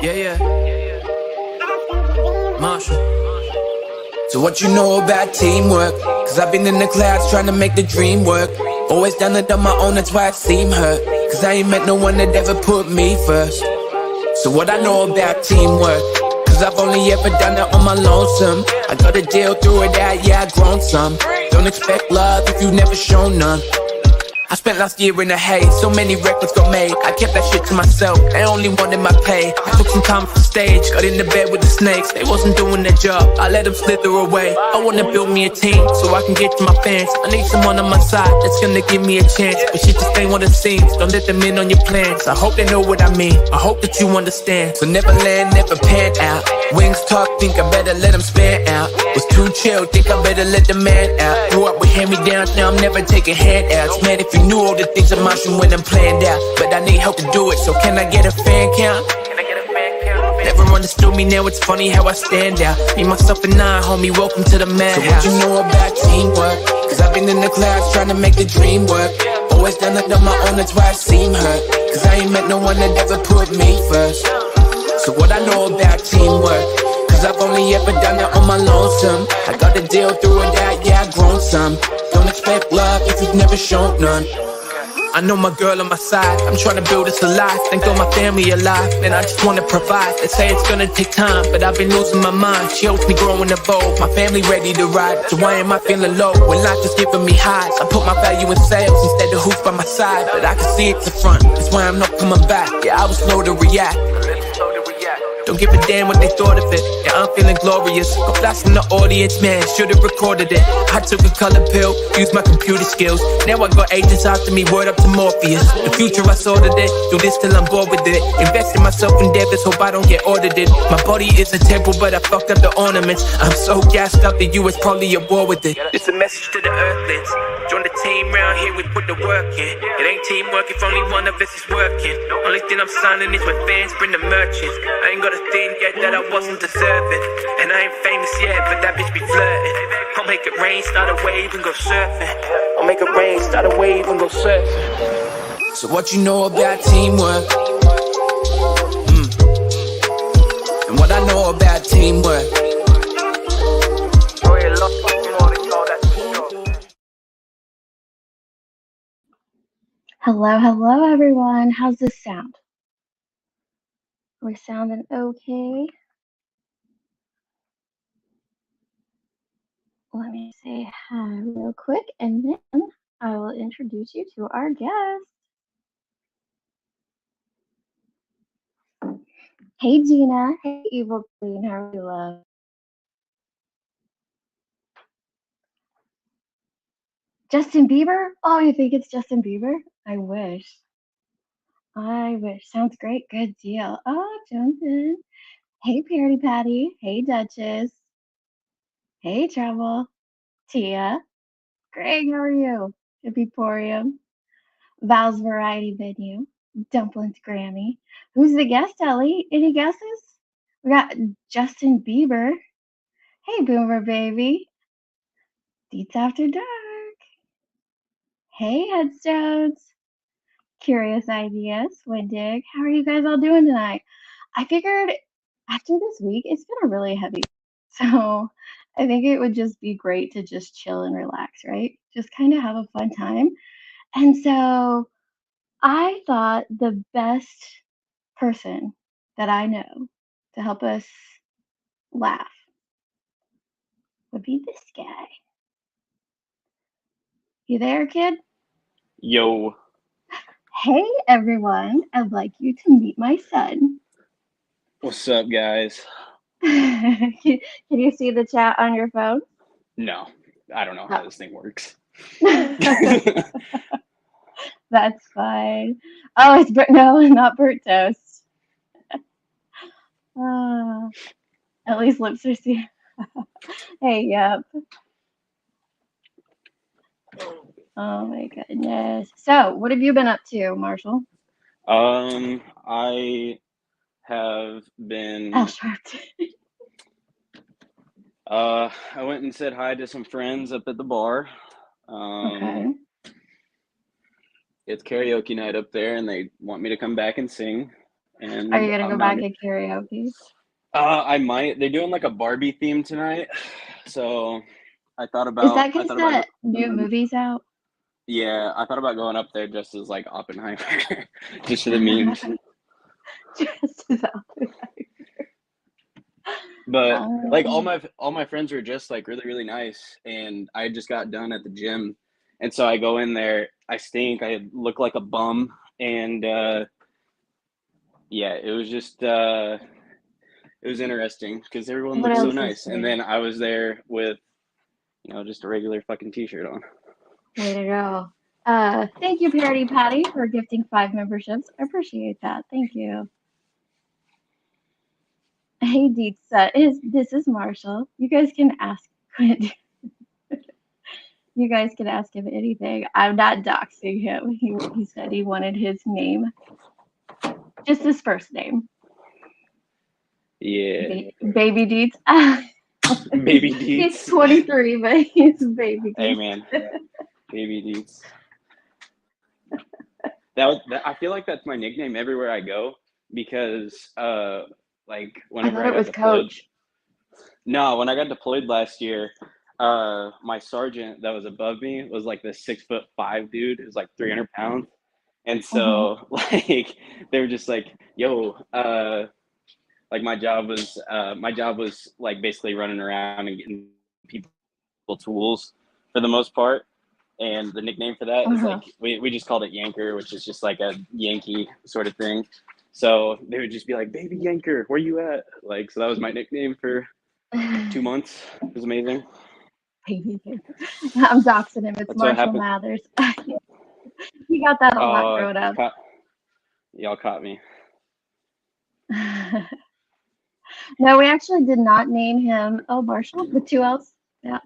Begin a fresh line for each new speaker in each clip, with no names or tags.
Yeah. Marshall. So what you know about teamwork? Cause I've been in the clouds trying to make the dream work. Always done it on my own, that's why it seem hurt. Cause I ain't met no one that ever put me first. So what I know about teamwork? Cause I've only ever done it on my lonesome. I gotta deal through it out, yeah, I grown some. Don't expect love if you've never shown none. I spent last year in the haze, so many records got made. I kept that shit to myself, I only wanted my pay. I took some time off the stage, got in the bed with the snakes. They wasn't doing their job, I let them slither away. I wanna build me a team, so I can get to my fans. I need someone on my side that's gonna give me a chance. But shit just ain't what it seems, don't let them in on your plans. I hope they know what I mean, I hope that you understand. So never land, never pan out. Wings talk, think I better let them span out. Was too chill, think I better let the man out. Grew up with hand-me-downs, now I'm never taking handouts. Man, if you knew all the things I'm watching when I'm planned out. But I need help to do it, so can I get a fan count? Never understood me, now it's funny how I stand out. Me, myself, and I, homie, welcome to the madhouse. So what you know about teamwork? Cause I've been in the clouds trying to make the dream work. Always done it on my own, that's why it seem hurt. Cause I ain't met no one that ever put me first. So what I know about teamwork? Cause I've only ever done it on my lonesome. I gotta deal through it out, yeah, I've grown some. Don't expect love if you've never shown none. I know my girl on my side, I'm trying to build us a life. Thank all my family alive, and I just wanna provide. They say it's gonna take time, but I've been losing my mind. She helps me grow and evolve, my family ready to ride. So why am I feeling low when life is giving me highs? I put my value in sales instead of hoops by my side. But I can see it's the front, that's why I'm not coming back. Yeah, I was slow to react. Don't give a damn what they thought of it. Yeah, I'm feeling glorious. Go flash in the audience, man, should've recorded it. I took a color pill, used my computer skills. Now I got agents after me, word up to Morpheus. The future I sorted it, do this till I'm bored with it. Invest in myself endeavors, hope I don't get audited. My body is a temple, but I fucked up the ornaments. I'm so gassed up, the US probably at war with it. It's a message to the earthlings. Join the team round here, we put the work in. It ain't teamwork if only one of us is working. Only thing I'm signing is when fans bring the merchants. I ain't got a thing yet that I wasn't deserving. And I ain't famous yet, but that bitch be flirting. I'll make it rain, start a wave and go surfing. I'll make it rain, start a wave and go surfing. So what you know about teamwork? And what I know about teamwork?
Hello, everyone. How's this sound? We're sounding okay. Let me say hi real quick, and then I will introduce you to our guest. Hey, Gina. Hey, Evil Queen. How are you, love? Justin Bieber? Oh, you think it's Justin Bieber? I wish. Sounds great. Good deal. Oh, Johnson. Hey, Parody Patty. Hey, Duchess. Hey, Trouble. Tia. Greg, how are you? Epiporium. Val's Variety Venue. Dumplings Grammy. Who's the guest, Ellie? Any guesses? We got Justin Bieber. Hey, Boomer Baby. Deets After Dark. Hey, Headstones. Curious Ideas. Windig. How are you guys all doing tonight? I figured after this week, it's been a really heavy week. So I think it would just be great to just chill and relax, right? Just kind of have a fun time. And so I thought the best person that I know to help us laugh would be this guy. You there, kid?
Yo.
Hey, everyone. I'd like you to meet my son.
What's up, guys?
Can you see the chat on your phone?
No, I don't know how this thing works.
That's fine. Oh, it's no, not burnt toast. At least lips are seen. Hey, yep. Oh my goodness. So, what have you been up to, Marshall?
I have been. I went and said hi to some friends up at the bar.
Okay.
it's karaoke night up there, and they want me to come back and sing.
Are you
And
gonna go
I'm
back
not.
at karaoke?
I might. They're doing like a Barbie theme tonight, so
Is that
I
because
thought about
that new movie's out?
yeah, I thought about going up there just as like Oppenheimer, just for the memes.
Just as
But like
um,
all my friends were just like really really nice, and I just got done at the gym, and so I go in there, I stink, I look like a bum, and yeah, it was just it was interesting because everyone
what
looked so
else is
nice, and
there?
then I was there with just a regular fucking t-shirt on.
Way to go. Thank you, Parody Patty, for gifting 5 memberships. I appreciate that. Thank you. Hey, Deets, this is Marshall. You guys can ask Quinn. You guys can ask him anything. I'm not doxing him. He said he wanted his name, just his first name,
Yeah,
Baby Deets.
baby
He's
Deets.
23, but he's Baby
Hey
Deets.
man, baby Deets. I feel like that's my nickname everywhere I go because like
I
whenever
thought
I
it
got
was
deployed.
Coach.
No, when I got deployed last year, my sergeant that was above me was like this 6'5" dude who's like 300 pounds. And
Mhm.
so like they were just like, yo, like my job was like basically running around and getting people tools for the most part. And the nickname for that is
Uh-huh.
like we just called it Yanker, which is just like a Yankee sort of thing. So they would just be like, "Baby Yanker, where you at?" Like, so that was my nickname for 2 months. It was amazing.
Baby. I'm doxing him. It's
That's what
Marshall
happened.
Mathers. He got that a lot
Oh,
growing up.
y'all caught me.
No, we actually did not name him. Oh, Marshall with 2 L's. Yeah,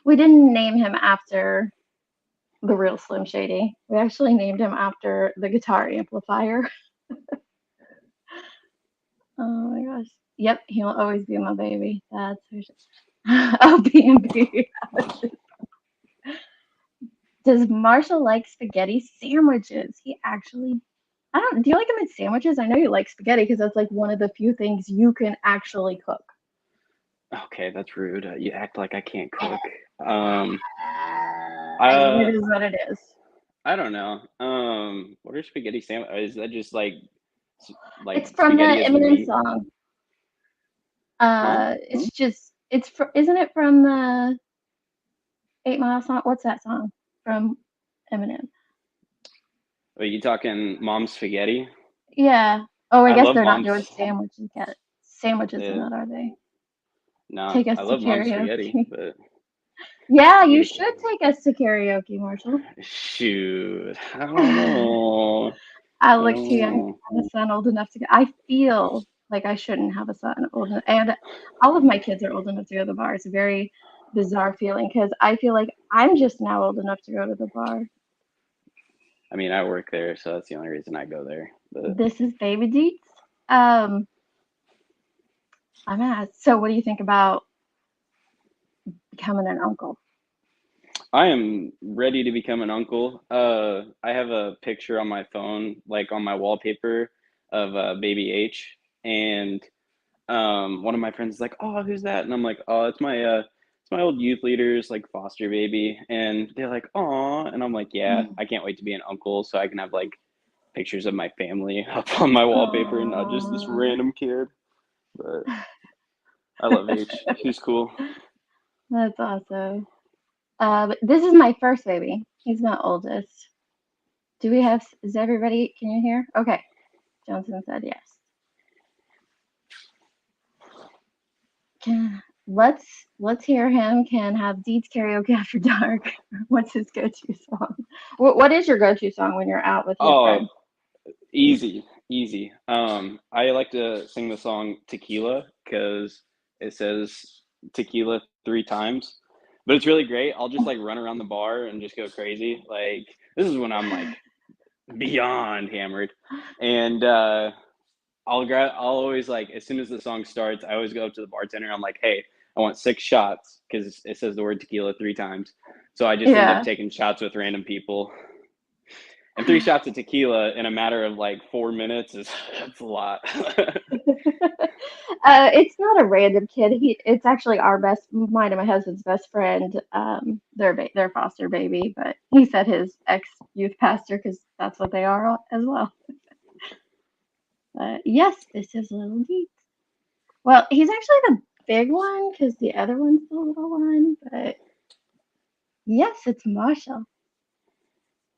we didn't name him after the real Slim Shady. We actually named him after the guitar amplifier. Oh my gosh. Yep, he'll always be my baby. That's for sure. Oh, B&B. Does Marshall like spaghetti sandwiches? He actually, I don't, do you like them in sandwiches? I know you like spaghetti because that's like one of the few things you can actually cook.
Okay, that's rude. You act like I can't cook. Um,
I mean,
uh,
it is what it is.
I don't know. What are spaghetti sandwich? Is that just like
It's from the
spaghetti is the
Eminem
meat?
song.
Huh?
It's just, isn't it from the 8 Mile song? What's that song from Eminem?
Are you talking mom's spaghetti?
Yeah. Oh, I
I
guess
love
they're not doing
mom's.
sandwiches in
Uh,
that, are they?
no,
Take us
I
to
love mom's spaghetti,
karaoke.
but
Yeah, you
we
should take us to karaoke, Marshall.
shoot. I don't know.
I
I
look
don't
too young to
know.
have a son old enough to go. I feel like I shouldn't have a son old enough, and all of my kids are old enough to go to the bar. It's a very bizarre feeling because I feel like I'm just now old enough to go to the bar.
I mean, I work there, so that's the only reason I go there. But
This is Baby Deets. Um, I'm asked. So, what do you think about becoming an uncle?
I am ready to become an uncle. I have a picture on my phone, like on my wallpaper, of baby H, and one of my friends is like, "Oh, who's that?" And I'm like, "Oh, it's my old youth leader's like foster baby." And they're like, "Oh," and I'm like, "Yeah, I can't wait to be an uncle, so I can have like pictures of my family up on my wallpaper and not just this
Oh,
random kid." But I love H. He's cool.
that's awesome. But this is my first baby. He's my oldest. Do we have? Is everybody? Can you hear? Okay. Johnson said yes. Can let's hear him. Can have Deeds karaoke after dark. What's his go-to song? What is your go-to song when you're out with your
Oh,
friends?
easy, easy. I like to sing the song Tequila because it says tequila 3 times, but it's really great. I'll just like run around the bar and just go crazy. Like this is when I'm like beyond hammered, and I'll always like as soon as the song starts, I always go up to the bartender. I'm like, hey, I want 6 shots because it says the word tequila 3 times. So I just end up
Yeah.
taking shots with random people. And 3 shots of tequila in a matter of like 4 minutes is that's a lot.
It's not a random kid. It's actually mine and my husband's best friend. Their foster baby, but he said his ex youth pastor because that's what they are as well. But yes, this is Little Deets. Well, he's actually the big one because the other one's the little one. But yes, it's Marshall.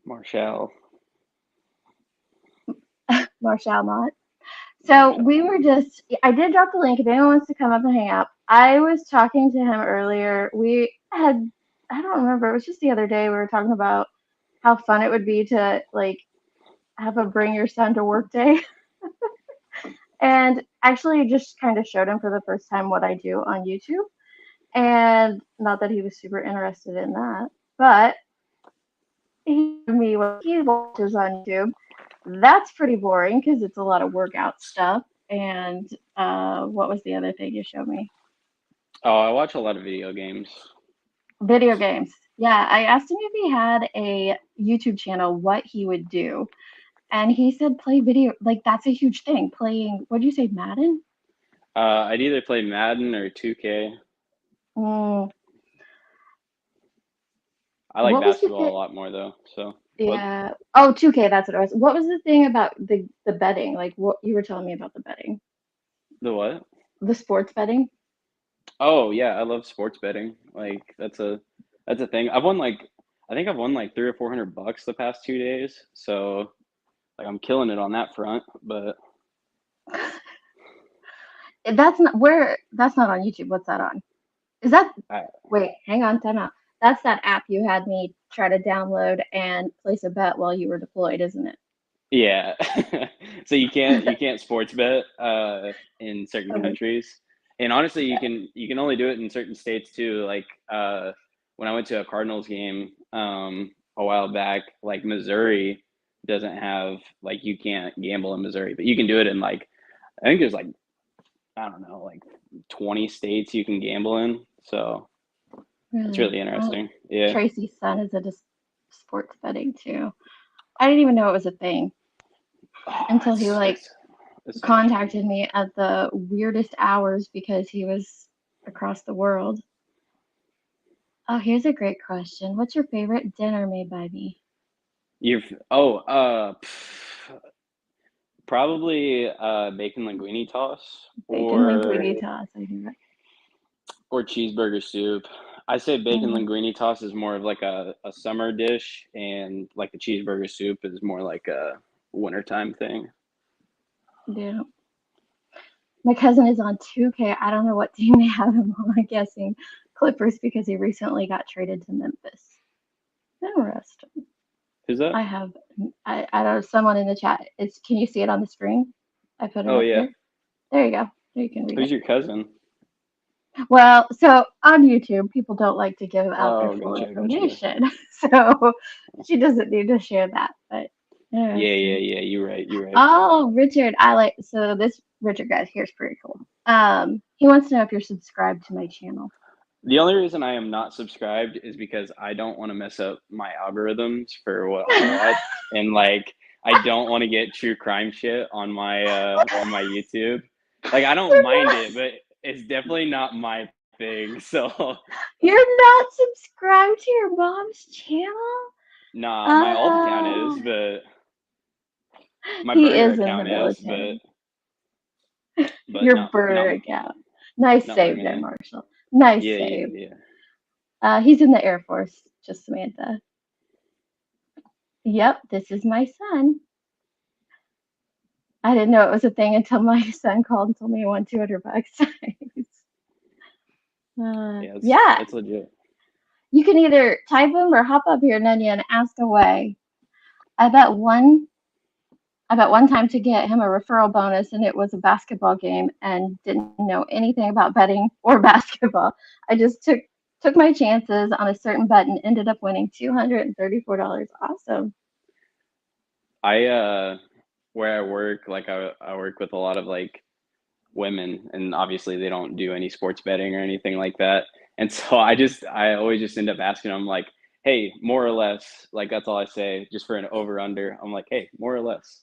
Marshall.
Marshall not. So I did drop the link if anyone wants to come up and hang out. I was talking to him earlier. I don't remember, it was just the other day we were talking about how fun it would be to like have a bring your son to work day. And actually just kind of showed him for the first time what I do on YouTube. And not that he was super interested in that, but he told me what he watches on YouTube. That's pretty boring because it's a lot of workout stuff. And what was the other thing you showed me?
Oh, I watch a lot of video games.
Video games. Yeah, I asked him if he had a YouTube channel, what he would do. And he said play video, like that's a huge thing. Playing, what did you say, Madden?
I'd either play Madden or 2K.
Mm,
I like
what was the
basketball
thing?
a lot more though. So what?
Yeah. Oh, 2K, that's what it was. What was the thing about the betting? Like what you were telling me about the betting,
The what?
the sports betting?
Oh yeah, I love sports betting. Like that's a thing. I think I've won like 300 or 400 bucks the past 2 days. So like I'm killing it on that front. But
That's not on YouTube. What's that on? Is that
I,
Wait, hang on, time out. That's that app you had me try to download and place a bet while you were deployed, isn't it?
yeah. So you can't sports bet in certain
Okay.
countries. And honestly, you can only do it in certain states too. Like when I went to a Cardinals game a while back, like Missouri doesn't have like you can't gamble in Missouri, but you can do it in like I think there's like I don't know, like 20 states you can gamble in. So it's
Really?
really interesting. Yeah.
Tracy's son is into sports betting too. I didn't even know it was a thing
Oh,
until he
it's
like
it's it's so much fun.
contacted me at the weirdest hours because he was across the world. Oh, here's a great question. What's your favorite dinner made by me?
You've probably bacon linguine toss
Bacon
or
linguine toss. I think that.
cheeseburger soup. I say bacon
Mm,
linguine toss is more of like a summer dish, and like the cheeseburger soup is more like a wintertime thing.
yeah. My cousin is on 2K. I don't know what team they have him on. I'm guessing Clippers because he recently got traded to Memphis. Interesting.
Who's that?
I have I don't know someone in the chat. Can you see it on the screen? I put it
Oh
up
yeah.
here. There you go. You can read
Who's
it.
your cousin?
Well, so on YouTube, people don't like to give out their
Oh,
full
gotcha.
information. So she doesn't need to share that. But
Yeah, yeah,
interesting.
yeah. You're right. You're right.
Oh, Richard, this Richard guy here's pretty cool. He wants to know if you're subscribed to my channel.
The only reason I am not subscribed is because I don't want to mess up my algorithms for what I watch, and like I don't want to get true crime shit on my YouTube. Like I don't
You're
mind
not,
it, but it's definitely not my thing. So
you're not subscribed to your mom's channel?
nah, my alt account is,
Oh,
but my
he
burner
is in the
account is, but
military.
but
Your
not
burner
not
account. Nice
not my
save there,
main.
Marshall. Nice
Yeah, yeah,
save.
yeah.
He's in the Air Force, just Samantha. Yep, this is my son. I didn't know it was a thing until my son called and told me he won 200 bucks.
Yeah,
Yeah,
it's legit.
you can either type him or hop up here, Nanya, and ask away. I bet one I bet one time to get him a referral bonus, and it was a basketball game, and didn't know anything about betting or basketball. I just took my chances on a certain bet and ended up winning $234. Awesome.
I where I work, like I work with a lot of like women, and obviously they don't do any sports betting or anything like that. And so I always just end up asking them like, hey, more or less, like that's all I say, just for an over under. I'm like, hey, more or less.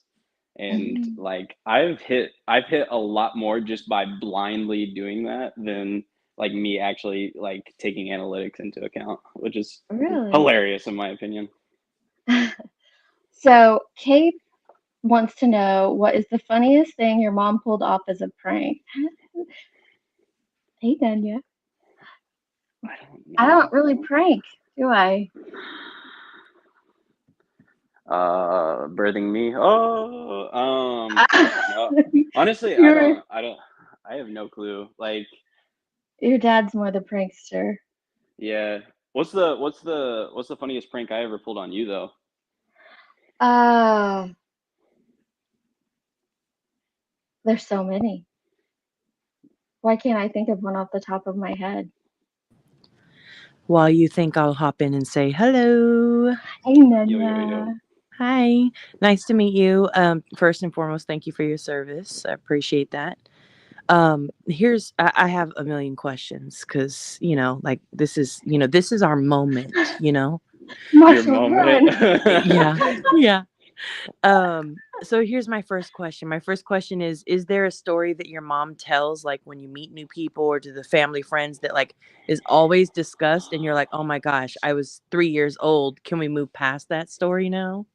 And
Mhm.
like I've hit a lot more just by blindly doing that than like me actually like taking analytics into account, which is
Really?
hilarious in my opinion.
So Kate wants to know what is the funniest thing your mom pulled off as a prank? Hey, Danya.
I don't
I don't
know.
really prank, do I?
Birthing me. Oh, I don't know. Honestly,
Your
I have no clue. Like,
your dad's more the prankster.
yeah. What's the funniest prank I ever pulled on you though?
Uh, there's so many. Why can't I think of one off the top of my head?
While you think, I'll hop in and say hello.
Hey,
Yo yo yo.
Nanya.
Hi. Nice to meet you. First and foremost, thank you for your service. I appreciate that. I have a million questions because, like this is our moment,
Your
Marshall,
moment.
run.
Yeah. Yeah. So here's my first question. My first question is there a story that your mom tells like when you meet new people or to the family friends that like is always discussed and you're like, "Oh my gosh, I was 3 years old. Can we move past that story now?"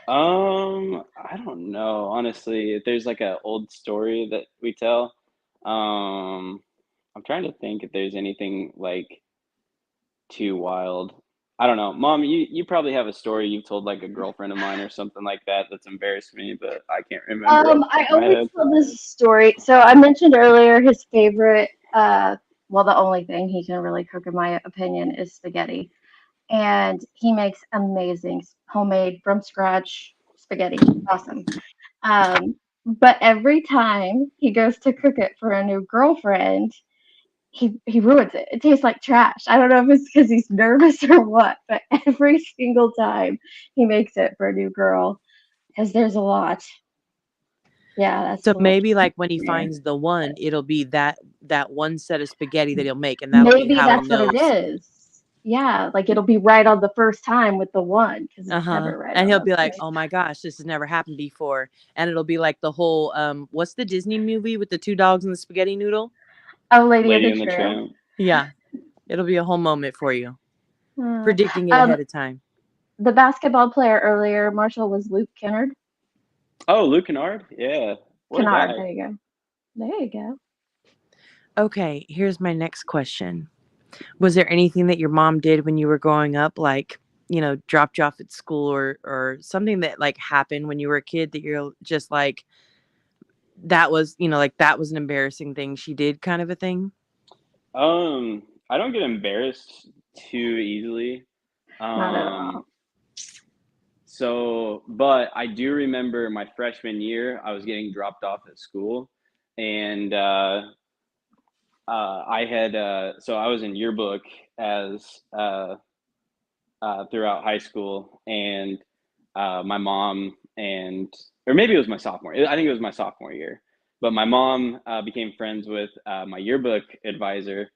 I don't know. Honestly, if there's like a old story that we tell, I'm trying to think if there's anything like too wild. I don't know. Mom, you probably have a story you've told like a girlfriend of mine or something like that that's embarrassed me, but I can't remember off the
I
top of my
always
head.
tell this story. So I mentioned earlier his favorite, well, the only thing he can really cook, in my opinion, is spaghetti. And he makes amazing homemade from scratch spaghetti. Awesome. But every time he goes to cook it for a new girlfriend, he ruins it. It tastes like trash. I don't know if it's because he's nervous or what, but every single time he makes it for a new girl, because there's a lot. Yeah, that's
So
a little
maybe like when he
there.
finds the one, it'll be that one set of spaghetti that he'll make and that'll be
Maybe
how he
that's what it
knows.
is. Yeah, like it'll be right on the first time with the one because it's
Uh-huh.
never right
And
on
he'll
the
be like,
first.
"Oh my gosh, this has never happened before." And it'll be like the whole what's the Disney movie with the two dogs and the spaghetti noodle?
Oh, Lady of
Lady
the
and the
Tramp.
Tramp.
Yeah. It'll be a whole moment for you.
Uh,
Predicting it
um,
ahead of time.
the basketball player earlier, Marshall, was Luke Kennard.
Oh, Luke Kennard? Yeah. What a
Kennard,
guy.
there you go. There you go.
Okay, here's my next question. Was there anything that your mom did when you were growing up, like, dropped you off at school or something that like happened when you were a kid that you're just like, that was, like that was an embarrassing thing she did kind of a thing?
I don't get embarrassed too easily.
Not at
Um,
all.
but I do remember my freshman year, I was getting dropped off at school, and so I was in yearbook as throughout high school, and my mom and or maybe it was my sophomore. I think it was my sophomore year. But my mom became friends with my yearbook advisor,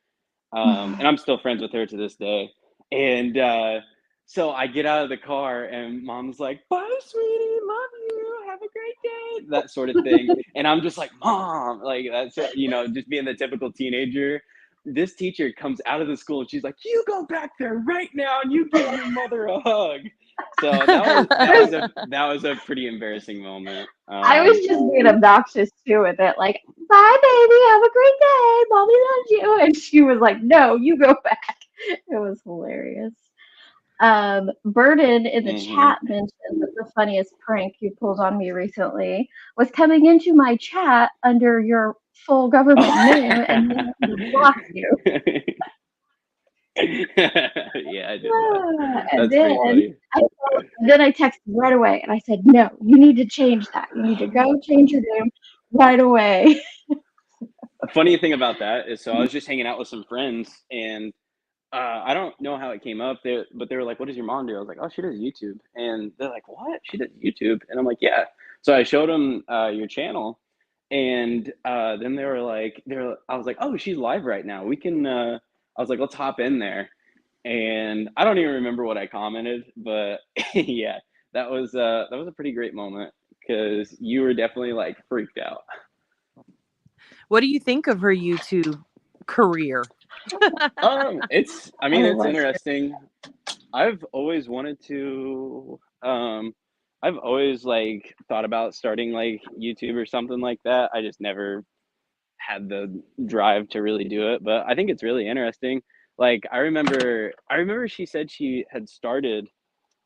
and I'm still friends with her to this day. And so I get out of the car, and mom's like, "Bye, sweetie, love you, have a great day," that sort of thing. And I'm just like, "Mom," like that's just being the typical teenager. This teacher comes out of the school, and she's like, "You go back there right now, and you give your mother a hug." So that was a pretty embarrassing moment.
I was just being obnoxious too with it, like, bye, baby, have a great day, mommy loves you. And she was like, no, you go back. It was hilarious. Burden in the
Mhm.
chat mentioned that the funniest prank you pulled on me recently was coming into my chat under your full government name and me having to block you.
Yeah, I did that.
And
That's pretty
then
funny.
I texted right away and I said, no, you need to change that. You need to go change your name right away.
Funny thing about that is, so I was just hanging out with some friends, and I don't know how it came up there, but they were like, "What does your mom do?" I was like, "Oh, she does YouTube," and they're like, "What? She does YouTube?" And I'm like, "Yeah." So I showed them your channel, and then I was like, "Oh, she's live right now. We can." I was like, "Let's hop in there." and I don't even remember what I commented, but yeah, that was a pretty great moment because you were definitely like freaked out.
What do you think of her YouTube career?
I
I
mean, it's
was
interesting. I've always wanted to. I've always like thought about starting like YouTube or something like that. I just never had the drive to really do it, but I think it's really interesting. Like I remember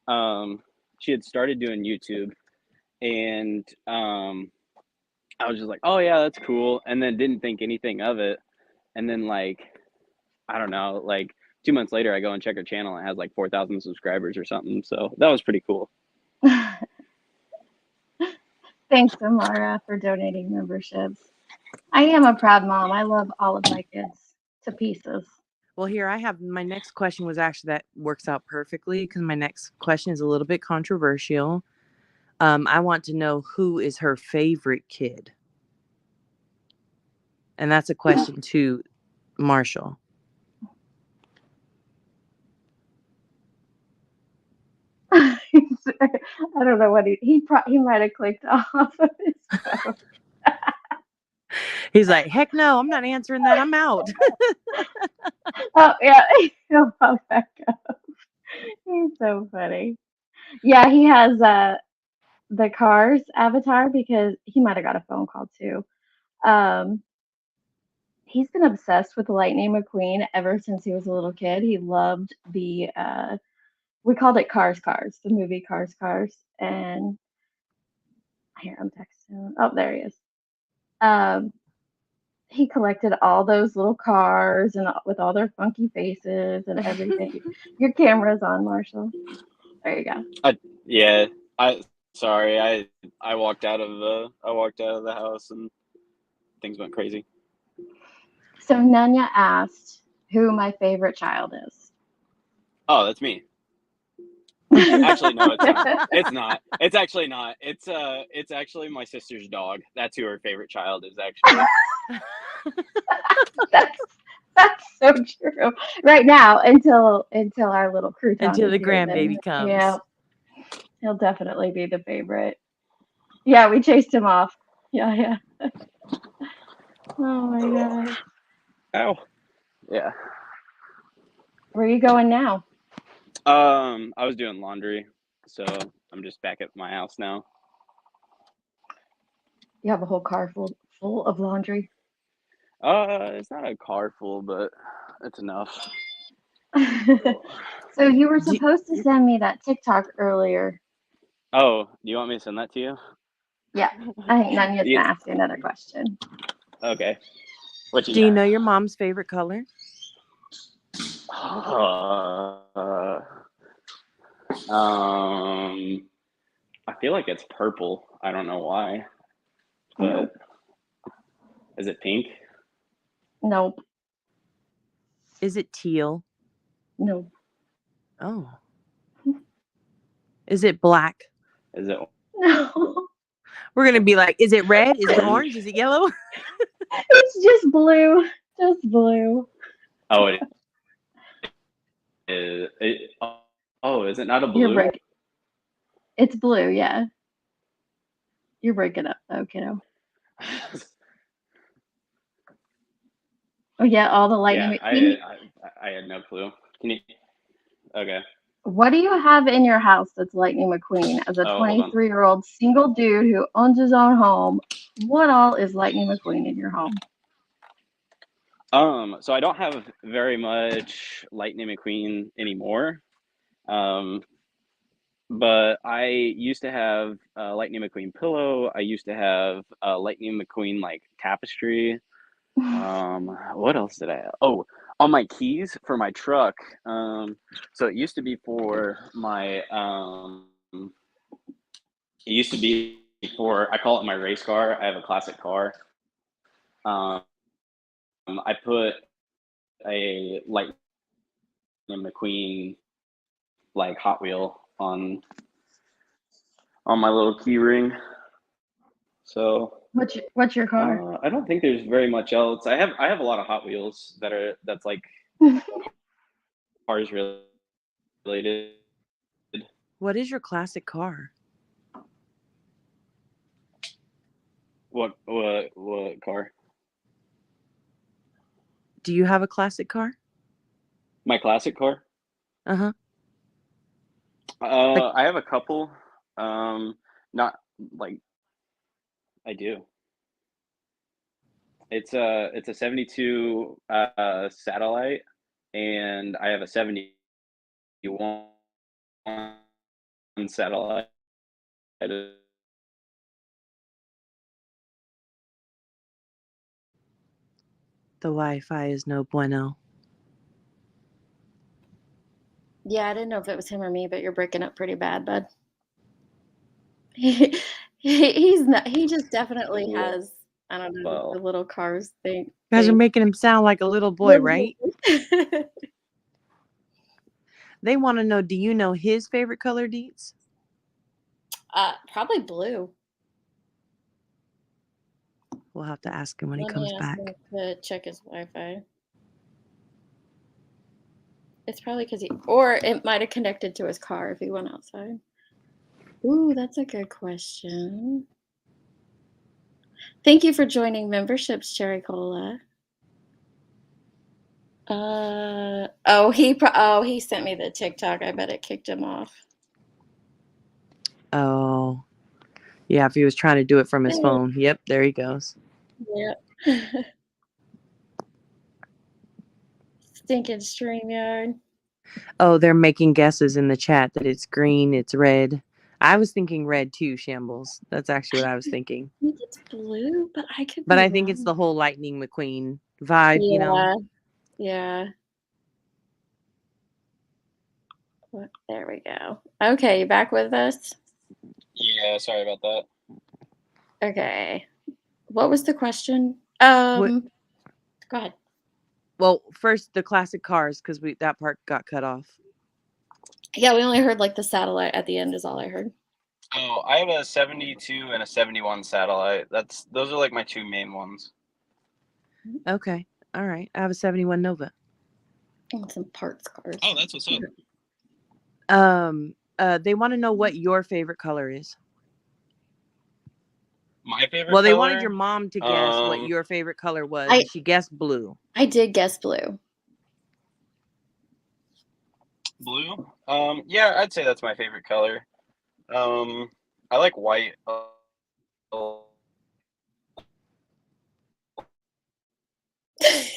um she had started doing YouTube, and I was just like, "Oh yeah, that's cool." And then didn't think anything of it. And then like I don't know, like 2 months later I go and check her channel and it has like 4,000 subscribers or something. So that was pretty cool.
Thanks, Amara, for donating memberships. I am a proud mom. I love all of my kids to pieces.
Well, here I have my next question was actually that works out perfectly because my next question is a little bit controversial. I want to know who is her favorite kid, and that's a question to Marshall.
I don't know what he might have clicked off of his phone.
He's like, heck no, I'm not answering that. I'm out.
Oh yeah, he'll pop back up. He's so funny. Yeah, he has the Cars avatar because he might have got a phone call too. Um, he's been obsessed with Lightning McQueen ever since he was a little kid. He loved the we called it Cars, the movie Cars. And here I'm texting him. Oh, there he is. Um, he collected all those little cars and with all their funky faces and everything. Your camera's on, Marshall. There you go.
Yeah, I sorry. I walked out of the house and things went crazy.
So Nanya asked who my favorite child is.
Oh, that's me. Actually, no, it's not. It's not. It's actually not. It's actually my sister's dog. That's who her favorite child is actually.
that's that's so true. Right now, until our little crouton
Until
is
the
here, then
grandbaby comes.
yeah, he'll definitely be the favorite. Yeah, we chased him off. Yeah. Oh my god.
Ow. Yeah.
Where are you going now?
I was doing laundry, so I'm just back at my house now.
You have a whole car full of laundry.
It's not a car full, but it's enough.
So you were
Do-
supposed to send me that TikTok earlier.
Oh, do you want me to send that to you?
Yeah, I think Nanya's
Yeah.
gonna ask you another question.
Okay. What you
Do you
got?
know your mom's favorite color?
I feel like it's purple. I don't know why, but
Nope.
is it pink?
Nope.
Is it teal?
Nope.
Oh. Is it black?
Is it
No.
We're gonna be like, is it red? Is it
orange?
orange? Is it yellow?
It's just blue. Just blue.
Oh, it is. Oh, is it not a
You're
blue?
breaking. It's blue, yeah. You're breaking up though, kiddo. Oh yeah, all the lightning
Yeah,
McQueen.
I had no clue. Can you? Okay.
What do you have in your house that's Lightning McQueen? As a
Oh, hold on.
23-year-old single dude who owns his own home, what all is Lightning McQueen in your home?
So I don't have very much Lightning McQueen anymore. Um, but I used to have a Lightning McQueen pillow. I used to have a Lightning McQueen like tapestry. What else did I have? Oh, on my keys for my truck. So it used to be for my it used to be for I call it my race car. I have a classic car. Um, I put a Lightning McQueen like Hot Wheel on my little key ring. So
What's your car?
I don't think there's very much else. I have a lot of Hot Wheels that's like cars related.
What is your classic car?
What car?
Do you have a classic car?
My classic car?
Uh-huh. Like,
I have a couple. Not like I do. It's a 72 satellite, and I have a 71 satellite.
the Wi-Fi is no bueno.
Yeah, I didn't know if it was him or me, but you're breaking up pretty bad, bud. He's not. He just definitely has. I don't know, the little cars thing.
You guys are making him sound like a little boy, right? They want to know, do you know his favorite color, Deets?
Probably blue.
We'll have to ask him when he
Let
comes
me ask
back.
him to check his Wi-Fi. It's probably because or it might have connected to his car if he went outside. Ooh, that's a good question. Thank you for joining memberships, Cherry Cola. He sent me the TikTok. I bet it kicked him off.
Oh, yeah, if he was trying to do it from his phone. Yep, there he goes.
Yep. Stinking StreamYard.
Oh, they're making guesses in the chat that it's green, it's red. I was thinking red too, Shambles. That's actually what I was thinking.
I think it's blue, but I could be
But I
wrong.
think it's the whole Lightning McQueen vibe, you know?
Yeah. There we go. Okay, you back with us?
Yeah, sorry about that.
Okay. What was the question?
What?
Go ahead.
Well, first the classic cars, because that part got cut off.
Yeah, we only heard like the satellite at the end is all I heard.
Oh, I have a 72 and a 71 satellite. Those are like my two main ones.
Okay. All right. I have a 71 Nova.
And some parts cars.
Oh, that's what's up.
They want to know what your favorite color is.
My favorite
Well, they
color?
wanted your mom to guess what your favorite color was. And she guessed blue.
I did guess blue.
Blue? Yeah, I'd say that's my favorite color. I like white.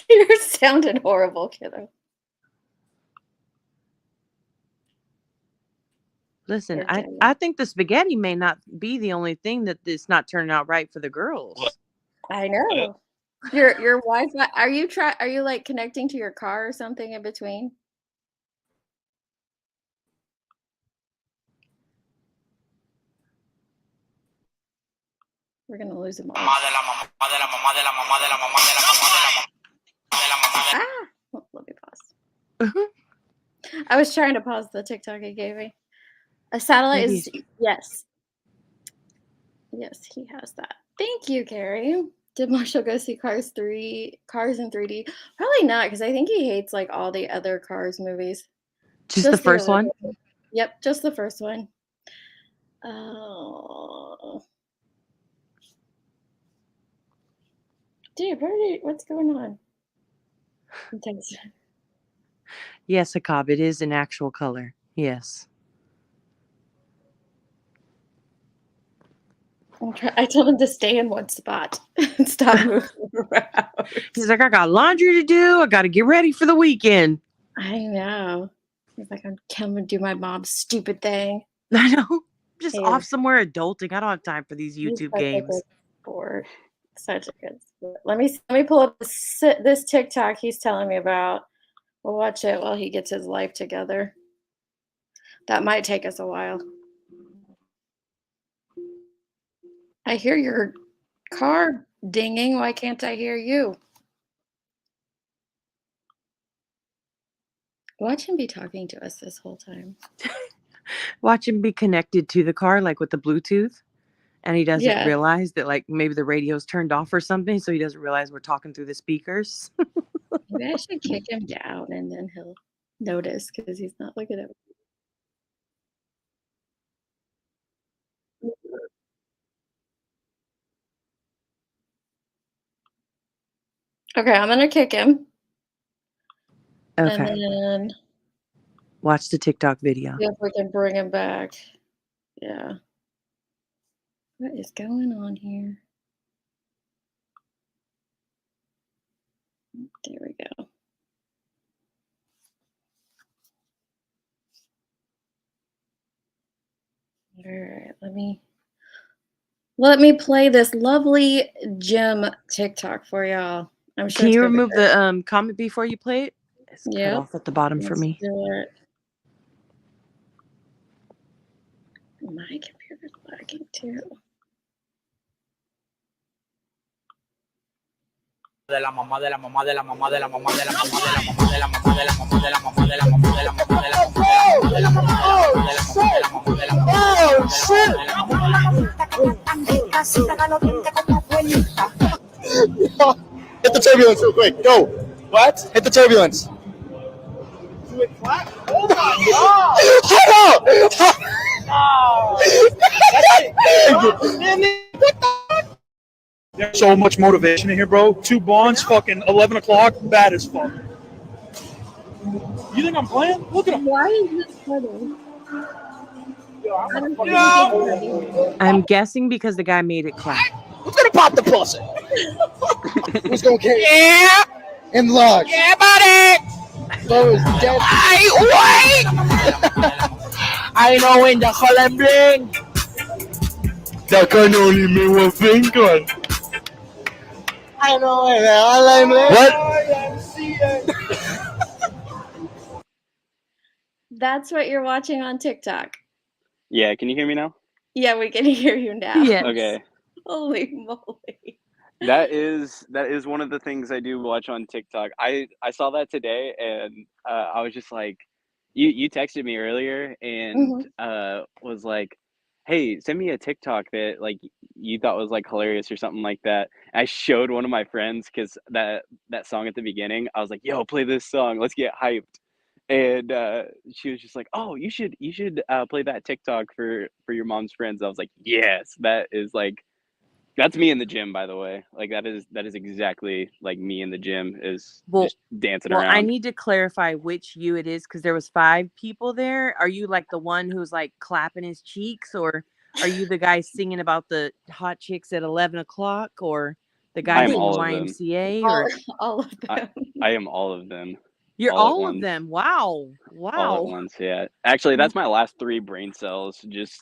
You're sounding horrible, kiddo.
Listen, I think the spaghetti may not be the only thing that it's not turning out right for the girls.
What?
I know. Your Wi-Fi. Are you like connecting to your car or something in between? We're gonna lose him all. Oh, let me pause. I was trying to pause the TikTok he gave me. A satellite is yes. Yes, he has that. Thank you, Carrie. Did Marshall go see Cars in 3D? Probably not, because I think he hates like all the other Cars movies.
Just the first one?
Yep, just the first one. Oh. Dude, what's going on?
Yes, Hakab, it is an actual color. Yes.
I told him to stay in one spot and stop moving around.
He's like, I got laundry to do. I got to get ready for the weekend.
I know. He's like, I'm coming to do my mom's stupid thing.
I know. Just off somewhere adulting. I don't have time for these YouTube games.
Such a good sport. Let me pull up this TikTok he's telling me about. We'll watch it while he gets his life together. That might take us a while. I hear your car dinging. Why can't I hear you? Watch him be talking to us this whole time.
Watch him be connected to the car, like with the Bluetooth. And he doesn't realize that, like, maybe the radio's turned off or something. So he doesn't realize we're talking through the speakers.
Maybe I should kick him down and then he'll notice because he's not looking at me. Okay, I'm gonna kick him. And
Okay.
then
Watch the TikTok video.
see if we can bring him back. Yeah. What is going on here? There we go. All right, let me play this lovely gym TikTok for y'all. I'm sure
Can
it's
you
gonna be
remove
great.
the comment before you play it? It's cut
Yep.
off at the bottom for
Let's
me.
do it. My computer's lagging too.
De la mamá de la mamá de la mamá de la mamá de la mamá de la mamá de la mamá de la mamá de la mamá de la mamá de la mamá de la mamá de la mamá de la mamá. Hit the turbulence real quick. Go. What? Hit the turbulence. Do it flat? Oh my god! Hold on! There's so much motivation in here, bro. 2 bonds, fucking 11 o'clock, bad as fuck. You think I'm playing? Look at him.
Why is this funny? I don't think
No!
I'm guessing because the guy made it clap.
Who's gonna pop the pussy? Who's gonna carry? Yeah! In lunch. Yeah, buddy! Those dead. Ay, wait! I know in the Holland bling. That can only mean one thing, gun. I know in the Holland bling. What?
That's what you're watching on TikTok.
Yeah, can you hear me now?
Yeah, we can hear you now.
Yes.
Okay.
Holy moly.
That is one of the things I do watch on TikTok. I saw that today, and I was just like, you texted me earlier and was like, hey, send me a TikTok that like you thought was like hilarious or something like that. I showed one of my friends because that song at the beginning, I was like, yo, play this song, let's get hyped. And she was just like, oh, you should play that TikTok for your mom's friends. I was like, yes, that is like. That's me in the gym, by the way. Like that is exactly like me in the gym is just dancing
Well, I
around.
need to clarify which you it is because there was 5 people there. Are you like the one who's like clapping his cheeks, or are you the guy singing about the hot chicks at 11 o'clock, or the guy
I am
from the
all of them.
YMCA? Or
all of them.
I am all of them.
you're
all at
all of
once.
them. Wow.
All at once, yeah. Actually, that's my last 3 brain cells. Just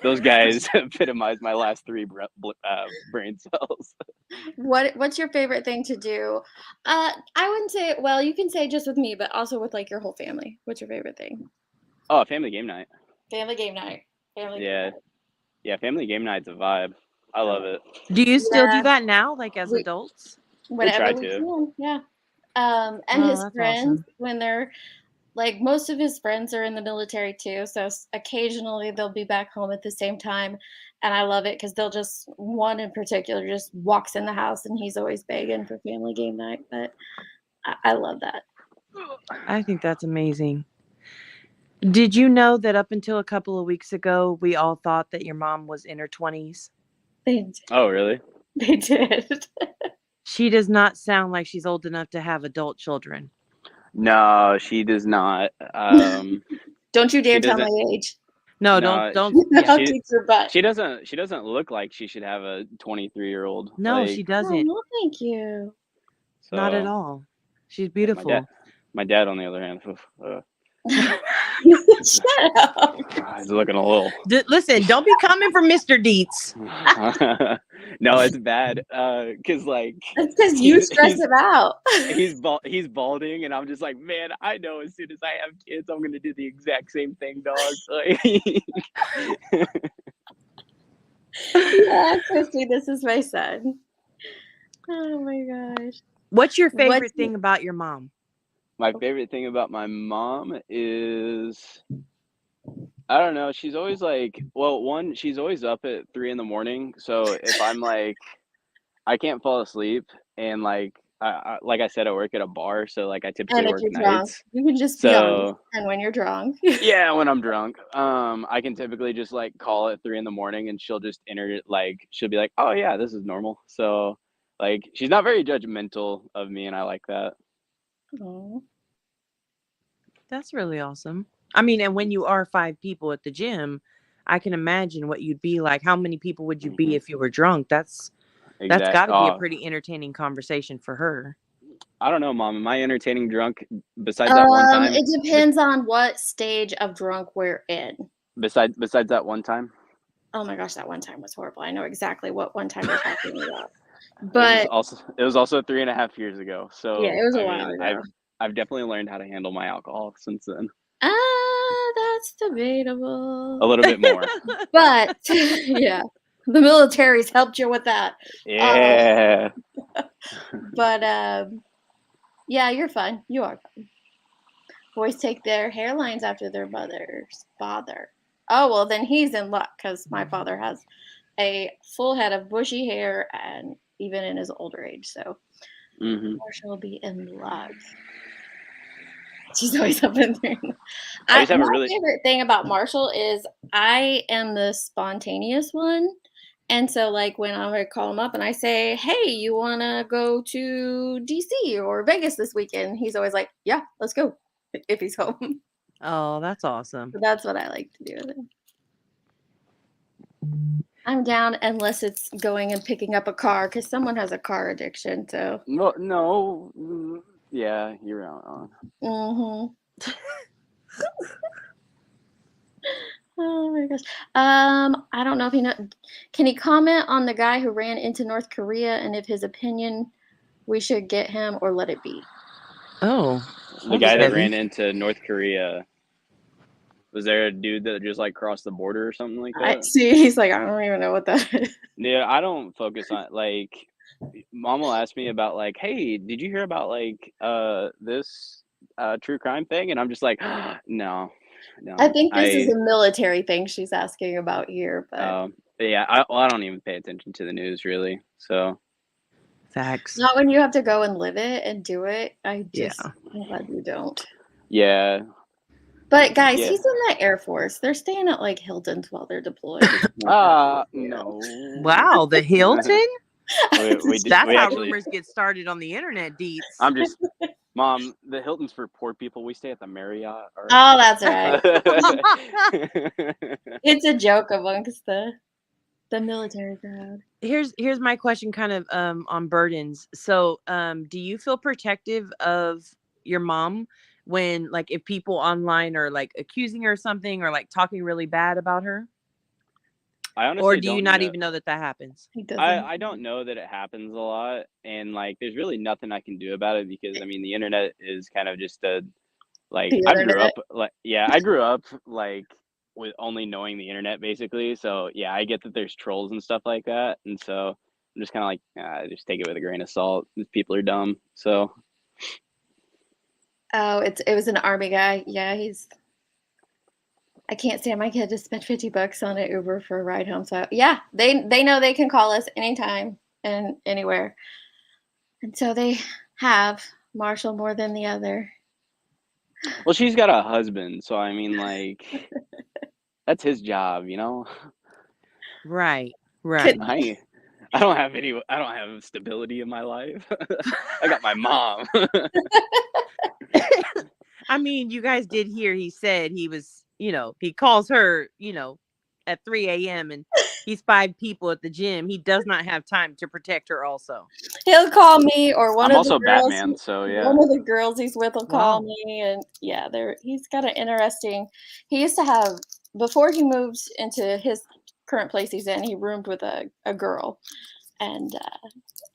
those guys epitomize my last 3 brain cells.
What's your favorite thing to do? I wouldn't say, well, you can say just with me, but also with like your whole family. What's your favorite thing?
Oh, family game night.
Family game night. Family game night.
Yeah, family game night's a vibe. I love it.
Do you still do that now, like as
We-
adults?
Whenever
try
we
to.
can, yeah. And
Wow,
his
that's
friends,
awesome.
when they're like, most of his friends are in the military too, so occasionally they'll be back home at the same time, and I love it because they'll just, one in particular just walks in the house and he's always begging for family game night, but I love that.
I think that's amazing. Did you know that up until a couple of weeks ago, we all thought that your mom was in her 20s?
Oh, really?
They did.
She does not sound like she's old enough to have adult children.
No, she does not.
Don't you dare tell my age.
No,
No,
don't.
I'll kick your butt.
She doesn't look like she should have a 23-year-old.
No,
like,
she
Oh,
doesn't.
no, thank you.
so,
Not at all. She's beautiful.
My dad, on the other hand,
Shut up.
he's looking a little.
Listen, don't be coming for Mr. Dietz.
No, it's bad. Cause like
It's because you stress him out.
he's balding, and I'm just like, man, I know as soon as I have kids, I'm gonna do the exact same thing, dog. Like,
Yeah, Christy, this is my son. Oh my gosh.
What's your favorite thing about your mom?
My favorite thing about my mom is, I don't know. She's always like, well, one, she's always up at 3 in the morning. So if I'm like, I can't fall asleep, and like like I said, I work at a bar, so like I typically
And if
work
you're drunk,
nights.
you can just be honest.
So
And when you're drunk,
yeah, when I'm drunk, I can typically just like call at 3 in the morning, and she'll just she'll be like, "Oh yeah, this is normal." So like she's not very judgmental of me, and I like that.
oh,
That's really awesome. I mean, and when you are 5 people at the gym, I can imagine what you'd be like. How many people would you be
Hmm.
if you were drunk? That's
Exact.
got to be a pretty entertaining conversation for her.
I don't know, Mom. Am I entertaining drunk? Besides that one time,
it depends on what stage of drunk we're in.
besides that one time,
Oh my gosh, that one time was horrible. I know exactly what one time you're talking about.
it
But
was also 3.5 years ago.
yeah, it
So
was a
I
while
mean,
ago.
I've definitely learned how to handle my alcohol since then.
That's debatable.
A little bit more.
But yeah, the military's helped you with that.
Yeah.
But yeah, you're fine. You are fine. Boys take their hairlines after their mother's father. Oh well, then he's in luck because my father has a full head of bushy hair, and even in his older age, so
Hmm.
Marshall will be in luck. She's always up in there.
I just have a
My
really
favorite thing about Marshall is I am the spontaneous one. And so, like, when I would call him up and I say, "Hey, you want to go to DC or Vegas this weekend?" He's always like, "Yeah, let's go," if he's home.
Oh, that's awesome.
So that's what I like to do with him. I'm down unless it's going and picking up a car because someone has a car addiction. So,
no. Yeah, you're wrong.
mm-hmm. Oh my gosh. I don't know if he know. Can he comment on the guy who ran into North Korea and if his opinion we should get him or let it be?
Oh,
The
that's
guy that
heavy.
ran into North Korea, was there a dude that just like crossed the border or something like
I
that?
see. He's like, I don't even know what that is.
Yeah, I don't focus on like Mom will ask me about like, "Hey, did you hear about like this true crime thing?" And I'm just like, "No.
I
No.
think this is
I
a military thing she's asking about here, but
yeah, I don't even pay attention to the news really." So,
Facts.
not when you have to go and live it and do it. I'm
Yeah.
glad you don't.
yeah.
But guys,
Yeah.
he's in the Air Force. They're staying at like Hilton's while they're deployed.
No.
Wow, the Hilton? That's
We
how
actually
rumors get started on the internet, Deets.
I'm just Mom, the Hilton's for poor people. We stay at the Marriott. All
Oh, that's right.
right.
It's a joke amongst the military crowd.
Here's my question kind of on burdens. So do you feel protective of your mom when like if people online are like accusing her of something or like talking really bad about her?
I
Or
honestly
do you
don't
not
know.
even know that happens?
He doesn't.
I don't know that it happens a lot, and like there's really nothing I can do about it because I mean the internet is kind of just a like
The
I grew
internet.
up like yeah, I grew up like with only knowing the internet basically. So yeah, I get that there's trolls and stuff like that, and so I'm just kind of like just take it with a grain of salt. These people are dumb. So
Oh, it was an army guy. Yeah, I can't stand my kid to spend $50 on an Uber for a ride home. So yeah, they know they can call us anytime and anywhere. And so they have Marshall more than the other.
well, she's got a husband, so I mean like that's his job, you know.
Right. Right.
I don't have I don't have stability in my life. I got my mom.
I mean, you guys did hear he said he was, he calls her, at 3 a.m. and he's 5 people at the gym. He does not have time to protect her also.
He'll call me or one
I'm
of the
also
girls.
Batman, so yeah.
One of the girls he's with will call
Wow.
me, and yeah, he's got an interesting. He used to have before he moved into his current place he's in. He roomed with a girl, and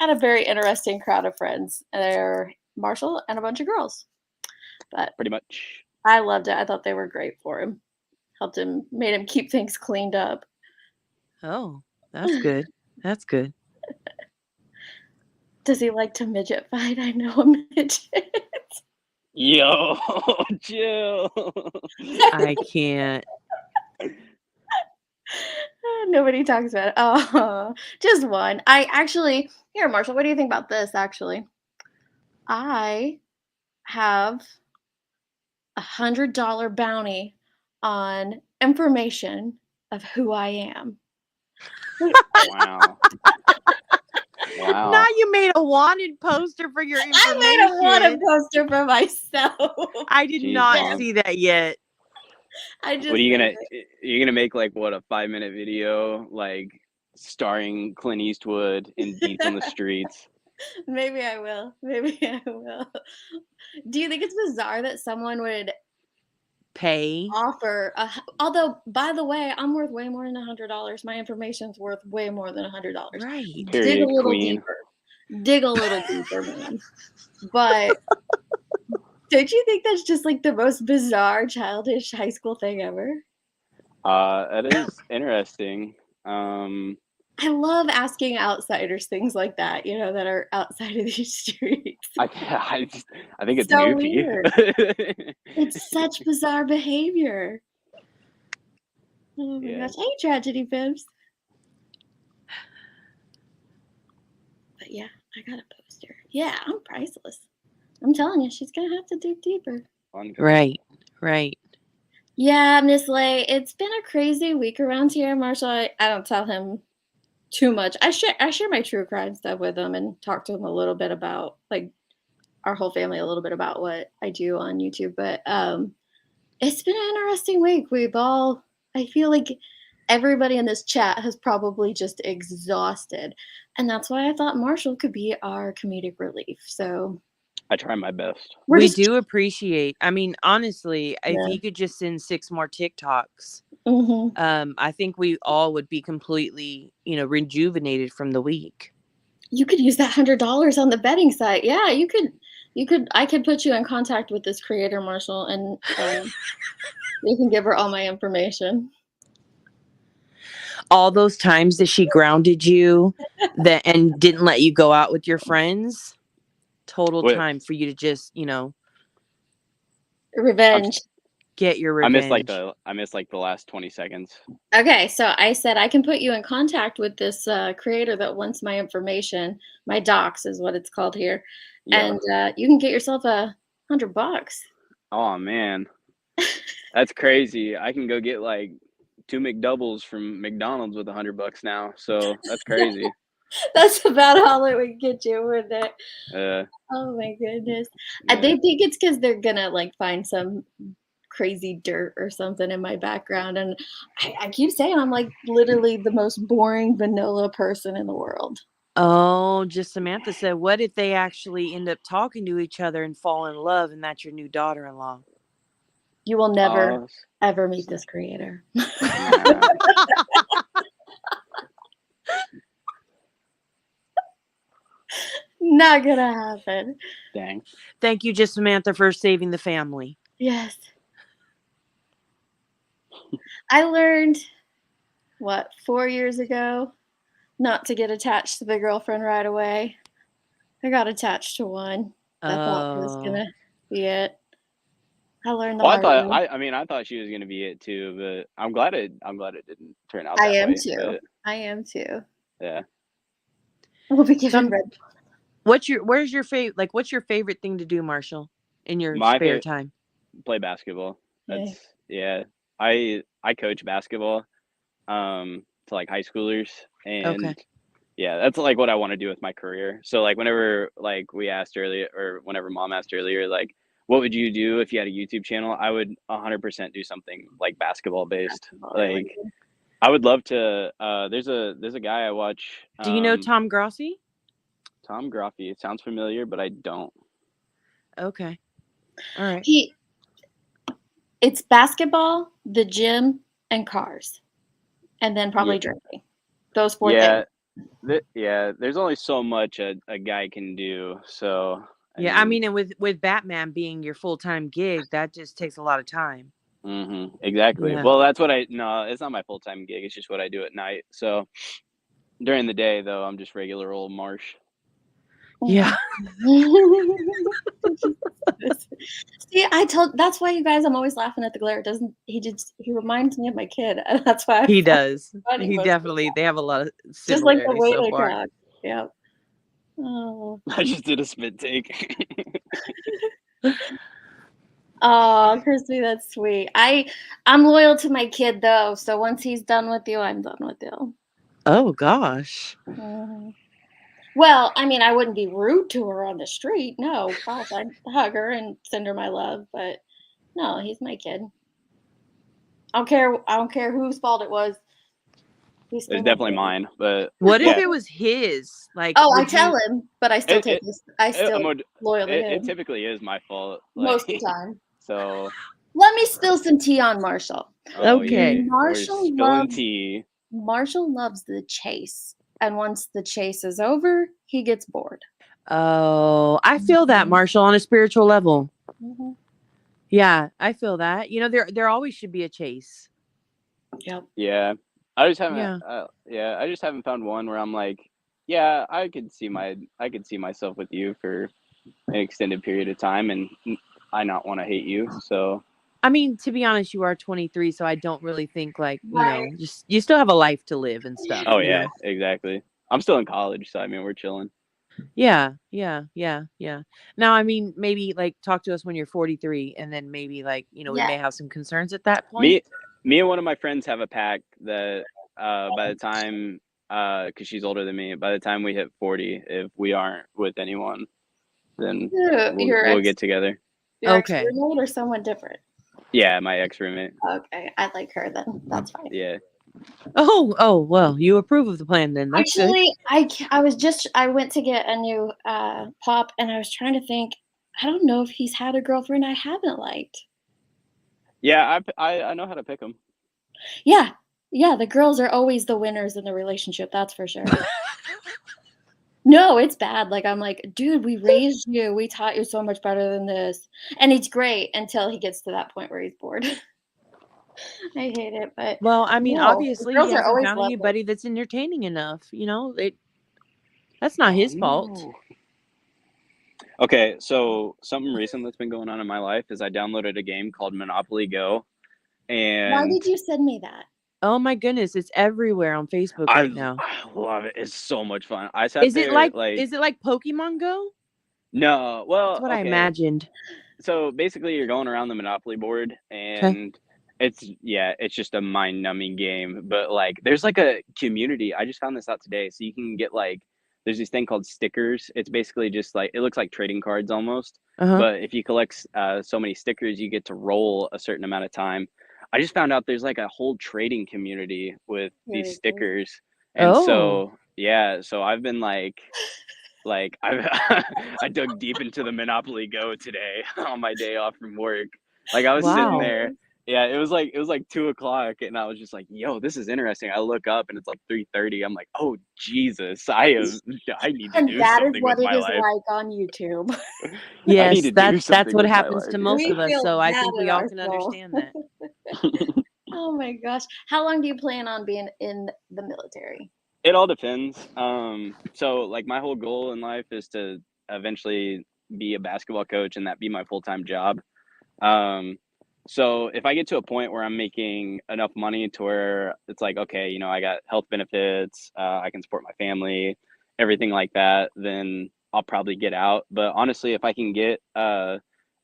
had a very interesting crowd of friends. They're Marshall and a bunch of girls, but
Pretty much.
I loved it. I thought they were great for him. Helped him, made him keep things cleaned up.
Oh, that's good. That's good.
Does he like to midget fight? I know a midget.
Yo, chill.
I can't.
Nobody talks about it. Oh, just one. I actually, here, Marshall, what do you think about this? Actually,
I have $100 bounty on information of who I am.
Wow. Wow.
Now you made a wanted poster for your information.
I made a wanted poster for myself.
I did
Jeez,
not
Mom.
see that yet.
I just
What are you
made
gonna?
it.
You're gonna make like what, a 5-minute video, like starring Clint Eastwood in Deets on the Streets?
Maybe I will. Maybe I will. Do you think it's bizarre that someone would
Pay.
offer although, by the way, I'm worth way more than $100. My information's worth way more than $100.
Right.
Dig a
Period,
little
queen.
deeper. Dig a little deeper, man. But don't you think that's just like the most bizarre, childish high school thing ever?
That is interesting.
I love asking outsiders things like that, that are outside of these streets.
I think it's
So
goofy.
weird. It's such bizarre behavior. Oh my
Yeah.
gosh. Hey, Tragedy Bibs. But yeah, I got a poster. Yeah, I'm priceless. I'm telling you, she's gonna have to dig deeper.
Fun.
Right.
Yeah, Miss Lay, it's been a crazy week around here, Marshall. I don't tell him too much. I share my true crime stuff with him and talk to him a little bit about, like, our whole family a little bit about what I do on YouTube. But it's been an interesting week. I feel like everybody in this chat has probably just exhausted. And that's why I thought Marshall could be our comedic relief. So
I try my best.
We do appreciate. I mean, honestly,
Yeah.
if he could just send 6 more TikToks,
Mhm.
I think we all would be completely, rejuvenated from the week.
You could use that $100 on the betting site. Yeah, you could. I could put you in contact with this creator, Marshall, and you can give her all my information.
All those times that she grounded you and didn't let you go out with your friends, total time for you to just,
Revenge.
Get your revenge.
I missed like the last 20 seconds.
Okay, so I said I can put you in contact with this creator that wants my information. My docs is what it's called here,
Yeah.
and you can get yourself $100.
Oh man, that's crazy. I can go get like 2 McDoubles from McDonald's with $100 now. So that's crazy.
That's about all it would get you, wouldn't it?
Oh
my goodness.
Yeah.
They think it's because they're gonna like find some crazy dirt or something in my background, and I keep saying I'm like literally the most boring vanilla person in the world.
Oh, just Samantha said, what if they actually end up talking to each other and fall in love, and that's your new daughter-in-law?
You will never ever meet this creator. Not gonna happen.
Dang.
Thank you, just Samantha, for saving the family.
Yes. I learned 4 years ago not to get attached to the girlfriend right away. I got attached to one. I thought it was gonna be it. I learned the hard way.
I thought she was gonna be it too, but I'm glad it didn't turn out that way.
I am too.
Yeah.
We'll be given red.
What's your favorite thing to do, Marshall, in your spare time?
Play basketball. I coach basketball to like high schoolers, and that's like what I want to do with my career. So like whenever like we asked earlier, or whenever Mom asked earlier, like what would you do if you had a YouTube channel, I would 100% do something like basketball based. Like I would love to. There's a guy I watch.
Do you know Tom Grossi?
Tom Grossi. It sounds familiar, but I don't.
Okay. All right.
It's basketball, the gym, and cars, and then probably drinking. Those 4 things.
There's only so much a guy can do. So
I mean, and with Batman being your full-time gig, that just takes a lot of time.
Mm-hmm. Exactly. Yeah. Well, that's what it's not my full-time gig. It's just what I do at night. So during the day, though, I'm just regular old Marsh.
Yeah.
See, that's why you guys, I'm always laughing at the glare. He reminds me of my kid. And that's why
he does. He definitely, they have a lot of
just like the way they talk. Yeah. Oh.
I just did a spit take.
Oh, Crispy, that's sweet. I'm loyal to my kid though, so once he's done with you, I'm done with you.
Oh gosh.
Mhm. Well, I mean, I wouldn't be rude to her on the street. No, gosh, I'd hug her and send her my love, but no, he's my kid. I don't care whose fault it was. He's still
It's
my
definitely
kid.
mine, but
What if
yeah,
it was his? Like,
Oh, I
would
tell
you?
him, but I still
it
take
it,
his I
it,
still loyal to
it
him
typically is my fault.
most
Like,
of the time.
so,
Let me spill some tea on Marshall.
oh
Okay.
yay, we're
Marshall
spilling
loves
tea.
Marshall loves the chase, and once the chase is over, he gets bored.
Oh, I feel that,
Mhm.
Marshall, on a spiritual level.
Mhm.
Yeah, I feel that. You know, there always should be a chase.
Yep.
Yeah, I just haven't.
Yeah.
Yeah, I just haven't found one where I'm like, yeah, I could see myself with you for an extended period of time, and I not want to hate you. So,
I mean, to be honest, you are 23, so I don't really think like,
Right.
just you still have a life to live and stuff,
oh
you
yeah,
know.
exactly. I'm still in college, so I mean, we're chilling.
Yeah, yeah, yeah, yeah. Now, I mean, maybe like talk to us when you're 43 and then maybe like, we
Yeah.
may have some concerns at that point.
Me and one of my friends have a pact that by the time because she's older than me, by the time we hit 40, if we aren't with anyone, then
Your
we'll
ex
get together.
your ex
Okay.
roommate or someone different?
Yeah, my ex roommate.
Okay, I like her then. That's fine.
Yeah.
Oh, well, you approve of the plan then. That's good.
Actually, I went to get a new pop, and I was trying to think. I don't know if he's had a girlfriend I haven't liked.
Yeah, I know how to pick them.
Yeah, yeah. The girls are always the winners in the relationship. That's for sure. No, it's bad. Like I'm like, dude, we raised you. We taught you so much better than this, and it's great until he gets to that point where he's bored. I hate it, but
Well, I mean,
no, the
obviously he
girls are
hasn't
always
found
lovely.
anybody that's entertaining enough, that's not his fault.
No. Okay, so something recent that's been going on in my life is I downloaded a game called Monopoly Go,
Why
and
did you send me that?
Oh my goodness, it's everywhere on Facebook right now.
I love it. It's so much fun. I sat there like,
Is it like Pokemon Go?
no,
That's
well,
what I
okay.
imagined.
So basically, you're going around the Monopoly board,
Okay.
and it's just a mind-numbing game. But like, there's like a community. I just found this out today, so you can get like, there's this thing called stickers. It's basically just like it looks like trading cards almost.
Uh-huh.
But if you collect so many stickers, you get to roll a certain amount of time. I just found out there's like a whole trading community with these
Seriously.
stickers, and
Oh.
so yeah, so I've been like I I dug deep into the Monopoly Go today on my day off from work. Like I was sitting
Wow.
there. Yeah, it was like 2 o'clock, and I was just like, "Yo, this is interesting." I look up and it's like 3:30. I'm like, "Oh Jesus, I need to
And
do
that is
something with
what it
my
is
life.
like on YouTube.
I need
Yes,
to do
that's
something
what
with my
happens
life."
to most
We
of us.
feel
So I
that
think
in
we all
our
can
soul.
understand that.
Oh my gosh. How long do you plan on being in the military?
It all depends. So like my whole goal in life is to eventually be a basketball coach and that be my full-time job. Um, so if I get to a point where I'm making enough money to where it's like, okay, I got health benefits, I can support my family, everything like that, then I'll probably get out. But honestly, if I can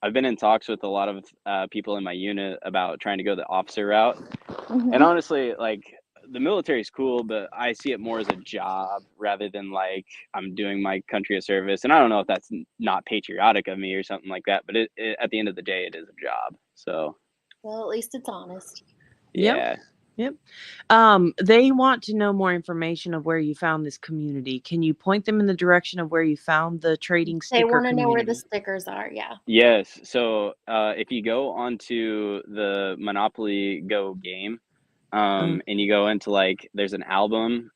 I've been in talks with a lot of people in my unit about trying to go the officer route. And
Mhm.
honestly, like the military is cool, but I see it more as a job rather than like I'm doing my country a service. And I don't know if that's not patriotic of me or something like that, but at the end of the day, it is a job. So
Well, at least it's honest.
Yep.
yeah,
Yep. They want to know more information of where you found this community. Can you point them in the direction of where you found the trading
They
sticker
want to know where the
community?
stickers are. Yeah.
yes. So if you go onto the Monopoly Go game,
Uh,
and you go into like there's an album,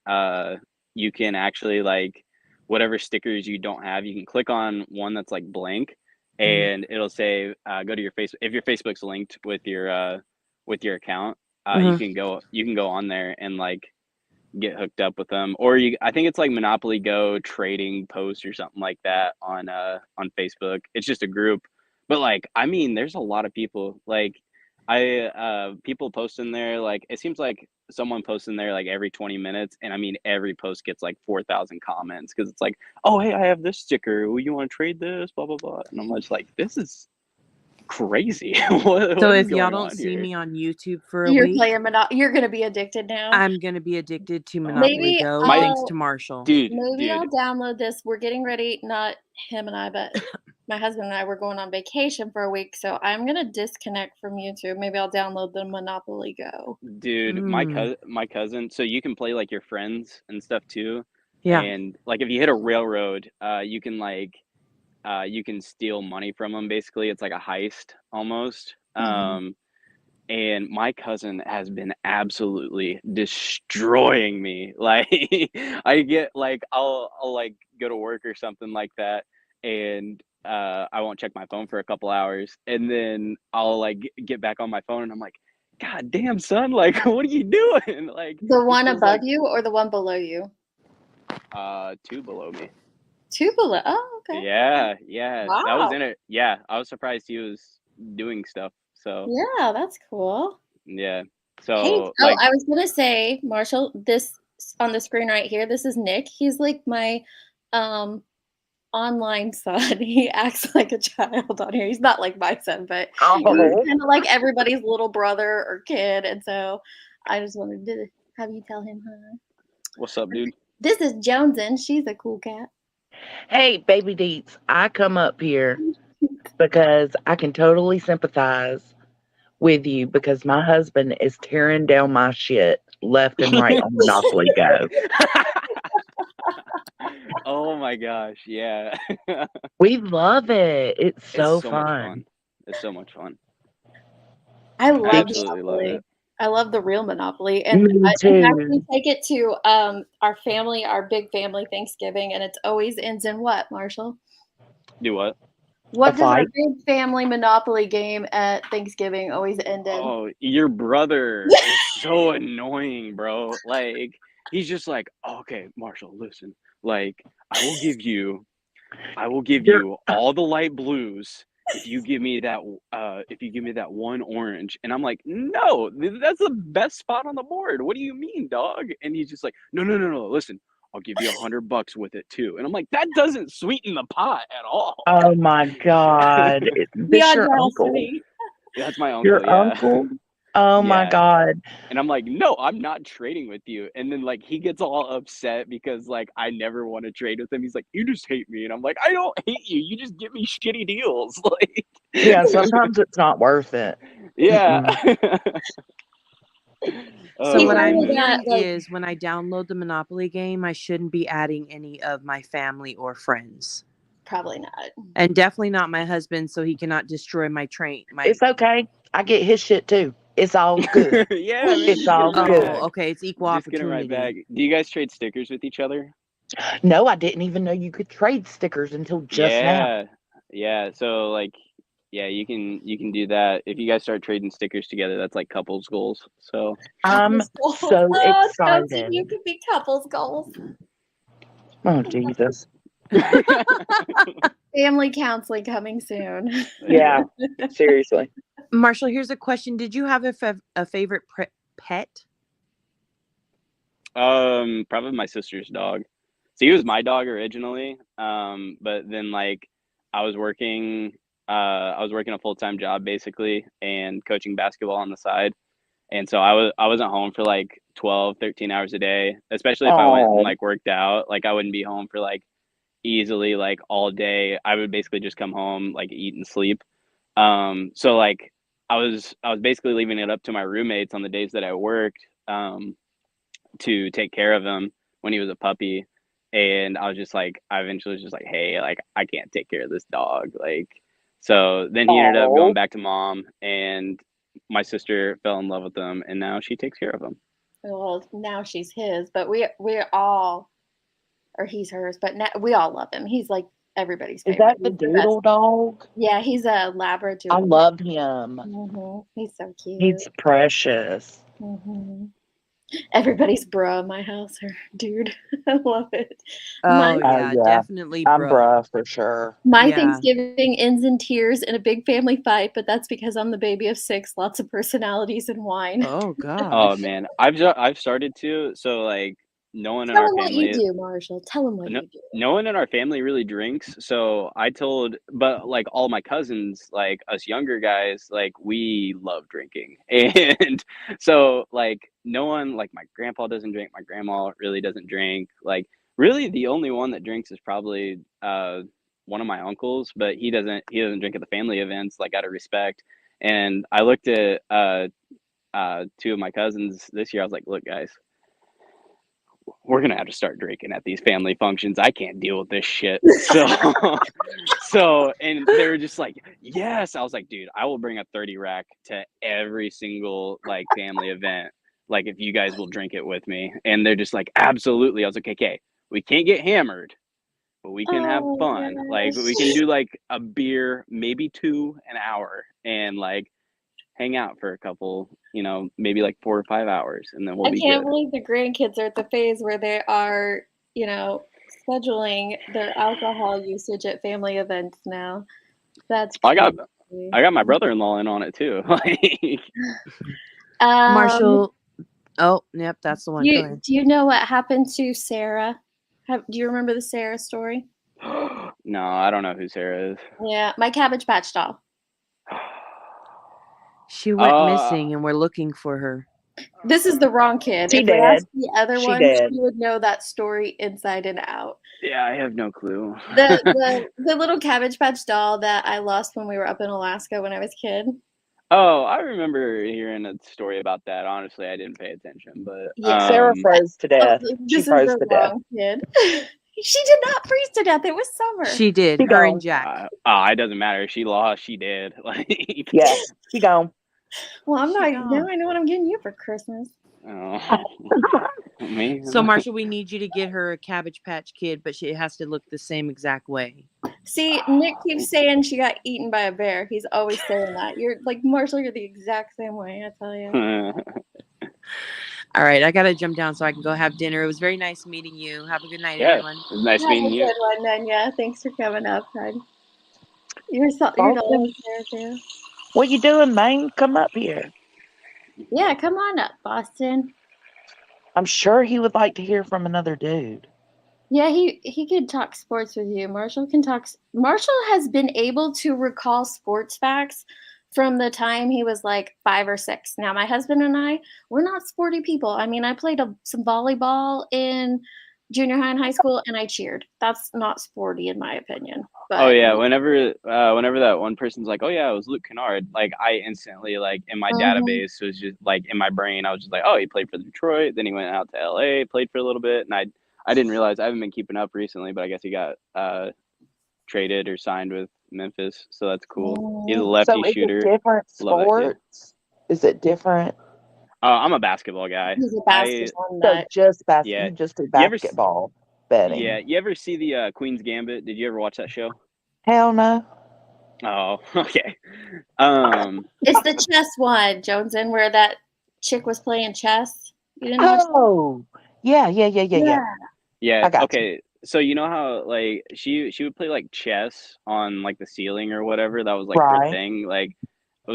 you can actually like whatever stickers you don't have, you can click on one that's like blank,
mm,
and it'll say go to your Facebook. If your Facebook's linked with your account,
uh-huh.
you can go on there and like get hooked up with them, or I think it's like Monopoly Go trading post or something like that on Facebook. It's just a group, but like I mean there's a lot of people like People post in there, like, it seems like someone posts in there like every 20 minutes, and I mean every post gets like 4,000 comments because it's like, oh hey, I have this sticker. Well, you want to trade this? Blah blah blah. And I'm just like, this is crazy. what
So
what is
if y'all
going
don't
on
see
here?
me on YouTube for a
You're
week,
playing You're gonna be addicted now.
I'm gonna be addicted to
Oh,
Monopoly
Maybe
Go
my
thanks to
I'll
Marshall.
dude,
maybe I'll
dude.
download this. We're getting ready, not him and I, but my husband and I were going on vacation for a week, so I'm gonna disconnect from YouTube. Maybe I'll download the Monopoly Go.
Dude,
Mm,
my cousin, so you can play like your friends and stuff too.
yeah.
And like if you hit a railroad, you can steal money from them basically. It's like a heist almost.
Mhm.
And my cousin has been absolutely destroying me. Like I get like I'll like go to work or something like that, and I won't check my phone for a couple hours, and then I'll like get back on my phone, and I'm like, God damn, son, like what are you doing? Like
The
he
one
spills
above
like
you or the one below you?
two below me.
Two below. Oh, okay.
Yeah, yeah, that was
Wow.
in it. Yeah, I was surprised he was doing stuff. So
Yeah, that's cool.
yeah,
Hey,
so
oh,
like
I was gonna say, Marshall, this on the screen right here, this is Nick. He's like my um online son. He acts like a child on here. He's not like my son, but he's
Oh,
kind of like everybody's little brother or kid. And so I just wanted to have you tell him hi.
what's up, dude?
This is Jonesin. She's a cool cat.
hey, baby Deets, I come up here because I can totally sympathize with you because my husband is tearing down my shit left and right on Monopoly Go.
Oh my gosh, yeah.
We love it. It's
It's
so
so much
fun.
fun. It's so much fun.
I
I
love
It's
absolutely love
Monopoly.
it.
I love the real Monopoly. And
me
in fact, we
too.
take it to our family, our big family Thanksgiving, and it always ends in what, Marshall?
Do what?
A
What does our
fight.
big family Monopoly game at Thanksgiving always end in?
Oh, your brother is so annoying, bro. Like he's just like, "Oh, okay, Marshall, listen. Like I will give
You're
you all the light blues if you give me that one orange." And I'm like, "No, that's the best spot on the board. What do you mean, dog?" And he's just like, "No, no, no, no. Listen, I'll give you $100 with it too." And I'm like, "That doesn't sweeten the pot at all."
oh my God.
The
This your uncle?
audacity.
That's my uncle,
Your
yeah.
uncle? Oh my
Yeah.
God.
And I'm like, "No, I'm not trading with you." And then like he gets all upset because like I never want to trade with him. He's like, "You just hate me." And I'm like, "I don't hate you. You just give me shitty deals." Like
Yeah, sometimes it's not worth it.
yeah.
Mm-mm.
So
He
Oh
what
told
I'm
me
man.
that,
hearing
like,
is when I download the Monopoly game, I shouldn't be adding any of my family or friends.
probably not.
And definitely not my husband so he cannot destroy my train. My
It's okay. I get his shit too. It's all good.
Yeah, man,
It's
just get
all
him right
Oh,
good.
back.
okay, it's equal
Just get him right back.
opportunity.
Do you guys trade stickers with each other?
No, I didn't even know you could trade stickers until just now.
Yeah. Yeah. So like yeah, you can do that. If you guys start trading stickers together, that's like couples goals. So
I'm
Couples goals.
so
Oh, Jonesy,
excited.
you could be couples goals.
Oh, Jesus.
Family counseling coming soon.
Yeah, seriously.
Marshall, here's a question. Did you have a favorite pet?
Probably my sister's dog. So he was my dog originally. But then like I was working I was working a full-time job basically and coaching basketball on the side. And so I wasn't home for like 12, 13 hours a day, especially if I went and
Oh,
like worked out. Like I wouldn't be home for like easily like all day. I would basically just come home, like eat and sleep. So like I was basically leaving it up to my roommates on the days that I worked. To take care of him when he was a puppy. And I was just like, I eventually was just like, hey, like, I can't take care of this dog. Like, so then he ended up going
oh.
back to mom, and my sister fell in love with him, and now she takes care of him.
Well, now she's his, but we're all, or he's hers, but now, we all love him. He's like everybody's
Is
favorite.
that the
He's the best.
doodle dog?
Yeah, he's a
I
Labradoodle.
love him.
He's so cute.
He's precious.
hmm Everybody's bra in my house, or dude. I love it.
Oh,
My
yeah,
Yeah,
definitely,
I'm
bro.
bruh for sure.
my
Yeah.
Thanksgiving ends in tears and a big family fight, but that's because I'm the baby of 6, lots of personalities and wine.
Oh,
Oh
gosh.
man, I've started to. So like, no one in
Tell
our
them what you
family,
do, Marshall. Tell them what
no,
you do.
no one in our family really drinks. So I told, but like all my cousins, like us younger guys, like we love drinking, and so like no one, like my grandpa doesn't drink, my grandma really doesn't drink. Like really, the only one that drinks is probably one of my uncles, but he doesn't drink at the family events, like out of respect. And I looked at two of my cousins this year. I was like, look, guys, we're gonna have to start drinking at these family functions. I can't deal with this shit. So, and they were just like, yes. I was like, dude, I will bring a 30 rack to every single like family event. Like, if you guys will drink it with me. And they're just like, absolutely. I was like, okay, we can't get hammered, but we can have
Oh
fun. Like, we can
gosh.
do like a beer, maybe two an hour, and like hang out for a couple, maybe like 4 or 5 hours, and then we'll
I
be
can't
good.
believe the grandkids are at the phase where they are, scheduling their alcohol usage at family events now. That's
I got
crazy.
I got my brother-in-law in on it too. Like,
Um,
Marshall. Oh, yep, that's the
do
one. Go
you
ahead.
do you know what happened to Sarah? Do you remember the Sarah story?
no, I don't know who Sarah is.
Yeah, my Cabbage Patch doll.
She went
Uh,
missing and we're looking for her.
This is the wrong kid.
She
If we asked
did.
the other
She
one,
did.
she would know that story inside and out.
yeah, I have no clue.
The little Cabbage Patch doll that I lost when we were up in Alaska when I was a kid.
Oh, I remember hearing a story about that. Honestly, I didn't pay attention, but
Yeah.
Sarah froze to
Oh,
death. She
this is
froze
the
to death.
wrong kid. She did not freeze to death. It was summer.
She did.
She
Her and
gone.
Jack.
it doesn't matter. She lost. She did. Like,
Yeah, she gone.
Well, I'm
She
not.
gone.
Now I know what I'm getting you for Christmas.
oh, me.
So, Marshall, we need you to get her a Cabbage Patch Kid, but it has to look the same exact way.
See, Nick keeps saying she got eaten by a bear. He's always saying that. You're like Marshall. You're the exact same way. I tell you.
All right, I got to jump down so I can go have dinner. It was very nice meeting you. Have a good night,
Yeah,
everyone.
it was nice
Have
meeting
a
you.
good one, then. Yeah, thanks for coming up, hon. Your doll
Boston,
is there too.
what you doing, man? Come up here.
Yeah, come on up, Boston.
I'm sure he would like to hear from another dude.
Yeah, he could talk sports with you. Marshall can talk. Marshall has been able to recall sports facts from the time he was like 5 or 6. Now, my husband and I, we're not sporty people. I mean, I played some volleyball in junior high and high school, and I cheered. That's not sporty, in my opinion.
Oh
But
yeah, whenever that one person's like, "Oh yeah, it was Luke Kennard," like I instantly like in my
Mhm.
database was just like in my brain, I was just like, "Oh, he played for Detroit, then he went out to LA, played for a little bit," and I didn't realize I haven't been keeping up recently, but I guess he got traded or signed with Memphis, so that's cool. He's a
So
lefty
is it
shooter.
different
Love that kid.
sports? Is it different?
I'm a basketball guy.
he's a
I
basketball
So
nut.
just
yeah.
you just do
You ever
basketball betting?
yeah, you ever see the Queen's Gambit? Did you ever watch that show?
Hell no.
Oh, okay.
It's the chess one, Joneson, where that chick was playing chess. You didn't watch that?
Oh, yeah.
Yeah.
Yeah,
I got you.
okay. So you know how like she would play like chess on like the ceiling or whatever. That was like her
Right.
thing. Like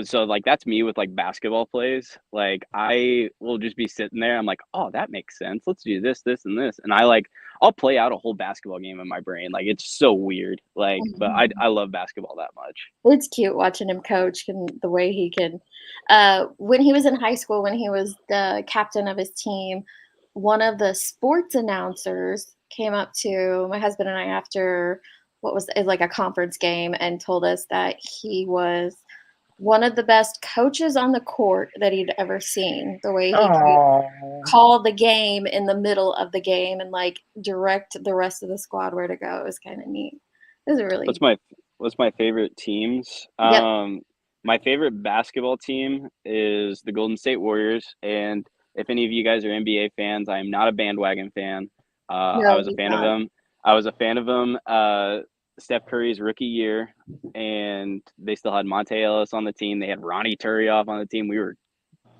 so like that's me with like basketball plays. Like I will just be sitting there. I'm like, "Oh, that makes sense. Let's do this, this and this." And I'll play out a whole basketball game in my brain. Like it's so weird. Like but I love basketball that much.
It's cute watching him coach and the way he can. When he was in high school, when he was the captain of his team, one of the sports announcers came up to my husband and I after like a conference game and told us that he was one of the best coaches on the court that he'd ever seen. The way he could
Oh.
call the game in the middle of the game and like direct the rest of the squad where to go. It was kind of neat. It was a really
What's my favorite teams?
yep.
My favorite basketball team is the Golden State Warriors. And if any of you guys are NBA fans, I am not a bandwagon fan. I
No,
was a
he's
fan of
not.
them. I was a fan of them Steph Curry's rookie year, and they still had Monte Ellis on the team. They had Ronnie Turioff on the team. We were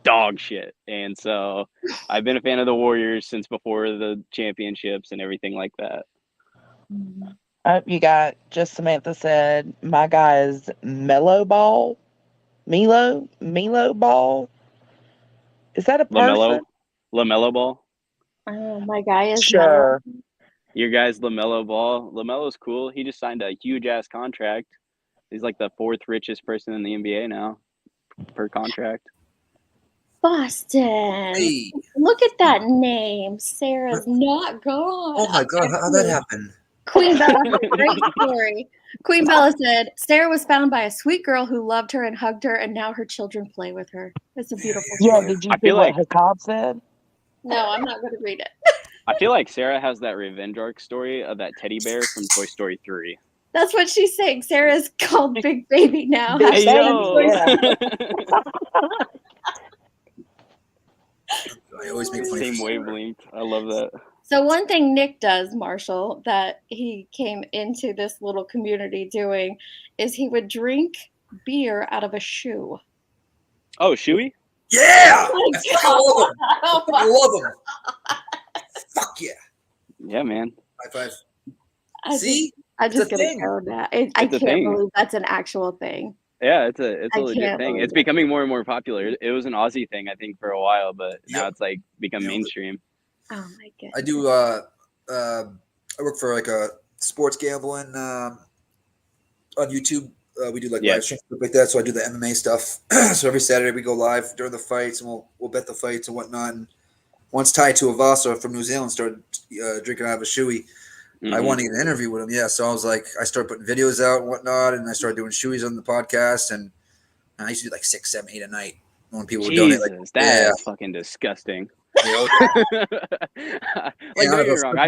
dog shit. And so I've been a fan of the Warriors since before the championships and everything like that.
You got just Samantha said, my guy is Melo Ball. Milo Ball. Is that a person?
LaMelo Ball.
Oh, my guy is
Sure.
Your guy's LaMelo Ball. LaMelo's cool. He just signed a huge ass contract. He's like the 4th richest person in the NBA now per contract.
Boston.
Hey.
Look at that name. Sarah's not gone.
Oh my God, how'd that happen?
Queen Bella has a great story. Queen Bella said, Sarah was found by a sweet girl who loved her and hugged her, and now her children play with her. It's a beautiful
Yeah,
story.
did you see what Hatab said?
No, I'm not going to read it.
I feel like Sarah has that revenge arc story of that teddy bear from Toy Story 3.
That's what she's saying. Sarah's called Big Baby now.
Big
Hey, yo.
I always make funny
Same wavelength. I love that.
So one thing Nick does, Marshall, that he came into this little community doing is he would drink beer out of a shoe.
Oh, shoey?
Yeah!
Oh
I fucking love them.
Oh
I love them. Fuck yeah.
Yeah, man.
High five. See?
I'm just
It's a
gonna
thing.
go that. I
It's a
can't
thing.
believe that's an actual thing.
Yeah, it's a
I
legit
can't
thing.
believe
It's
it.
becoming more and more popular. It was an Aussie thing, I think, for a while, but now it's like become mainstream.
Oh my goodness.
I do I work for like a sports gambling on YouTube. We do like live streams stuff like that. So I do the MMA stuff. So every Saturday we go live during the fights and we'll bet the fights and whatnot. And once Tai Tuivasa from New Zealand started drinking out of a shoey, I wanted to get an interview with him. Yeah, so I was like, I started putting videos out and whatnot, and I started doing shoeys on the podcast, and I used to do like 6, 7, 8 a night when people would donate. Like,
that is fucking disgusting.
Yeah.
Like, don't get me wrong,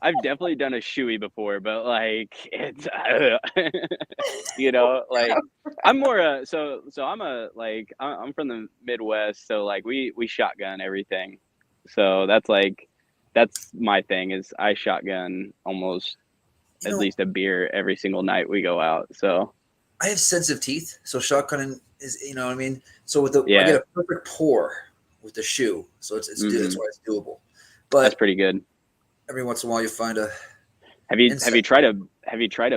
I've definitely done a shoey before, but like it's you know, like I'm more so I'm I'm from the Midwest, so like we shotgun everything. So that's my thing is I shotgun almost at least a beer every single night we go out. So
I have sensitive teeth, so shotgunning is, you know what I mean? So with I get a perfect pour with the shoe, so it's that's why it's doable. But
that's pretty good.
Every once in a while, you find a.
Have you tried a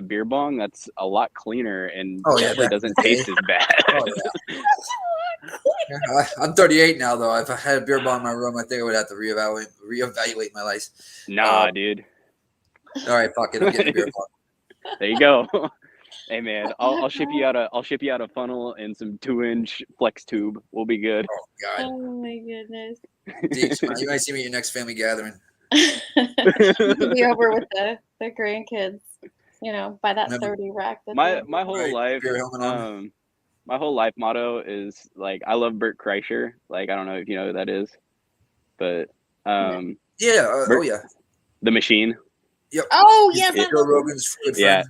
beer bong? That's a lot cleaner and definitely doesn't taste as bad.
Oh, yeah. I'm 38 now, though. If I had a beer bong in my room, I think I would have to reevaluate my life.
Nah, dude.
All right, fuck it. I'm getting a beer bong.
There you go. Hey man, I'll ship you out a funnel and some 2-inch flex tube. We'll be good.
Oh God.
Oh my goodness.
You might see me at your next family gathering.
You'll be over with the grandkids, by that 30 rack.
My whole life, my whole life motto is like I love Bert Kreischer. Like I don't know if you know who that is, but
The
Machine.
Yep.
Oh yes,
Joe Rogan's good friend.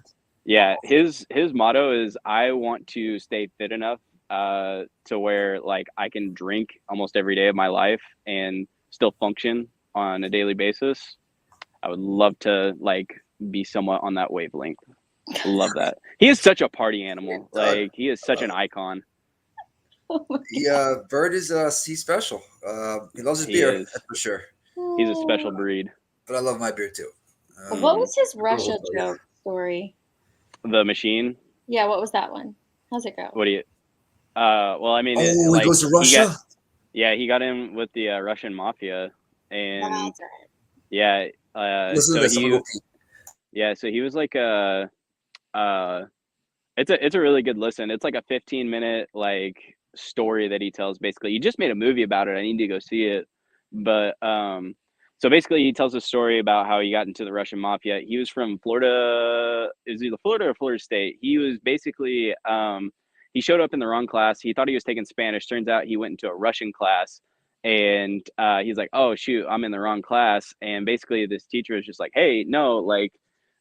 Yeah. His motto is I want to stay fit enough to where like I can drink almost every day of my life and still function on a daily basis. I would love to like be somewhat on that wavelength. Love that. He is such a party animal. Like he is such an icon.
Bert is he's special. He loves his beer, that's for sure.
He's a special breed.
But I love my beer too.
What was his Russia joke story?
The Machine.
Yeah, what was that one? How's it go?
What do you? Well, I mean,
he goes to Russia.
He got in with the Russian mafia, and
that's right.
So he was like it's a really good listen. It's like a 15-minute like story that he tells. Basically, he just made a movie about it. I need to go see it, but so basically, he tells a story about how he got into the Russian mafia. He was from Florida. Is he Florida or Florida State? He was basically he showed up in the wrong class. He thought he was taking Spanish. Turns out he went into a Russian class, and he's like, "Oh shoot, I'm in the wrong class." And basically, this teacher was just like, "Hey, no, like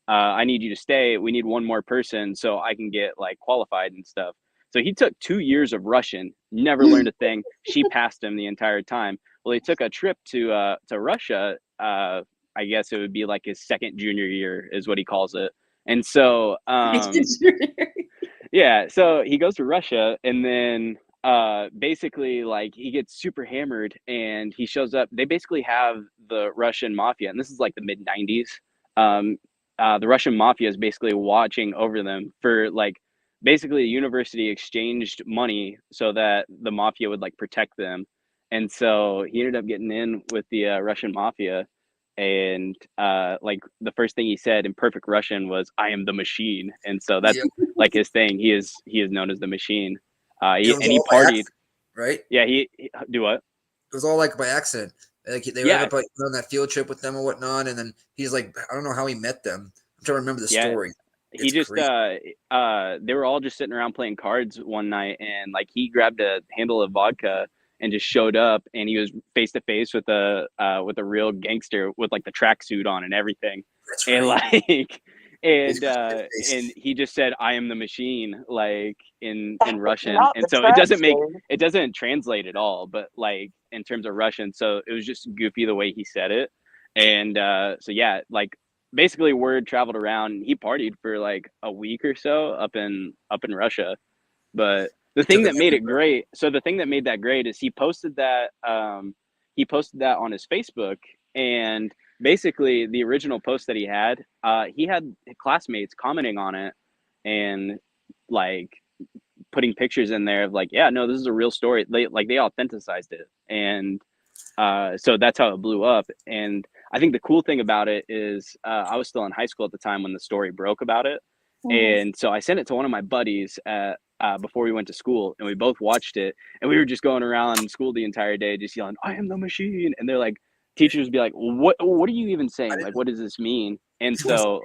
I need you to stay. We need one more person so I can get like qualified and stuff." So he took 2 years of Russian, never learned a thing. She passed him the entire time. Well, he took a trip to Russia. I guess it would be like his second junior year is what he calls it. And so, so he goes to Russia, and then basically, like, he gets super hammered and he shows up. They basically have the Russian mafia, and this is like the mid 90s. Um, the Russian mafia is basically watching over them for like basically the university exchanged money so that the mafia would like protect them. And so he ended up getting in with the Russian mafia. And like the first thing he said in perfect Russian was, "I am the machine." And so that's like his thing. He is known as the machine.
It was
And he
all by
partied.
accident, right?
Yeah, he do what?
It was all like by accident. Like they
Yeah,
ended up like on that field trip with them or whatnot, and then he's like, I don't know how he met them. I'm trying to remember the
yeah.
story.
He
It's
just
crazy.
they were all just sitting around playing cards one night, and like he grabbed a handle of vodka and just showed up, and he was face to face with a real gangster with like the tracksuit on and everything,
That's
and
right.
like
He's got that face.
and he just said, "I am the machine," like in Russian,
Not
and
the
so
track suit.
it doesn't translate at all, but like in terms of Russian, so it was just goofy the way he said it, and so yeah, like basically word traveled around. He partied for like a week or so up in Russia. But the
He took
thing
him
that made it
everywhere.
great, so the thing that made that great is he posted that on his Facebook, and basically the original post that he had classmates commenting on it and like putting pictures in there of like, yeah, no, this is a real story. They authenticized it, and so that's how it blew up. And I think the cool thing about it is I was still in high school at the time when the story broke about it. And so I sent it to one of my buddies before we went to school, and we both watched it. And we were just going around school the entire day, just yelling, "I am the machine!" And they're like, teachers would be like, What are you even
I
saying? Like,
didn't.
what does this mean?" And
It was,
so,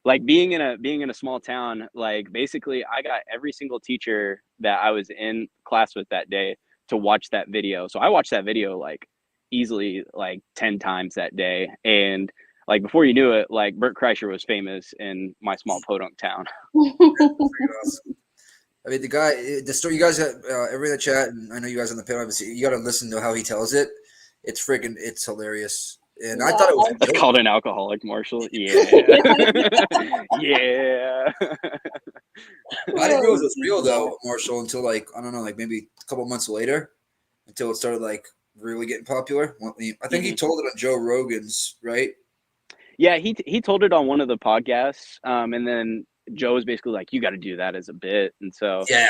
like being in a small town, like basically, I got every single teacher that I was in class with that day to watch that video. So I watched that video like easily like 10 times that day. And like before you knew it, like Bert Kreischer was famous in my small podunk town.
pretty awesome. I mean, the story you guys got, everybody in the chat, and I know you guys on the panel, you got to listen to how he tells it. It's hilarious. And I thought it was a joke.
Called an alcoholic, Marshall. Yeah. Yeah.
I didn't realize it was real though, Marshall, until like I don't know, like maybe a couple months later, until it started like really getting popular. I think he told it on Joe Rogan's, right?
Yeah, he told it on one of the podcasts, and then Joe was basically like, "You got to do that as a bit," and so
Yeah,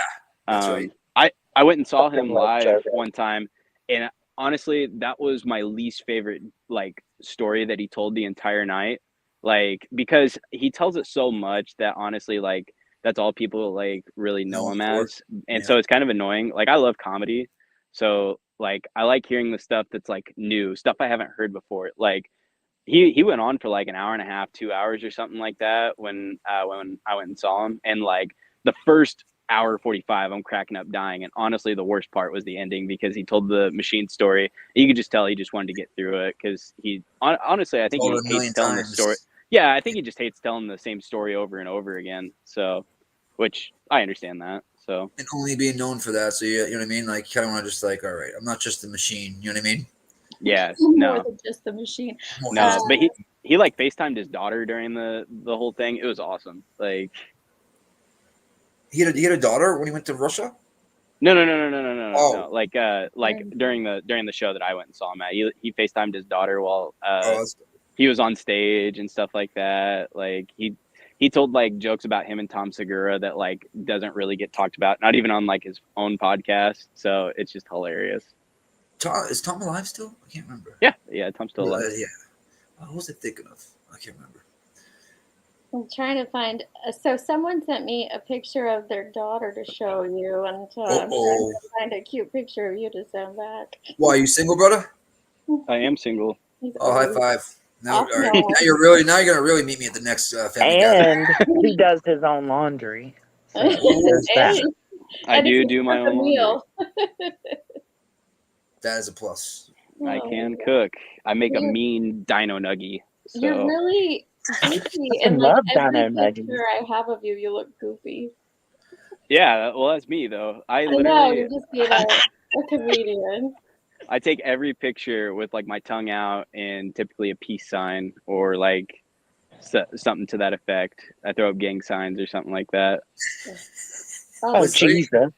that's right.
I went and saw him
Fucking love
live
Joe.
one time, and honestly, that was my least favorite like story that he told the entire night, like because he tells it so much that honestly, like that's all people like really know
No,
him
of course.
as, and
Yeah.
so it's kind of annoying. Like I love comedy, so like I like hearing the stuff that's like new stuff I haven't heard before, like he went on for like an hour and a half, 2 hours or something like that when I went and saw him. And like the first hour 45, I'm cracking up dying. And honestly, the worst part was the ending because he told the machine story. You could just tell he just wanted to get through it because honestly, I think
Told
he
it a
hates
million
telling the story.
times.
Yeah, I think he just hates telling the same story over and over again. So, which I understand that. So,
And only being known for that. So you know what I mean? Like you kind of want to just like, all right, I'm not just a machine. You know what I mean?
yeah,
More
no.
than just the machine.
More
No,
than
but he like FaceTimed his daughter during the whole thing. It was awesome. Like
he had a daughter when he went to Russia.
no.
Oh,
Like during the show that I went and saw him at, he FaceTimed his daughter while
that's
he was on stage and stuff like that. Like he told like jokes about him and Tom Segura that like doesn't really get talked about, not even on like his own podcast. So it's just hilarious.
Tom. Is Tom alive still? I can't remember.
Yeah, Tom's still alive.
Yeah. What was I thinking of? I can't remember.
I'm trying to find. So someone sent me a picture of their daughter to show you, and I'm trying to find a cute picture of you to send back.
Why are you single, brother?
I am single.
Oh, high five. Now,
Oh,
all right.
no.
Now you're gonna really meet me at the next family gathering.
And he does his own laundry. So
And-
there's that.
I
and
do
it's
do my
a
own laundry.
meal.
That is a plus.
I
Oh,
can cook. I make a
You're-
mean dino nuggie.
You're
So
really goofy,
I
and like
love
every
dino nuggies.
picture I have of you, you look goofy.
yeah, well that's me though. I
I know
literally
you're just being a comedian.
I take every picture with like my tongue out and typically a peace sign or like something to that effect. I throw up gang signs or something like that.
Oh,
That's right.
Jesus.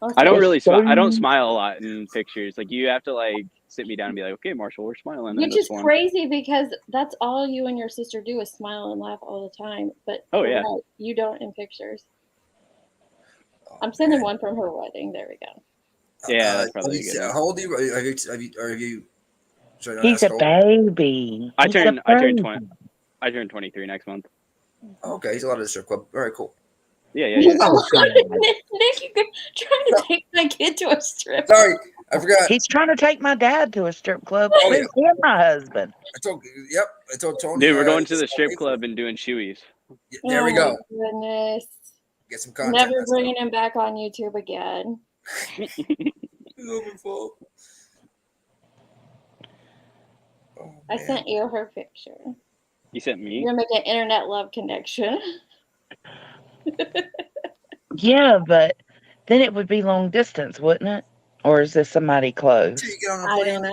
I don't
Okay.
really smile. I don't smile a lot in pictures. Like you have to like sit me down and be like, okay, Marshall, we're smiling in
Which
this
is
one.
crazy because that's all you and your sister do is smile and laugh all the time. But you're right, you don't in pictures. I'm sending one from her wedding. There we go.
Yeah, that's probably a good one.
How old are you? Have you should I
He's
ask
a
how old?
baby.
I
He's a
turned
baby.
20. I turned 23 next month.
Oh, okay, he's a lot of the strip club. All right, cool.
Yeah.
Oh, God.
Nick, you trying to take my kid to a strip.
Sorry, I forgot.
He's trying to take my dad to a strip club
Oh,
too, and my husband.
I told Tony.
Dude, we're going to the strip club and doing shoeys.
There we go.
Goodness.
Get some content.
Never bringing him back on YouTube again.
Overfull.
I sent you her picture.
You sent me?
You're making an internet love connection.
Yeah, but then it would be long distance, wouldn't it? Or is this somebody close?
I don't know.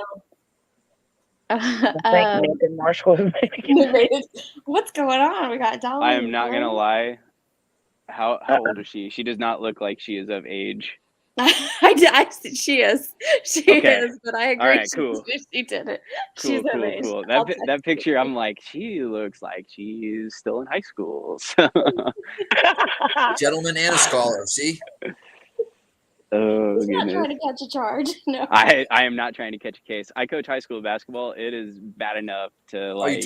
I think Nick and Marshall would make it.
What's going on? We got Dolly.
I am not gonna lie. How old is she? She does not look like she is of age.
She is. She is, but I agree.
All right, cool.
She did it.
Cool, cool. That picture, I'm like, she looks like she's still in high school. So.
Gentleman and a scholar. See.
Oh,
He's not trying to catch a charge. No.
I am not trying to catch a case. I coach high school basketball. It is bad enough to like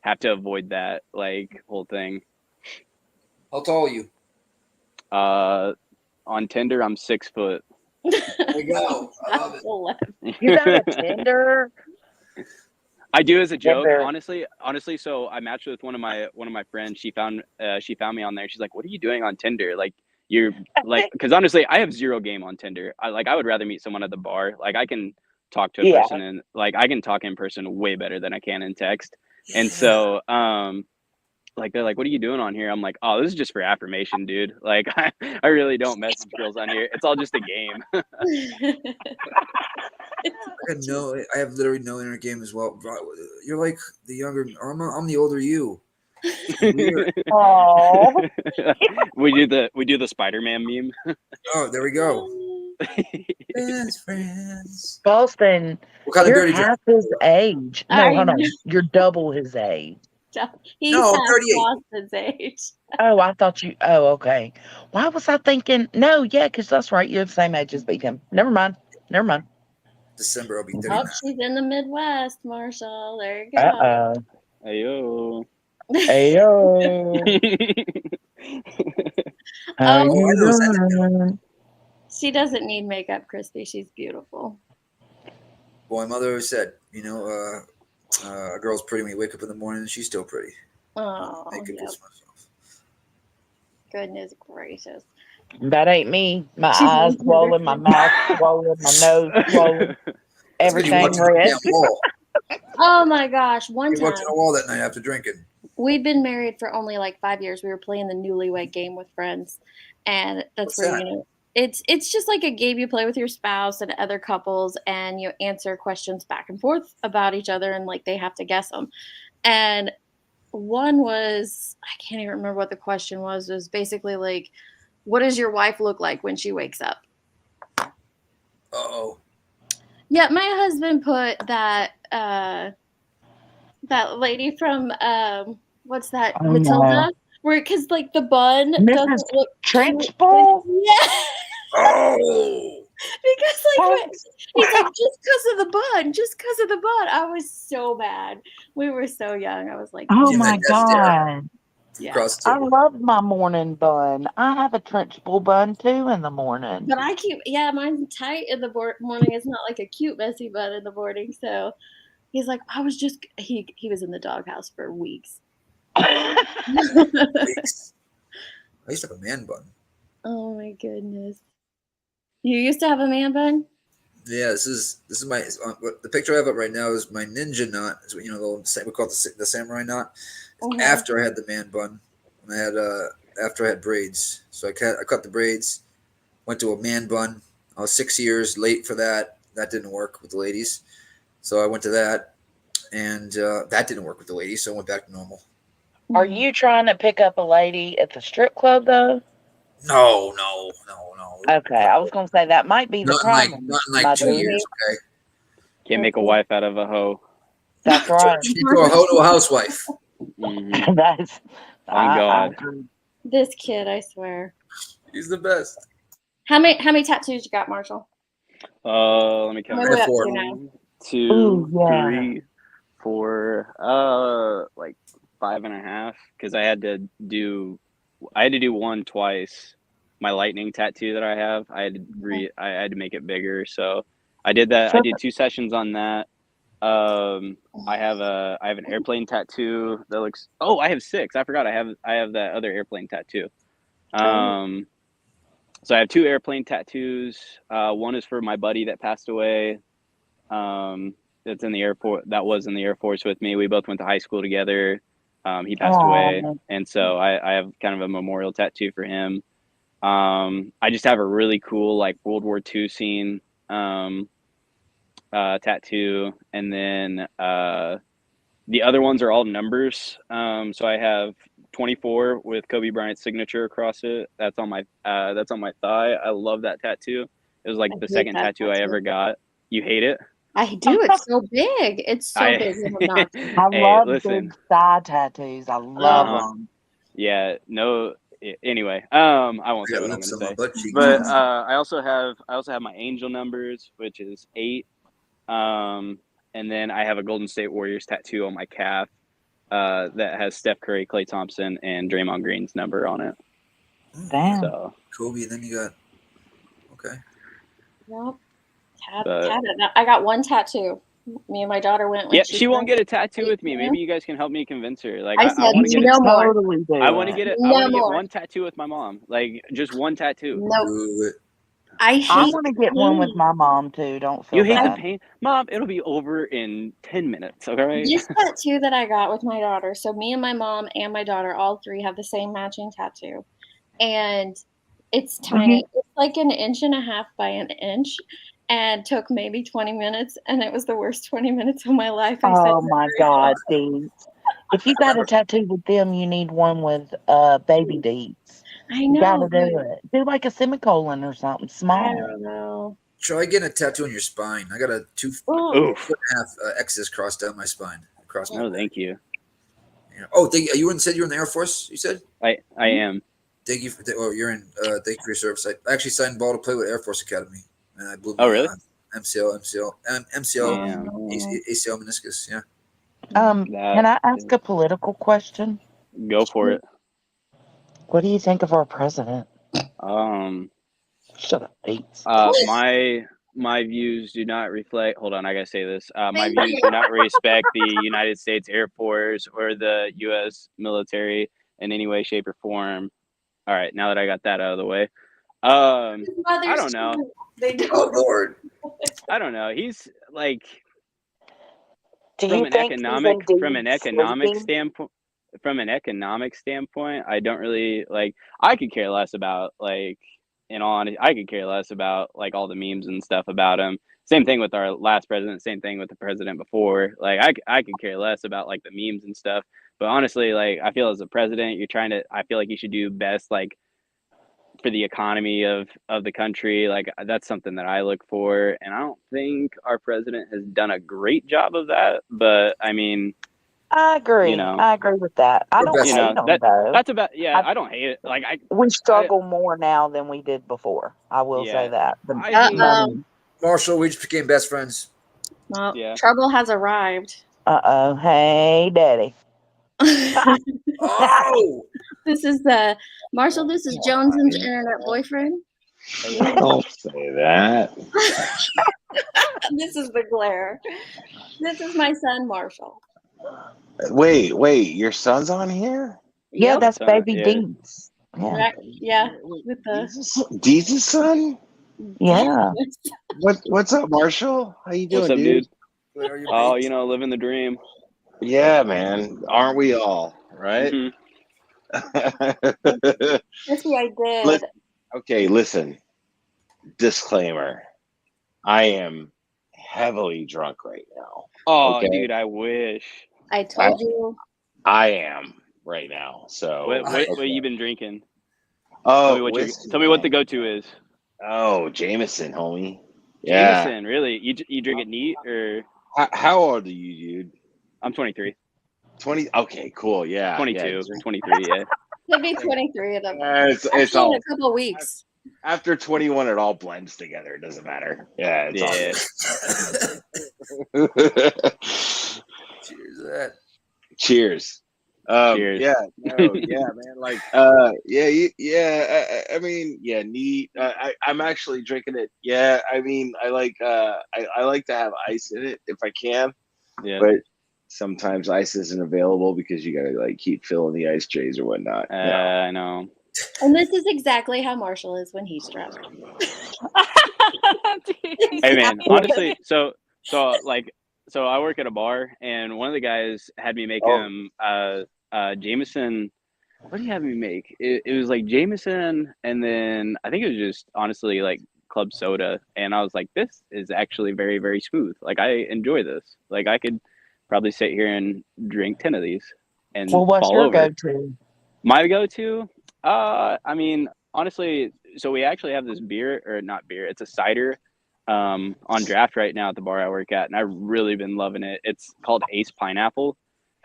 have to avoid that like whole thing.
How tall are you?
On Tinder, I'm 6 foot.
There we go. I love it.
You got a Tinder?
I do as a joke, honestly. So I matched with one of my friends. She found me on there. She's like, "What are you doing on Tinder? Like, you're like," because honestly, I have zero game on Tinder. I would rather meet someone at the bar. Like, I can talk to a person and like I can talk in person way better than I can in text. Yeah. And so, like they're like, "What are you doing on here?" I'm like, "Oh, this is just for affirmation, dude. Like, I really don't message girls on here. It's all just a game."
I have literally no internet game as well. You're like the younger. I'm the older you.
Oh.
we do the Spider-Man meme.
Oh, there we go. Best friends.
Boston,
what kind
you're
of dirty
half his age. No, hold on. You're double his age.
He's half Boston's age.
Oh, I thought you. Oh, okay. Why was I thinking? No, yeah, because that's right. You're the same age as Beacon. Never mind.
December, I'll be 39.
Oh, she's in the Midwest, Marshall. There you go.
Uh-oh.
Ayo.
How you doing?
She doesn't need makeup, Christy. She's beautiful.
Well, my mother always said, a girl's pretty when you wake up in the morning and she's still pretty.
Oh, goodness gracious.
That ain't me. My eyes swollen, my mouth swollen, my nose swollen, everything red.
Oh my gosh! One time,
watching a wall that night after drinking.
We'd been married for only like 5 years. We were playing the Newlywed Game with friends, and that's where it's just like a game you play with your spouse and other couples, and you answer questions back and forth about each other, and like they have to guess them. And one was, I can't even remember what the question was. It was basically like, what does your wife look like when she wakes up?
Uh-oh.
Yeah, my husband put that that lady from what's that, Matilda? Where, because like the bun doesn't look
Trenchbull?
Yeah.
Oh.
Because like he's like, just because of the bun. I was so mad. We were so young. I was like,
oh my God.
Yeah.
I love my morning bun. I have a Trenchbull bun too in the morning.
But mine's tight in the morning. It's not like a cute messy bun in the morning. So he's like, he was in the doghouse for weeks.
I used to have a man bun.
Oh my goodness. You used to have a man bun?
Yeah, this is my the picture I have up right now is my ninja knot. Is what we call it the samurai knot. It's after I had the man bun, and I had after I had braids. So I cut the braids, went to a man bun. I was 6 years late for that. That didn't work with the ladies, so I went to that, and that didn't work with the ladies. So I went back to normal.
Are you trying to pick up a lady at the strip club though?
No.
Okay, I was going to say that might be the problem.
Not in like
my
2
dude.
years. Okay.
Can't make a wife out of a hoe.
That's right.
She threw a hoe to a housewife.
Mm-hmm.
That's
Thank God.
This kid, I swear.
He's the best.
How many tattoos you got, Marshall?
Let me count.
How many up
4.
to now?
1, 2,
Ooh, yeah.
3, 4. Like 5.5. Because I had to do one twice. My lightning tattoo that I have, I had to make it bigger. So I did that. I did 2 sessions on that. I have an airplane tattoo that looks. Oh, I have 6. I forgot. I have that other airplane tattoo. So I have 2 airplane tattoos. One is for my buddy that passed away. That's in the airport. That was in the Air Force with me. We both went to high school together. He passed away, and so I have kind of a memorial tattoo for him. I just have a really cool like World War II scene tattoo, and then the other ones are all numbers. So I have 24 with Kobe Bryant's signature across it. That's on my thigh. I love that tattoo. It was like the second tattoo I ever got. You hate it?
I do. It's so big. It's so big.
I love big thigh tattoos. I love them.
Yeah. No. Anyway, I won't say what I'm going to say. But I also have my angel numbers, which is 8. And then I have a Golden State Warriors tattoo on my calf that has Steph Curry, Klay Thompson, and Draymond Green's number on it.
Damn.
So
Kobe, and then you got okay.
Yep. I got one tattoo. Me and my daughter went.
Yeah, she won't get a tattoo with me. Maybe you guys can help me convince her. Like
I want to get
I
want to
get one tattoo with my mom. Like just one tattoo.
No.
I want to get one with my mom too. Don't feel
you hate
bad.
the pain, Mom. It'll be over in 10 minutes. Okay.
This tattoo that I got with my daughter. So me and my mom and my daughter, all 3 have the same matching tattoo, and it's tiny. It's like 1.5 inches by 1 inch, and took maybe 20 minutes, and it was the worst 20 minutes of my life.
Oh my God, Deets. If you got a tattoo with them, you need one with baby Deets.
I know.
You gotta do it. Do like a semicolon or something small.
I don't know.
Try getting a tattoo on your spine. I got a 2.5 X's crossed down my spine.
No, thank you.
Yeah. Oh, you said you're in the Air Force. You said
I am.
Thank you for. You're in. Thank you for your service. I actually signed ball to play with Air Force Academy, and I blew my
really?
ACL meniscus. Yeah.
Can I ask a political question?
Go for it.
What do you think of our president? Shut up, Deets.
My views do not reflect. Hold on, I gotta say this. My views do not respect the United States Air Force or the U.S. military in any way, shape, or form. All right, now that I got that out of the way, I don't know.
Oh Lord,
I don't know. He's like
from an
economic standpoint, I don't really like. I could care less about like. In all honesty, I could care less about like all the memes and stuff about him. Same thing with our last president. Same thing with the president before. Like I could care less about like the memes and stuff. But honestly, like I feel as a president, I feel like you should do best like for the economy of the country. Like that's something that I look for, and I don't think our president has done a great job of that. But I mean,
I agree. I agree with that. I don't hate them though.
That's about I don't hate it. Like
we struggle more now than we did before. I will say that.
Marshall, we just became best friends.
Well, trouble has arrived.
Hey, Daddy.
Oh,
this is Marshall. This is Jones's internet boyfriend.
Don't say that.
This is the glare. This is my son, Marshall.
Wait, your son's on here?
Yeah, that's baby Deets.
Yeah, with the
Deets' son?
Yeah.
What's up, Marshall? How you doing,
what's up, dude?
Oh,
living the dream.
Yeah, man. Aren't we all? Right?
Mm-hmm. I did.
Okay, listen. Disclaimer. I am heavily drunk right now.
Oh, okay? Dude, I wish.
I told you.
I am right now. So
what you been drinking?
Oh,
tell me what the go-to is.
Oh, Jameson, homie. Yeah.
Jameson, really? You drink it neat or?
How old are you, dude?
I'm 23.
20. Okay, cool. Yeah.
22, 23. Yeah.
He'll be 23 of them.
It's
Actually,
all
in a couple weeks.
after 21. It all blends together. It doesn't matter. Yeah, it's all good.
Cheers to that.
Cheers.
Cheers.
Yeah, no, yeah, man. Like, I mean, yeah, neat. I'm actually drinking it. Yeah, I mean, I like to have ice in it if I can.
Yeah.
But sometimes ice isn't available because you gotta like keep filling the ice trays or whatnot.
I know.
And this is exactly how Marshall is when he's drunk.
Hey man, honestly, so I work at a bar, and one of the guys had me make him Jameson. What did he have me make? It was like Jameson, and then I think it was just honestly like club soda, and I was like, this is actually very, very smooth. Like I enjoy this. Like I could probably sit here and drink 10 of these and
Well, what's
fall
your
over.
go-to?
My go-to, I mean, honestly, so we actually have this beer, or not beer, it's a cider on draft right now at the bar I work at, and I've really been loving it. It's called Ace Pineapple,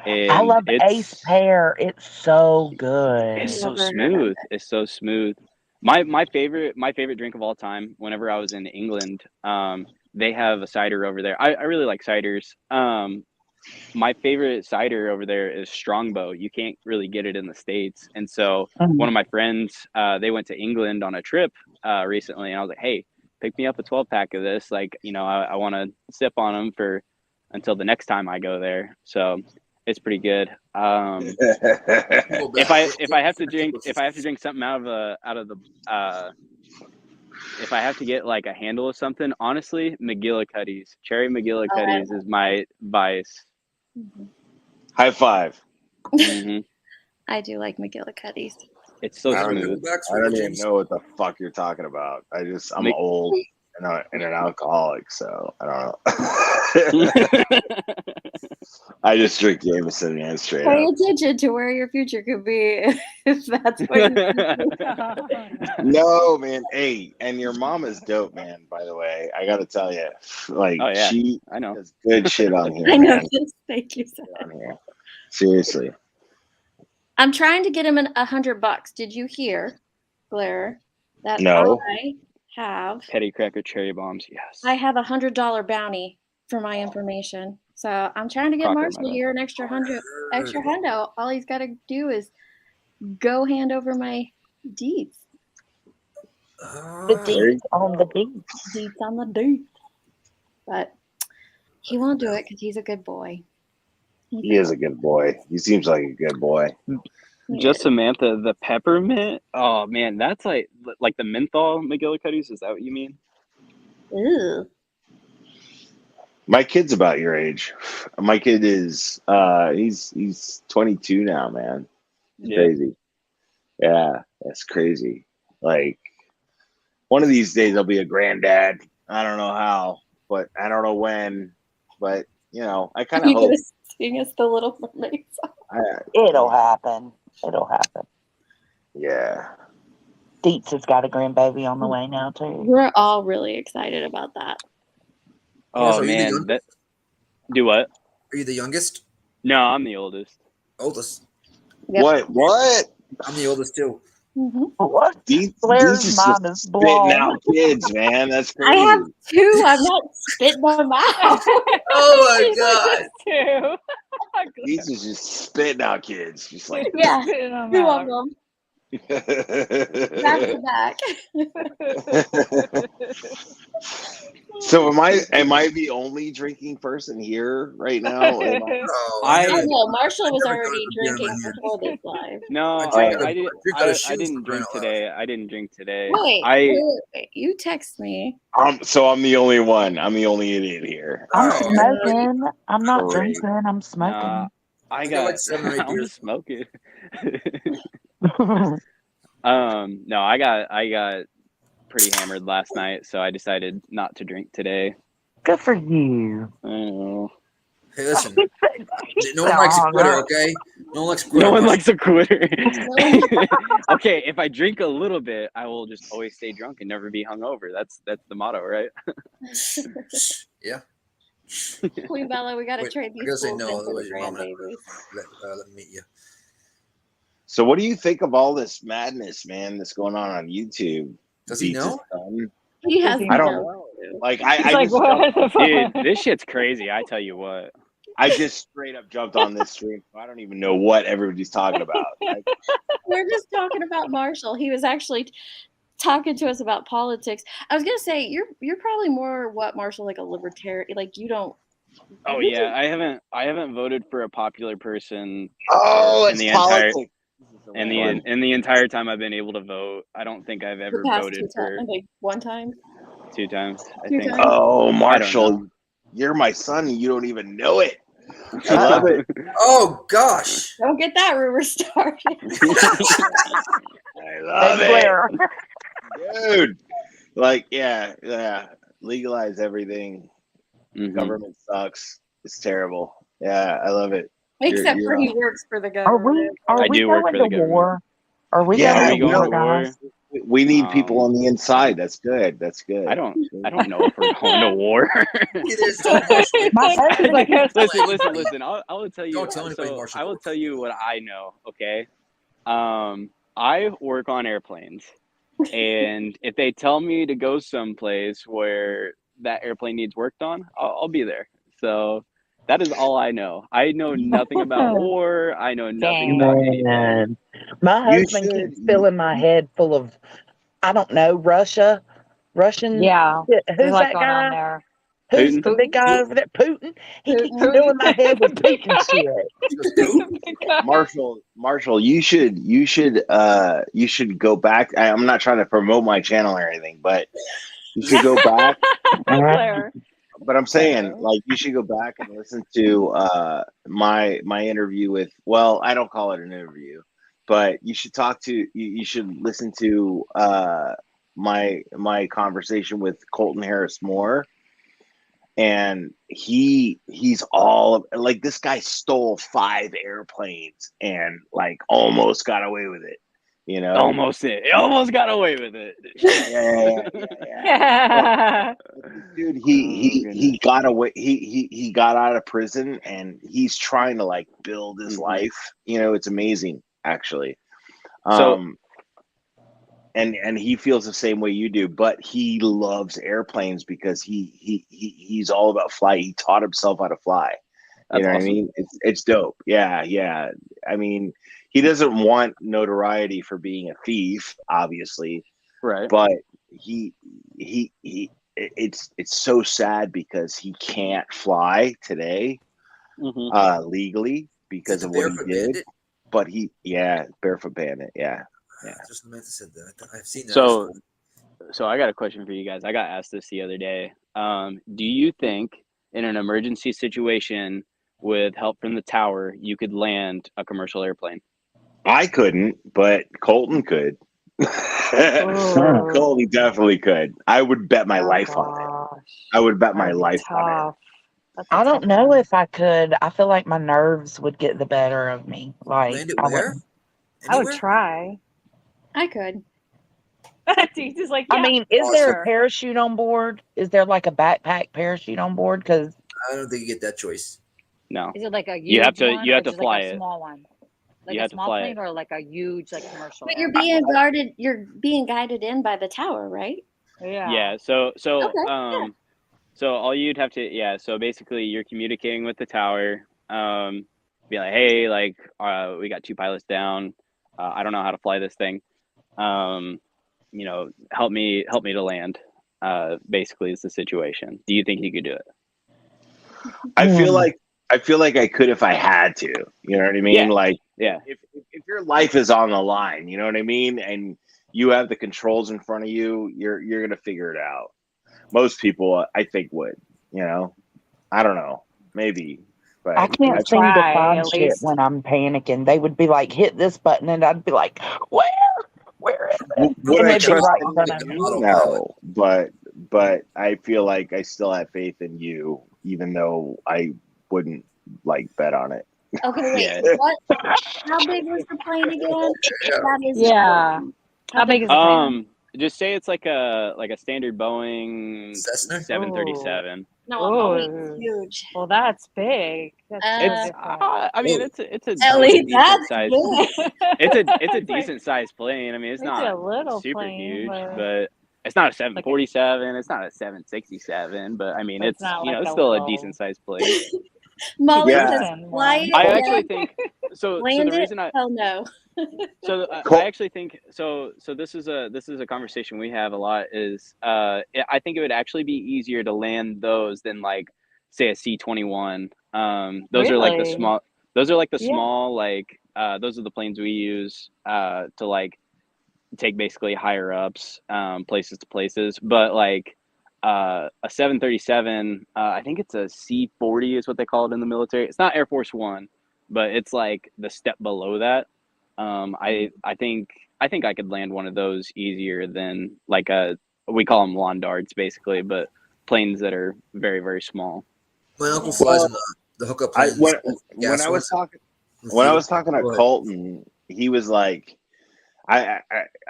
and
I love Ace Pear. It's so good.
It's so smooth. It's so smooth. My favorite drink of all time, whenever I was in England, they have a cider over there. I really like ciders. My favorite cider over there is Strongbow. You can't really get it in the States. And so one of my friends, they went to England on a trip recently, and I was like, hey, pick me up a 12-pack of this. Like, I want to sip on them until the next time I go there. So it's pretty good. If I have to drink something if I have to get like a handle of something, honestly, McGillicuddy's. Cherry McGillicuddy's is my vice.
High five.
Mm-hmm.
I do like McGillicuddy's.
It's so smooth.
I don't even know what the fuck you're talking about. I'm old and an alcoholic, so I don't know. I just drink Jameson, man, straight
Pay
up.
attention to where your future could be if that's what you
No, man. Hey, and your mom is dope, man, by the way. I gotta tell you. Like, she
I know.
does good shit on here.
I know
man.
this. Thank you, sir.
On here. Seriously.
I'm trying to get him $100. Did you hear, Blair, that
No.
I have
Petty Cracker Cherry Bombs? Yes.
I have $100 bounty for my information. So I'm trying to get Marshall here an extra hundo. All he's got to do is go hand over my deeds.
The deeds on the deeds.
Deeds on the deeds. But he won't do it because he's a good boy.
He is a good boy. He seems like a good boy.
Just Samantha, the peppermint. Oh man, that's like the menthol McGillicuddy's. Is that what you mean?
Ew.
My kid's about your age. My kid is he's 22 now, man. It's crazy. Yeah, that's crazy. Like one of these days I'll be a granddad. I don't know how, but I don't know when. But I kind of hope.
Sing us the Little Mermaid song.
It'll happen. It'll happen.
Yeah.
Deets has got a grandbaby on the way now too.
We're all really excited about that.
Oh man, do what?
Are you the youngest?
No, I'm the oldest.
Oldest.
Yep.
What?
I'm the oldest too.
Mm-hmm.
What?
Blair's mind is blown. Spitting out kids, man. That's crazy.
I have two. I'm not spitting them out.
Oh my god.
He's just spitting out kids, just like
two of them. Back to back.
So am I the only drinking person here right now?
I know Marshall was already drinking before this live.
No, I didn't drink today. I didn't drink today.
Wait. You text me.
So I'm the only one. I'm the only idiot here.
I'm smoking. I'm not drinking. I'm smoking.
I got like 7 or 8 beers. Smoking. No, I got pretty hammered last night, so I decided not to drink today.
Good for you.
I know.
Hey, listen. No one likes a quitter, okay? No one likes a quitter.
No one likes a quitter. Okay, if I drink a little bit, I will just always stay drunk and never be hungover. That's the motto, right?
Yeah.
Queen Bella, we gotta
Wait,
trade
I
these
gotta say
fools
no.
in for the
Otherwise, your mom
grandbabies.
let me meet you.
So, what do you think of all this madness, man, that's going on YouTube?
Does he know?
He has.
I don't know. Like, I
like,
just
what the fuck?
Dude, this shit's crazy. I tell you what.
I just straight up jumped on this stream. I don't even know what everybody's talking about.
We're just talking about Marshall. He was actually talking to us about politics. I was gonna say you're probably more what Marshall, like a libertarian. Like you don't.
Oh yeah, I haven't voted for a popular person.
Oh,
in
it's
the entire
politics.
in the entire time I've been able to vote. I don't think I've ever
The past
voted
2
for
times, like 1 time.
2 times. I
2
think.
times.
Oh,
I don't
Marshall,
know.
you're my son, and you don't even know it. I love it.
Oh gosh.
Don't get that rumor started.
I love
Blair.
it, dude. Like, yeah, legalize everything.
Mhm.
Government sucks. It's terrible. Yeah, I love it.
Except
You're
for he
awesome.
works for the
Are we
government.
I do work
going
for the
to
government.
war? Are we
Yeah,
Are
going
we
to
going
war,
to
guys?
war?
We need people on the inside. That's good. That's good.
I don't know if we're going to war.
There's so Marshall.
My husband
Like,
keeps
Listen. I will tell you.
Don't tell anybody
So
Marshall
I will
works
tell
for.
you what I know. Okay. I work on airplanes, and if they tell me to go someplace where that airplane needs worked on, I'll be there. So that is all I know. I know nothing about war. I know nothing
Dang.
about anything.
Man, my
You
husband
should.
keeps filling my head full of, I don't know, Russian.
Yeah, there's
Who's
a lot
that
going on
guy?
there.
Who's
Putin?
the big guy over there? Putin. He keeps
Putin.
filling my head with Putin shit.
She goes, dude.
Marshall, you should go back. I'm not trying to promote my channel or anything, but you should go back.
Blair.
But I'm saying, like, you should go back and listen to my interview with. Well, I don't call it an interview, but you should you should listen to my conversation with Colton Harris Moore. And he's all like, this guy stole 5 airplanes and like almost got away with it, you know.
Almost got away with it.
Yeah. Dude, he
goodness.
got away. He got out of prison, and he's trying to like build his life. You know, it's amazing, actually.
So
And he feels the same way you do, but he loves airplanes because he's all about flight. He taught himself how to fly.
That's
You know
awesome.
what I mean? It's dope. Yeah. I mean, he doesn't want notoriety for being a thief, obviously,
Right.
but it's so sad because he can't fly today legally because of what he did.
Bandit?
But Barefoot Bandit, yeah.
Just the man that said that. I've seen that.
So I got a question for you guys. I got asked this the other day. Do you think in an emergency situation with help from the tower, you could land a commercial airplane?
I couldn't, but Colton could. Colton definitely could. I would bet my life on it. I would bet my life on it.
I don't know if I could. I feel like my nerves would get the better of me. Like,
Land it where?
I would try.
I could.
He's like,
I mean, is there a parachute on board? Is there like a backpack parachute on board? Because
I don't think you get that choice.
No.
Is it like a huge
You have to
one,
you
or
have to
just
fly
like a
it.
small one? Like
You
a
have to
small
fly
plane,
it.
or like a huge, like commercial?
But you're being guarded. You're being guided in by the tower, right?
Yeah. So
Okay,
so all you'd have to so basically you're communicating with the tower. Be like, hey, like we got 2 pilots down. I don't know how to fly this thing. You know, help me to land. Basically is the situation. Do you think you could do it?
I feel like I could if I had to. You know what I mean?
Yeah.
Like,
Yeah.
if your life is on the line, you know what I mean, and you have the controls in front of you, you're gonna figure it out. Most people, I think, would. You know, I don't know, maybe, but
I can't seem to find shit
least.
when I'm panicking. They would be like, hit this button, and I'd be like, where is it?
would
And
I
they'd be
trust
right in
any
front
of
of me.
you? No, but I feel like I still have faith in you, even though I wouldn't like bet on it.
Okay, wait.
Yeah.
What? How big was the plane again? That is
Yeah. How big is the plane?
Just say it's like a standard Boeing
Cessna?
737.
No, a Boeing
Oh,
is huge.
well, that's big. That's so
It's
different.
I mean it's a
Ellie,
decent
that's
size.
big.
It's a
It's like-
decent sized plane. I mean it's
Makes it a
not
little
super
plane,
huge,
but
but it's not a
like a,
747. It's not a 767, but I mean
but it's
it's
not like
it's
a
still a
little
decent sized plane.
Molly
Yeah.
says,
Peterson
fly
one.
it,
I
yes.
actually think so.
Land
The
it?
reason
Hell no.
I
Col-
actually think so. This is a conversation we have a lot. Is I think it would actually be easier to land those than like say a C-21. Those are like the
Really?
small. Those are like the
Yeah.
small like those are the planes we use to like take basically higher ups places to places. But like a 737, I think it's a C-40 is what they call it in the military. It's not Air Force One, but it's like the step below that. I think I could land one of those easier than like we call them lawn darts basically, but planes that are very very small.
My uncle flies in the hookup planes.
When I was talking to Colton, he was like, I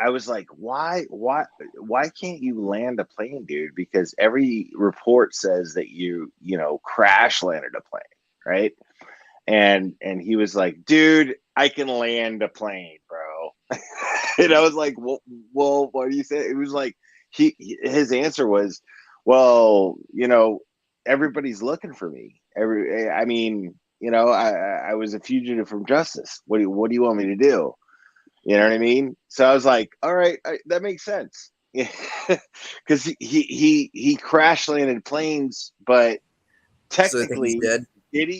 was like, why can't you land a plane, dude? Because every report says that you crash landed a plane, right? And he was like, dude, I can land a plane, bro. And I was like, well, what do you say? It was like his answer was, well, everybody's looking for me. I mean, I was a fugitive from justice. What do you want me to do? You know what I mean? So I was like, all right, that makes sense. Because he crash landed planes, but technically,
so dead.
Did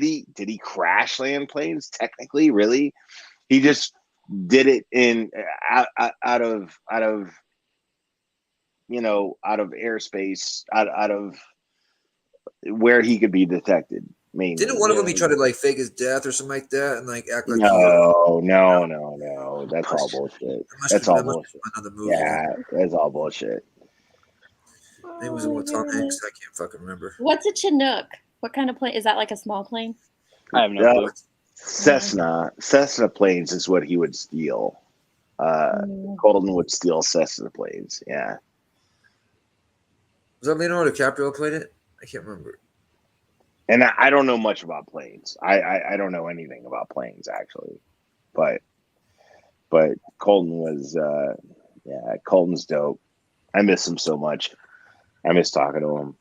he crash land planes? Technically, really, he just did it out of airspace, out of where he could be detected. Mainly.
Didn't one of them he tried to like fake his death or something like that and like act like
no, that's all bullshit. That's all bullshit. Yeah, that's all bullshit.
Maybe it was one with Tom Hanks. I can't fucking remember.
What's a Chinook? What kind of plane? Is that like a small plane?
I have no clue.
Cessna planes is what he would steal. Colton would steal Cessna planes. Yeah.
Was that Leonardo DiCaprio played it? I can't remember.
And I don't know much about planes. I don't know anything about planes actually, but Colton was Colton's dope. I miss him so much. I miss talking to him.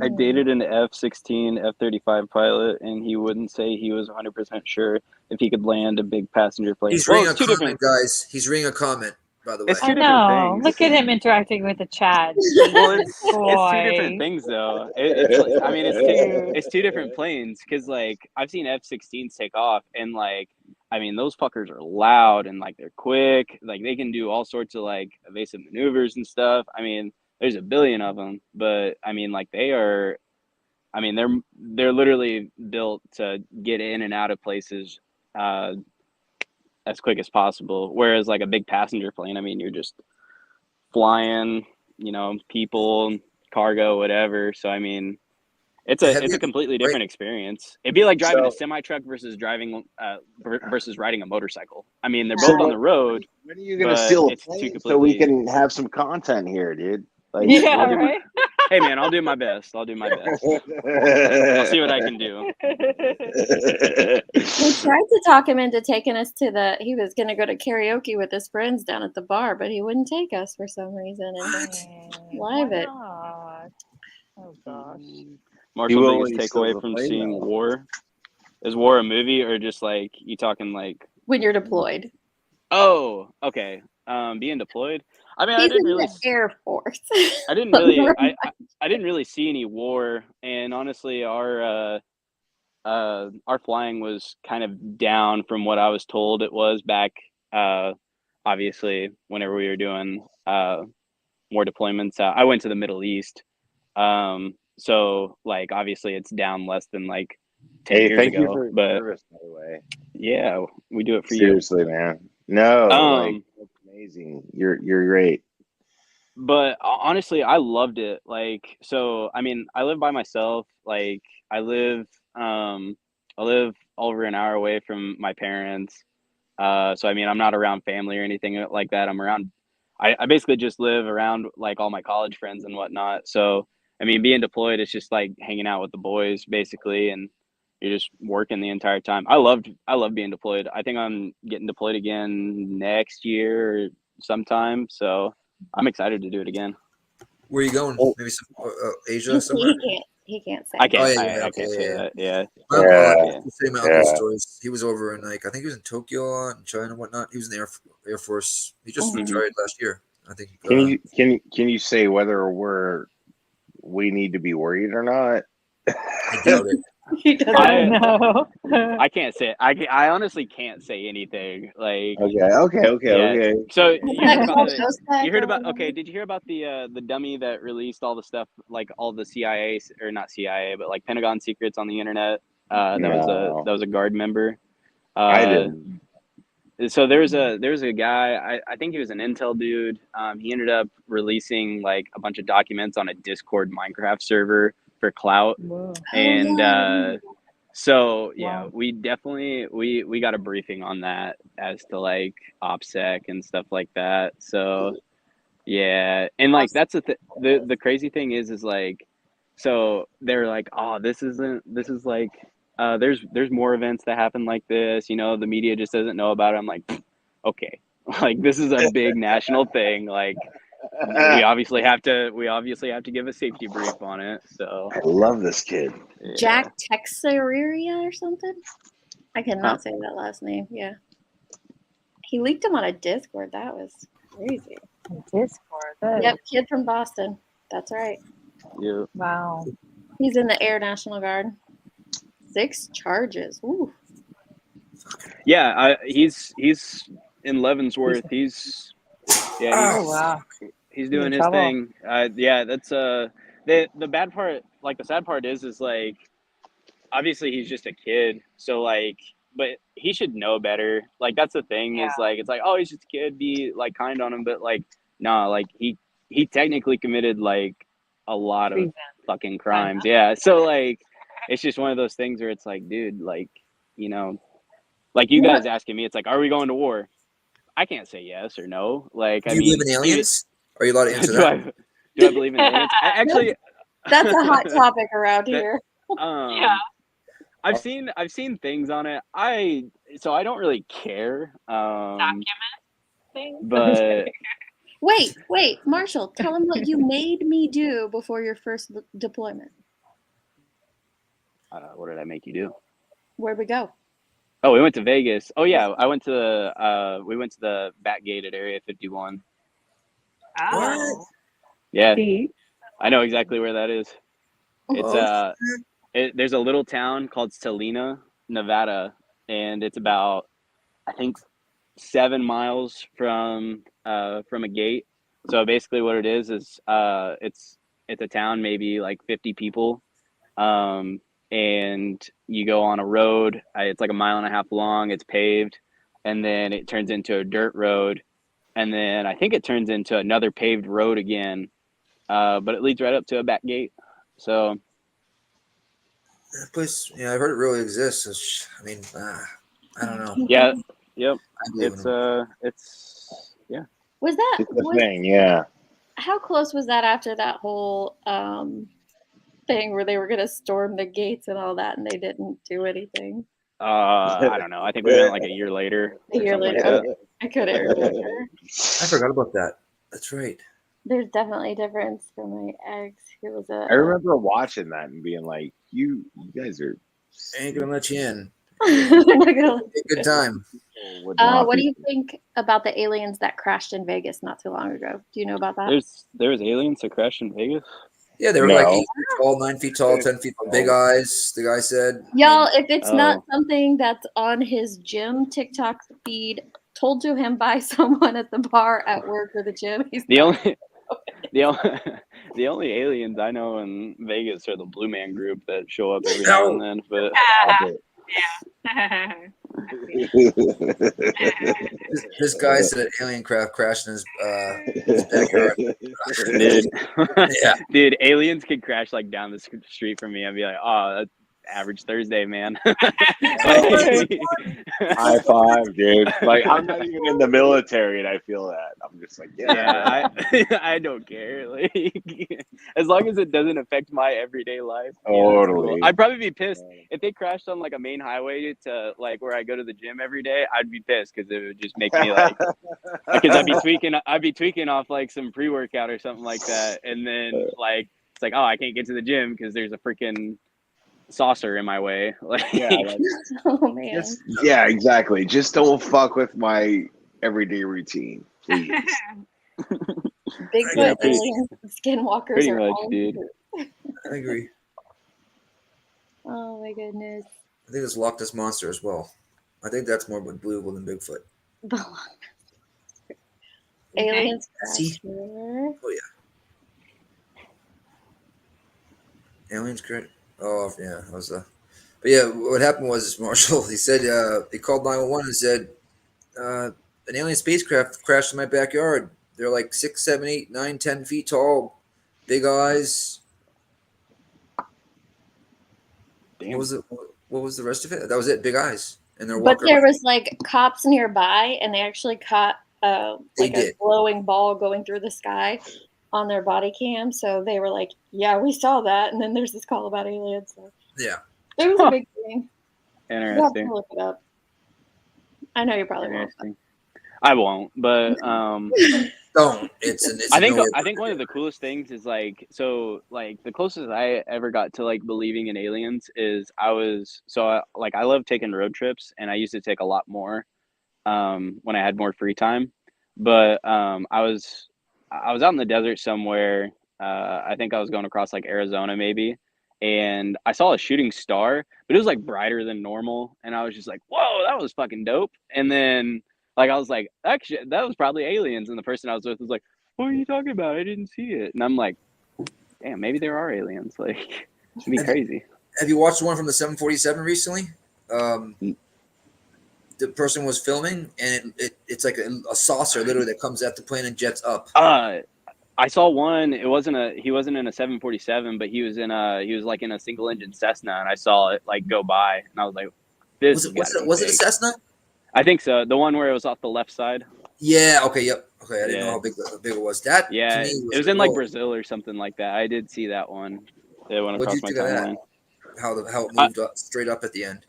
I dated an F-16 F-35 pilot, and he wouldn't say he was 100% sure if he could land a big passenger plane.
He's reading a comment, guys. He's reading a comment, by the way.
It's two
I
different
know.
things.
Look at him interacting with the chat.
Well, it's two different things, though. It's two different planes because, like, I've seen F-16s take off, and like, I mean, those fuckers are loud and like they're quick. Like they can do all sorts of like evasive maneuvers and stuff. I mean, there's a billion of them, but I mean, like they are. I mean, they're literally built to get in and out of places as quick as possible. Whereas like a big passenger plane, I mean, you're just flying, people, cargo, whatever. So I mean, it's a completely different experience. It'd be like driving a semi truck versus riding a motorcycle. I mean, they're both on the road.
When are you gonna steal a plane so we can have some content here, dude? Like,
right.
Hey man, I'll do my best. I'll see what I can do.
We tried to talk him into taking us to he was going to go to karaoke with his friends down at the bar, but he wouldn't take us for some reason. And live it.
Oh gosh.
Marshall, biggest takeaway from seeing War? Is War a movie or just like you talking like
when you're deployed?
Oh, okay. Being deployed. I mean,
He's
I didn't
in
really.
The Air Force.
I didn't really. I didn't really see any war, and honestly, our flying was kind of down from what I was told it was back. Obviously, whenever we were doing more deployments, I went to the Middle East. So like obviously it's down less than like 10 years
thank
ago.
You for
but
service, by the way.
Yeah, we do it for
Seriously, man. No, that's amazing. You're great.
But honestly, I loved it. Like, so I mean, I live by myself. Like, I live over an hour away from my parents. So I mean, I'm not around family or anything like that. I basically just live around like all my college friends and whatnot. So I mean, being deployed is just like hanging out with the boys basically, and you're just working the entire time. I loved being deployed. I think I'm getting deployed again next year or sometime. So I'm excited to do it again.
Where are you going? Maybe some Asia
He
somewhere.
he can't say.
I can't.
Oh yeah,
I
okay,
can't say
yeah.
that. Yeah.
My uncle,
Yeah.
say my uncle's stories. He was over in like I think he was in Tokyo a lot, in China and whatnot. He was in the Air Force. He just retired last year. I think.
Can you say whether we need to be worried or not?
I doubt it.
He doesn't
know.
I can't say. I honestly can't say anything. Like.
Okay.
So you heard about
you
heard about okay? Did you hear about the dummy that released all the stuff, like all the CIA or not CIA, but like Pentagon secrets on the internet? That was a guard member.
I didn't.
So there's a guy. I think he was an intel dude. He ended up releasing like a bunch of documents on a Discord Minecraft server for clout.
Whoa.
And so yeah,
Wow.
we definitely we got a briefing on that as to like OPSEC and stuff like that. So yeah, and like that's the crazy thing is like, so they're like, oh, this is like there's more events that happen like this, you know, the media just doesn't know about it. I'm like, okay, like this is a big national thing, like we obviously have to give a safety brief on it. So
I love this kid.
yeah.
Jack Texeria or something. I cannot
Huh?
say that last name. Yeah, he leaked him on a Discord. That was crazy.
Discord.
Yep, kid from Boston. That's right.
Yeah.
Wow.
He's in the Air National Guard. 6 charges. Ooh.
Yeah, he's in Leavenworth. He's
Oh wow.
he's
He's
doing
in
his
trouble.
thing. Yeah, that's the bad part. Like the sad part is like obviously he's just a kid, so like, but he should know better. Like that's the thing is like it's like, oh, he's just a kid, be like kind on him, but like nah, like he technically committed like a lot of
Treason.
fucking crimes. Yeah, so like it's just one of those things where it's like, dude, like, you know, like you guys asking me, it's like, are we going to war? I can't say yes or no. Like,
Do
I
you
mean,
believe in aliens? Are you allowed to answer
do
that?
do I believe in aliens? I actually,
That's a hot topic around here.
Yeah.
I've seen things on it. So I don't really care.
Document things.
But
Wait, Marshall, tell him what you made me do before your first deployment.
what did I make you do?
Where'd we go?
Oh, we went to Vegas. Oh yeah, we went to the Bat Gate at Area 51.
Oh.
Yeah,
See?
I know exactly where that is.
Oh,
It's there's a little town called Salina, Nevada, and it's about, I think, 7 miles from a gate. So basically, what it is it's a town, maybe like 50 people, and you go on a road. It's like a mile and a half long. It's paved, and then it turns into a dirt road, and then I think it turns into another paved road again. But it leads right up to a back gate. So
that place. Yeah, I've heard it really exists. I mean, I don't know.
yeah, yep.
I believe in them.
It's yeah.
Was that
It's the thing, yeah.
how close was that after that whole thing where they were gonna storm the gates and all that and they didn't do anything?
I don't know. I think we went like a year later.
A year
something
later.
like that.
I couldn't remember.
I forgot about that. That's right.
There's definitely a difference for my ex who was a
I remember watching that and being like, you guys are
Ain't gonna let you in.
They're not gonna-
Good time.
what do you think about the aliens that crashed in Vegas not too long ago? Do you know about that?
There was aliens that crashed in Vegas.
Yeah, they were
No.
like 8 feet tall, 9 feet tall, 10 feet tall, big eyes. The guy said.
Y'all, if it's not
Oh.
something that's on his gym TikTok feed, told to him by someone at the bar at work or the gym, he's
The
not.
only the only aliens I know in Vegas are the Blue Man Group that show up every now and then. But
Yeah.
This guy said alien craft crashed in his backyard.
dude,
Yeah.
dude, aliens could crash like down the street from me. I'd be like, oh, average Thursday, man.
High five, dude. Like, I'm not even in the military and I feel that. I'm just like,
yeah, I don't care. Like, as long as it doesn't affect my everyday life. Yeah, cool. I'd probably be pissed if they crashed on like a main highway to like where I go to the gym every day. I'd be pissed because it would just make me like, because I'd be tweaking off like some pre-workout or something like that, and then like it's like, oh, I can't get to the gym because there's a freaking saucer in my way. Like,
oh man.
Yeah, exactly. Just don't fuck with my everyday routine, please.
Bigfoot, aliens, skinwalkers
pretty
are
much,
all
dude.
I agree.
Oh my goodness.
I think there's Loch Ness Monster as well. I think that's more believable than Bigfoot.
Aliens.
Oh yeah. Aliens correct. Oh yeah, that was But yeah, what happened was Marshall. He said he called 911 and said an alien spacecraft crashed in my backyard. They're like 6, 7, 8, 9, 10 feet tall, big eyes.
Damn.
What was the rest of it? That was it. Big eyes, and they're
But
walking.
there was like cops nearby, and they actually caught like a glowing ball going through the sky on their body cam. So they were like, "Yeah, we saw that." And then there's this call about aliens. So
yeah,
it was a big thing.
Interesting.
You have to look it up. I know you probably won't.
I won't, but
don't. I
think one of the coolest things is like, so like the closest I ever got to like believing in aliens is I love taking road trips, and I used to take a lot more when I had more free time. But I was out in the desert somewhere. I think I was going across like Arizona maybe, and I saw a shooting star, but it was like brighter than normal, and I was just like, whoa, that was fucking dope. And then like I was like, actually, that was probably aliens. And the person I was with was like, what are you talking about? I didn't see it. And I'm like, damn, maybe there are aliens. Like, it'd be crazy.
Have you watched the one from the 747 recently? The person was filming, and it's like a saucer literally that comes at the plane and jets up.
I saw one. He wasn't in a 747, but he was like in a single engine Cessna, and I saw it like go by, and I was like, this
was it a Cessna?
I think so. The one where it was off the left side.
Yeah. Okay. Yep. Okay. I didn't know how big it was. That
yeah,
to me
it was in like Brazil or something like that. I did see that one. It went across my timeline.
How it moved up, straight up at the end.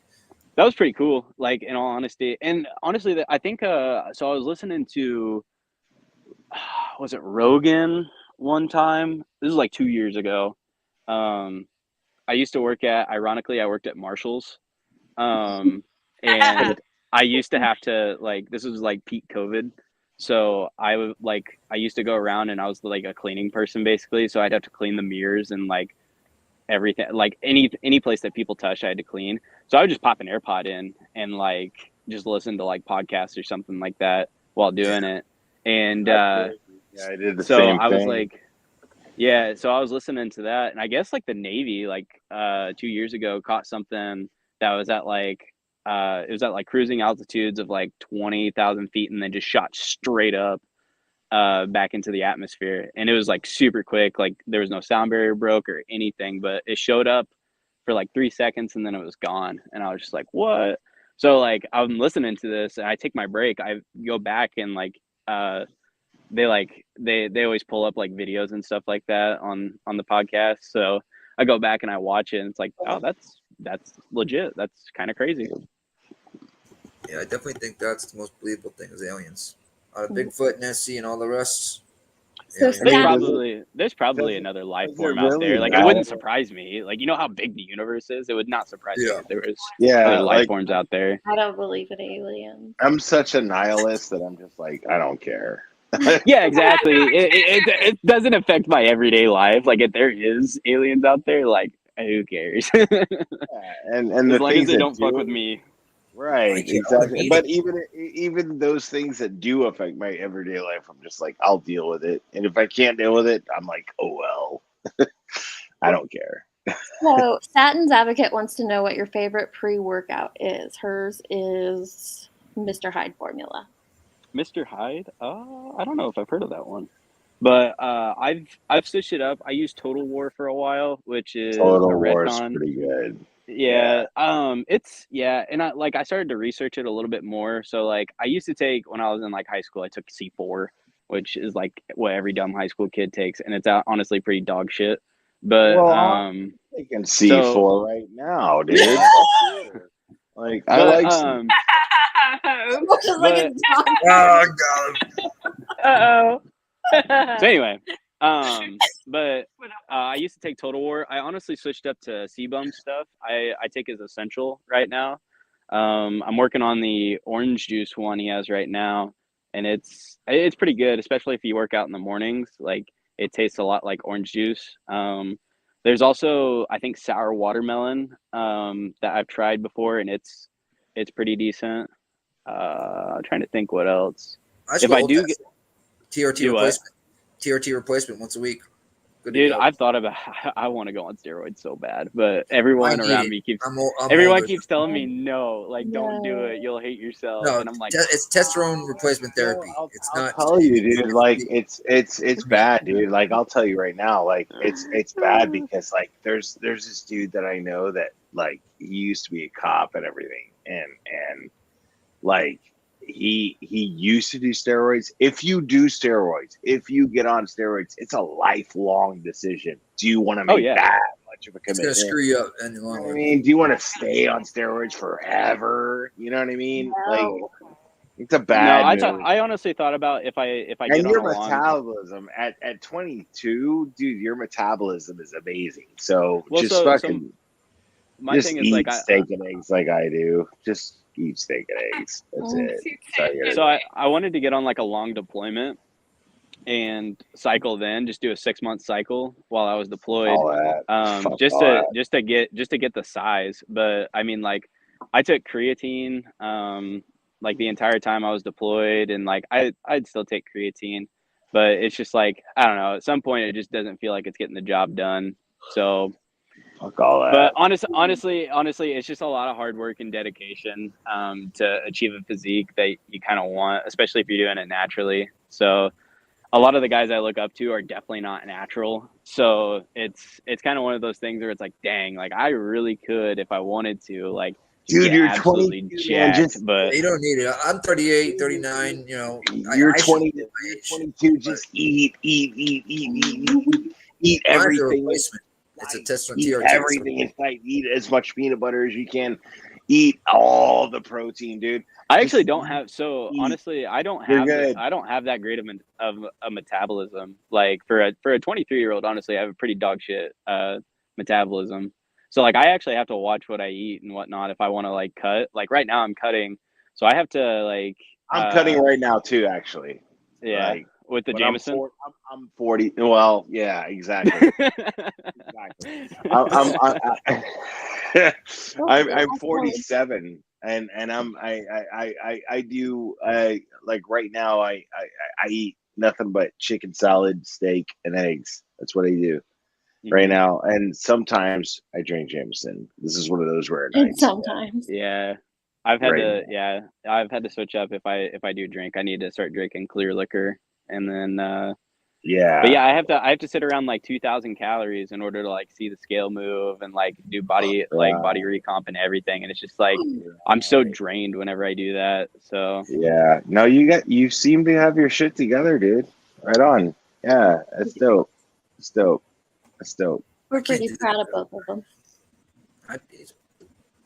That was pretty cool. Like, in all honesty, and honestly, I think so. I was listening to was it Rogan one time? This was like 2 years ago. I used to work I worked at Marshall's. And I used to have to this was like peak COVID. So I used to go around, and I was like a cleaning person basically. So I'd have to clean the mirrors and like everything, like any place that people touch, I had to clean. So I would just pop an AirPod in and like just listen to like podcasts or something like that while doing it. And
I did the
so
same
I was
thing.
like, so I was listening to that, and I guess like the Navy 2 years ago caught something that was at it was at like cruising altitudes of like 20,000 feet, and then just shot straight up back into the atmosphere. And it was like super quick, like there was no sound barrier broke or anything, but it showed up for like 3 seconds and then it was gone. And I was just like, what? So like I'm listening to this, and I take my break, I go back, and like they always pull up like videos and stuff like that on the podcast. So I go back and I watch it, and it's like, oh, that's legit. That's kind of crazy.
Yeah, I definitely think that's the most believable thing is aliens. Bigfoot, Nessie, and all the rest.
So
there's probably another life form out there. Like, it wouldn't surprise me. Like, you know how big the universe is? It would not surprise me if there was other life forms out there.
I don't believe in aliens.
I'm such a nihilist that I'm just like, I don't care.
Yeah, exactly. It doesn't affect my everyday life. Like, if there is aliens out there, like, who cares?
And
as long as they don't fuck with me.
Right, exactly. But even those things that do affect my everyday life, I'm just like, I'll deal with it. And if I can't deal with it, I'm like, oh well. I don't care.
So Satin's Advocate wants to know what your favorite pre-workout is. Hers is Mr. Hyde formula.
Mr. Hyde? I don't know if I've heard of that one. But I've switched it up. I used Total War for a while, which is
Total
a
War is
retcon.
pretty good.
Yeah. And I started to research it a little bit more. So like I used to take when I was in like high school, I took C4, which is like what every dumb high school kid takes, and it's honestly pretty dog shit. But
Well, I'm taking
so
C4 right now, dude.
yeah.
Like I
But
like C.
Just like a dog.
Oh God.
Uh-oh.
So anyway, but I used to take Total War. I honestly switched up to C-Bum stuff. I take as essential right now. I'm working on the orange juice one he has right now, and it's pretty good, especially if you work out in the mornings. Like it tastes a lot like orange juice. There's also I think sour watermelon that I've tried before, and it's pretty decent. I'm trying to think what else.
I should
If
go
I
old
do
fast. TRT
do what?
replacement. TRT replacement once a week. Good to
Dude,
go.
I've thought about. I want to go on steroids so bad, but
I
everyone
need
around
it.
me keeps
I'm
everyone
older.
keeps telling me no, like don't do it. You'll hate yourself,
No,
and I'm like,
it's testosterone replacement therapy.
No,
It's
I'll
not.
tell you, dude. Like it's bad, dude. Like I'll tell you right now, like it's bad because like there's this dude that I know that like he used to be a cop and everything, and like he used to do steroids. If you do steroids, if you get on steroids, it's a lifelong decision. Do you want to
oh
make
yeah,
that much of a
It's gonna
commitment?
screw you up in the
You know
long
what I
run.
mean? Do you want to stay on steroids forever? You know what I mean? Like it's a
no.
bad move.
I honestly thought about if I
And
get on
your
a long.
metabolism at 22, dude, your metabolism is amazing. So
Well,
just
so
fucking
my
just
thing is like
eat steak and eggs like I do. Just eat steak and eggs. That's it. That's all you gotta
so
do.
I wanted to get on like a long deployment and cycle then just do a 6-month cycle while I was deployed,
All that. Fuck
just
all
to
that.
get the size. But I mean, like I took creatine like the entire time I was deployed, and like I'd still take creatine, but it's just like I don't know, at some point it just doesn't feel like it's getting the job done. So
Fuck all
but
that.
honestly, it's just a lot of hard work and dedication to achieve a physique that you kind of want, especially if you're doing it naturally. So a lot of the guys I look up to are definitely not natural. So it's kind of one of those things where it's like, dang, like I really could if I wanted to, like just
Dude,
get
you're
absolutely
22, man.
jacked. But
You don't need it. I'm 38, 39. You know,
You're
I should
20.
be at my
You're
age,
22. Just eat
mine's a
everything.
replacement. It's a testosterone
Eat
TRT.
everything in sight. Eat as much peanut butter as you can. Eat all the protein, dude.
I actually
Just
don't have. So
eat.
honestly, I don't
You're
have
good.
I don't have that great of a metabolism. Like for a 23-year-old, honestly, I have a pretty dog shit metabolism. So like I actually have to watch what I eat and whatnot if I want to like cut. Like right now I'm cutting, so I have to like
I'm cutting right now too, actually.
yeah,
Like,
with the
but
Jameson.
I'm 40. Well, yeah, exactly. Exactly. I'm 47, and I do like right now I eat nothing but chicken salad, steak, and eggs. That's what I do right now. And sometimes I drink Jameson. This is one of those rare
And
nights.
sometimes.
Yeah. I've had
Right.
I've had to switch up if I do drink. I need to start drinking clear liquor, and then
Yeah.
but yeah, I have to sit around like 2,000 calories in order to like see the scale move and like do body recomp and everything, and it's just like I'm so drained whenever I do that. So
yeah, no, you seem to have your shit together, dude. Right on. Yeah, that's dope. That's dope. That's dope.
We're pretty proud of both of them.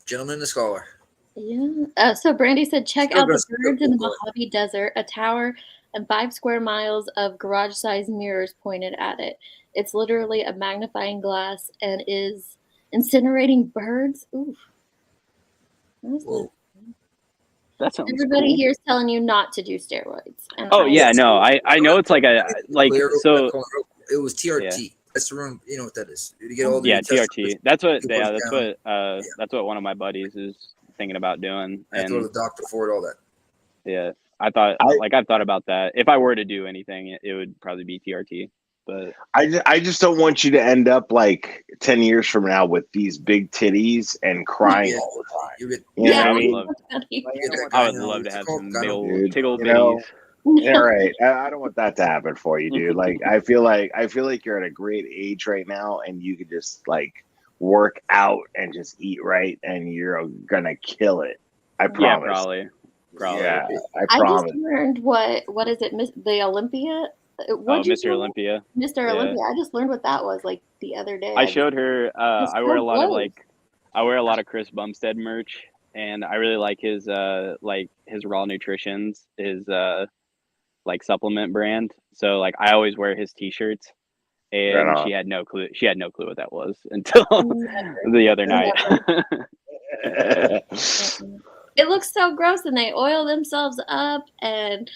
Gentleman the scholar.
Yeah. So Brandy said, check
Still
out the
gonna-
birds in the Mojave Desert, a tower and 5 square miles of garage-sized mirrors pointed at it. It's literally a magnifying glass and is incinerating birds. Oof.
that sounds
Everybody
cool.
here is telling you not to do steroids. And
Oh yeah, no, I know it's like a like so.
It was TRT.
Yeah.
That's the room. You know what that is. You get all the
Yeah, TRT. That's what
down.
that's what one of my buddies is thinking about doing.
I have to go to the doctor for it. All that.
Yeah, I've thought about that. If I were to do anything, it would probably be TRT. But
I just don't want you to end up like 10 years from now with these big titties and crying all the time.
I would love to have some big old bitties.
Yeah, right. I don't want that to happen for you, dude. Like I feel like you're at a great age right now, and you could just like work out and just eat right, and you're gonna kill it. I
Yeah,
promise.
probably.
Yeah, I
I
promise.
just learned what is it? The Olympia? What
Mr. Olympia.
Mr.
Yeah.
Olympia. I just learned what that was like the other day.
I showed her.
It's
I wear a
so
lot of
gross.
I wear a lot of Chris Bumstead merch, and I really like his Raw Nutritions, his like supplement brand. So like I always wear his t-shirts,
Right
and
on.
she had no clue. She had no clue what that was until the other night.
It looks so gross, and they oil themselves up, and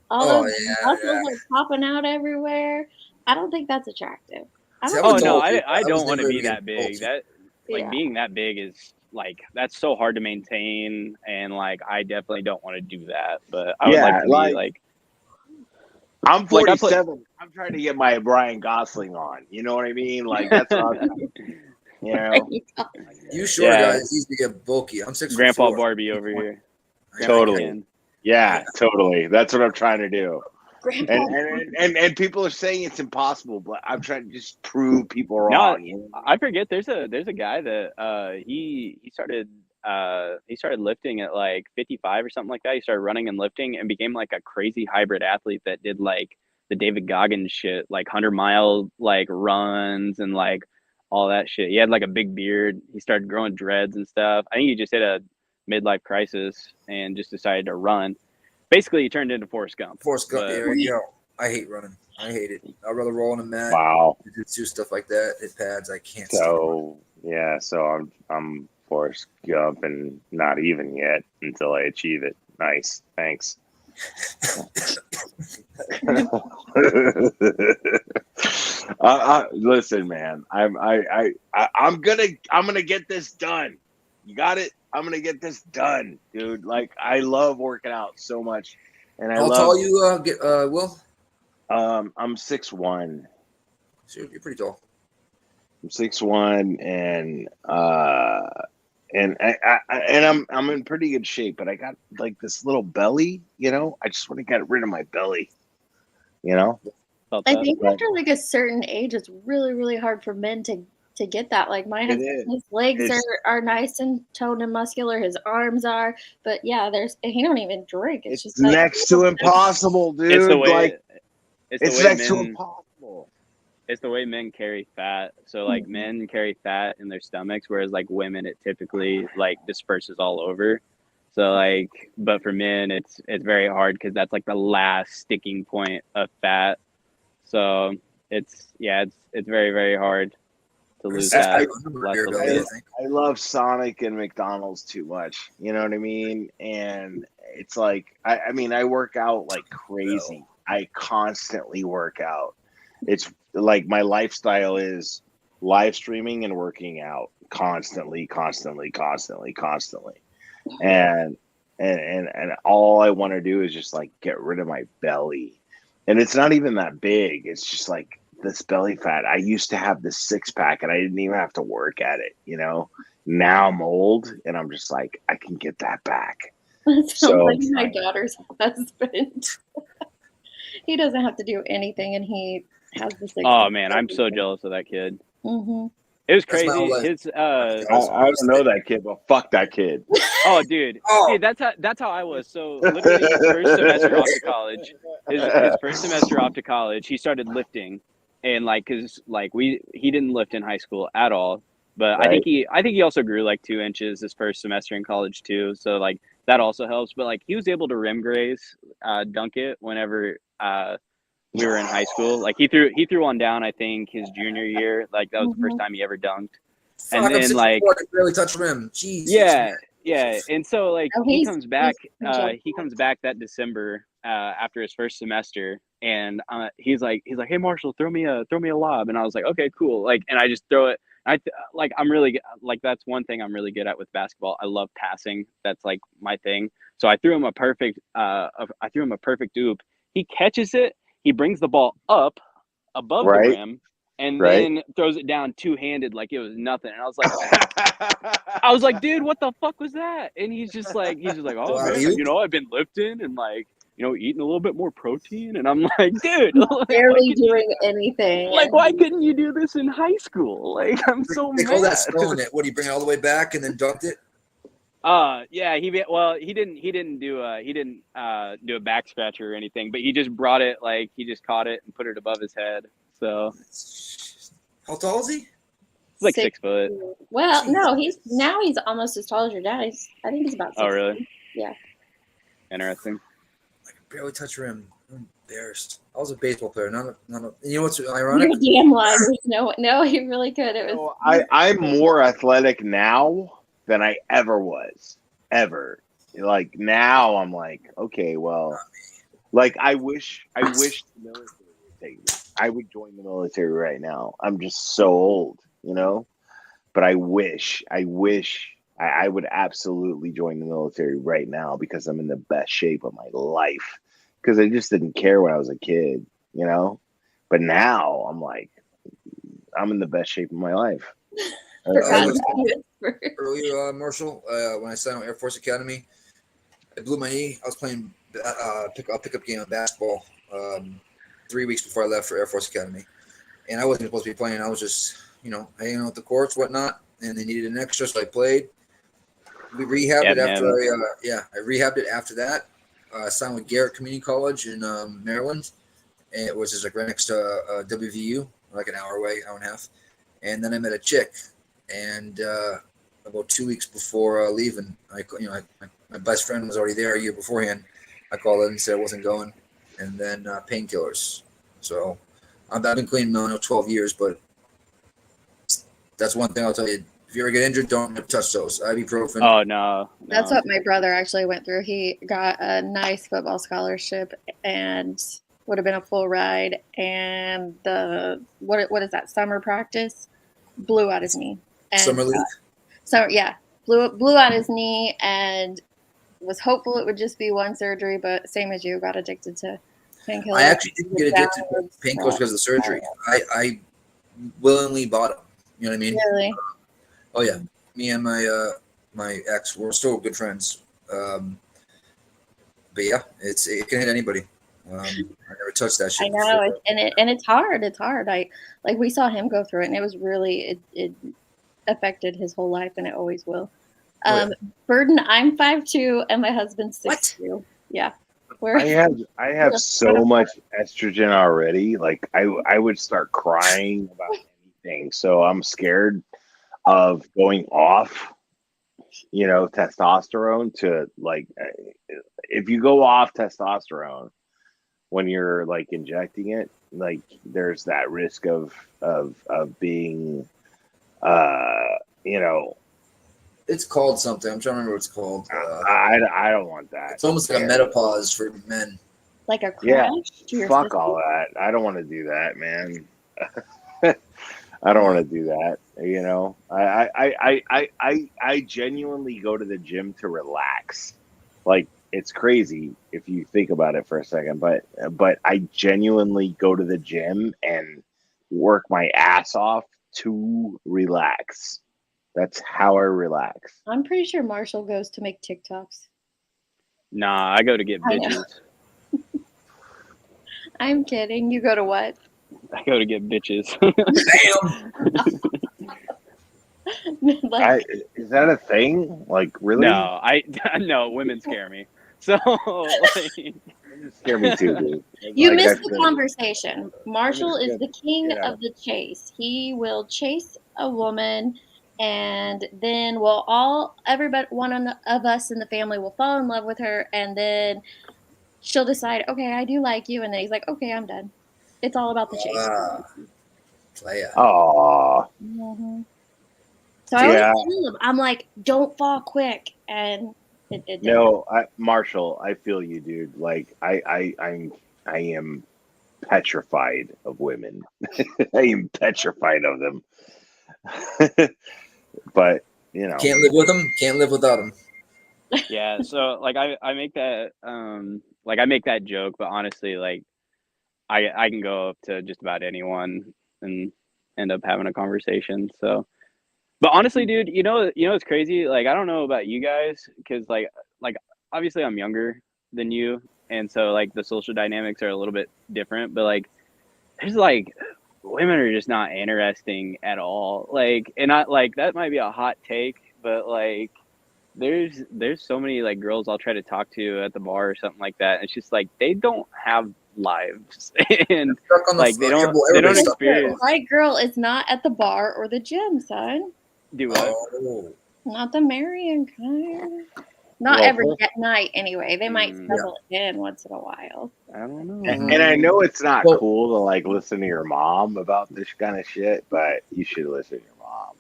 all
Oh,
those
yeah,
muscles are popping out everywhere. I don't think that's attractive. I
See,
don't
I
Oh
would've
no,
told you,
I
but I
don't
was
want to
never
be
even
that
told
big.
you.
That like
Yeah.
being that big is like that's so hard to maintain, and like I definitely don't want to do that. But I would like
Yeah,
to be like
I'm
like I play.
47. I'm trying to get my Brian Gosling on. You know what I mean? Like that's what I'm. You know.
You short
Yeah.
guys easy to get bulky. I'm 6'4".
Grandpa Barbie over here. Grandpa
Totally.
Ken.
Yeah, totally. That's what I'm trying to do.
Grandpa.
And people are saying it's impossible, but I'm trying to just prove people
No,
wrong. You know?
I forget. There's a guy that he started lifting at like 55 or something like that. He started running and lifting and became like a crazy hybrid athlete that did like the David Goggins shit, like 100-mile like runs and like all that shit. He had like a big beard. He started growing dreads and stuff. I think he just hit a midlife crisis and just decided to run. Basically, he turned into Forrest Gump.
Forrest Gump,
But-
there you go. I hate running. I hate it. I'd rather roll on a mat.
Wow.
Do stuff like that. Hit pads. I can't. stand it.
So yeah, so I'm Forrest Gump and not even yet until I achieve it. Nice, thanks. Listen, man. I'm gonna get this done. You got it. I'm gonna get this done, dude. Like I love working out so much, and
How tall you Will?
I'm 6'1".
So you're pretty tall.
I'm 6'1", and I'm in pretty good shape, but I got like this little belly, you know. I just want to get rid of my belly, you know.
I think after like a certain age, it's really, really hard for men to get that. Like mine, his legs are nice and toned and muscular. His arms are, but yeah, he don't even drink. It's just like,
next to impossible, dude.
It's the way
like it's next to
men,
impossible.
It's the way men carry fat. So like men carry fat in their stomachs, whereas like women, it typically like disperses all over. So like, but for men, it's very hard because that's like the last sticking point of fat. So it's very, very hard to lose that.
I love Sonic and McDonald's too much. You know what I mean? And it's like I mean I work out like crazy. I constantly work out. It's like my lifestyle is live streaming and working out constantly. And all I want to do is just like get rid of my belly. And it's not even that big. It's just like this belly fat. I used to have this 6-pack and I didn't even have to work at it, you know. Now I'm old and I'm just like, I can get that back.
That sounds like my daughter's husband. He doesn't have to do anything and he has the 6-pack.
Oh man, I'm so jealous of that kid.
Mm-hmm.
It was crazy. His
I don't know that kid, but fuck that kid.
Oh, dude, that's how I was. So literally, his first semester off to college, his first semester off to college, he started lifting, and like, cause like he didn't lift in high school at all. But right. I think he also grew like 2 inches his first semester in college too. So like that also helps. But like he was able to rim graze, dunk it whenever we were in high school. Like he threw one down, I think his junior year. Like that was the first time he ever dunked.
Fuck, and then like I barely touched rim. Jeez.
Yeah. And so like he comes back that December after his first semester, and he's like, hey Marshall, throw me a lob. And I was like, okay, cool. Like, and I just throw it. I'm really like, that's one thing I'm really good at with basketball. I love passing. That's like my thing. So I threw him a perfect oop. He catches it. He brings the ball up above the rim and then throws it down two-handed like it was nothing. And I was like, dude, what the fuck was that? And he's just like, oh man, I've been lifting and like, eating a little bit more protein. And I'm like, dude,
barely doing anything.
Why couldn't you do this in high school? Like, I'm so
They
mad.
call that spelling it. What, do you bring it all the way back and then dunked it?
Yeah, he didn't do a back scratcher or anything, but he just brought it, like, he just caught it and put it above his head. So
how tall is he?
He's like 6 foot.
Well, no, he's almost as tall as your dad. I think he's about 6
Oh, really?
Yeah.
Interesting.
I can barely touch rim. I'm embarrassed. I was a baseball player, not a. You know what's ironic?
You're damn lying. No, he really could. It was.
I'm more athletic now than I ever was, ever. Like now, I'm like, okay, well, like I wish the military would take me. I would join the military right now. I'm just so old, But I wish I would absolutely join the military right now because I'm in the best shape of my life. Because I just didn't care when I was a kid, But now I'm like, I'm in the best shape of my life.
Earlier, Marshall, when I signed on Air Force Academy, I blew my knee. I was playing a pickup game of basketball 3 weeks before I left for Air Force Academy. And I wasn't supposed to be playing. I was just, hanging out with the courts, whatnot. And they needed an extra, so I played. We rehabbed it after I rehabbed it after that. I signed with Garrett Community College in Maryland. And it was just like right next to WVU, like an hour away, hour and a half. And then I met a chick. And about 2 weeks before leaving, my best friend was already there a year beforehand. I called in and said I wasn't going. And then painkillers. So I've been clean now 12 years, but that's one thing I'll tell you. If you ever get injured, don't touch those. Ibuprofen.
Oh, no.
That's what my brother actually went through. He got a nice football scholarship and would have been a full ride. And the what is that, summer practice? Blew out his knee. And,
Summer league?
Blew out his knee and was hopeful it would just be one surgery, but same as you, got addicted to painkillers.
I actually didn't get addicted to painkillers because of the surgery. I willingly bought them. You know what I mean?
Really?
Oh yeah, me and my ex, we're still good friends. But yeah, it can hit anybody. I never touched that shit.
I know, and it's hard. It's hard. We saw him go through it, and it was really it affected his whole life, and it always will. Burden, I'm 5'2", and my husband's 6'2". Yeah,
I have so much estrogen already. Like I would start crying about anything. So I'm scared of going off, testosterone to like, if you go off testosterone when you're like injecting it, like there's that risk of being,
It's called something. I'm trying to remember what it's called.
I don't want that.
It's almost like a menopause for men.
Like a crash?
Yeah, fuck all that. I don't want to do that, man. I don't want to do that. I genuinely go to the gym to relax. Like, it's crazy if you think about it for a second, but I genuinely go to the gym and work my ass off to relax. That's how I relax.
I'm pretty sure Marshall goes to make TikToks.
Nah, I go to get bitches.
I'm kidding. You go to what?
I go to get bitches.
Damn.
Is that a thing? Like, really?
No, women scare me. So,
they scare me too, dude.
You missed the conversation. Marshall is the king of the chase. He will chase a woman, and then everybody, one of us in the family will fall in love with her, and then she'll decide, okay, I do like you, and then he's like, okay, I'm done. It's all about the chase.
Aww.
Mm-hmm. So I always tell him, I'm like, don't fall quick, and it
no, Marshall, I feel you, dude. Like I am petrified of women. I am petrified of them. But
can't live with them, can't live without them.
Yeah, so like I make that I make that joke, but honestly, like I can go up to just about anyone and end up having a conversation. So, but honestly, dude, it's crazy. Like, I don't know about you guys, because like obviously I'm younger than you, and so like the social dynamics are a little bit different. But like, there's like women are just not interesting at all. Like, and not like that might be a hot take, but like there's so many like girls I'll try to talk to at the bar or something like that. And it's just like they don't have lives and like they don't experience.
The right girl is not at the bar or the gym, son.
Do what?
Oh.
Not the marrying kind. Not every night anyway. They might stumble in once in a while.
I don't know.
And I know it's not cool to like listen to your mom about this kind of shit, but you should listen to your mom.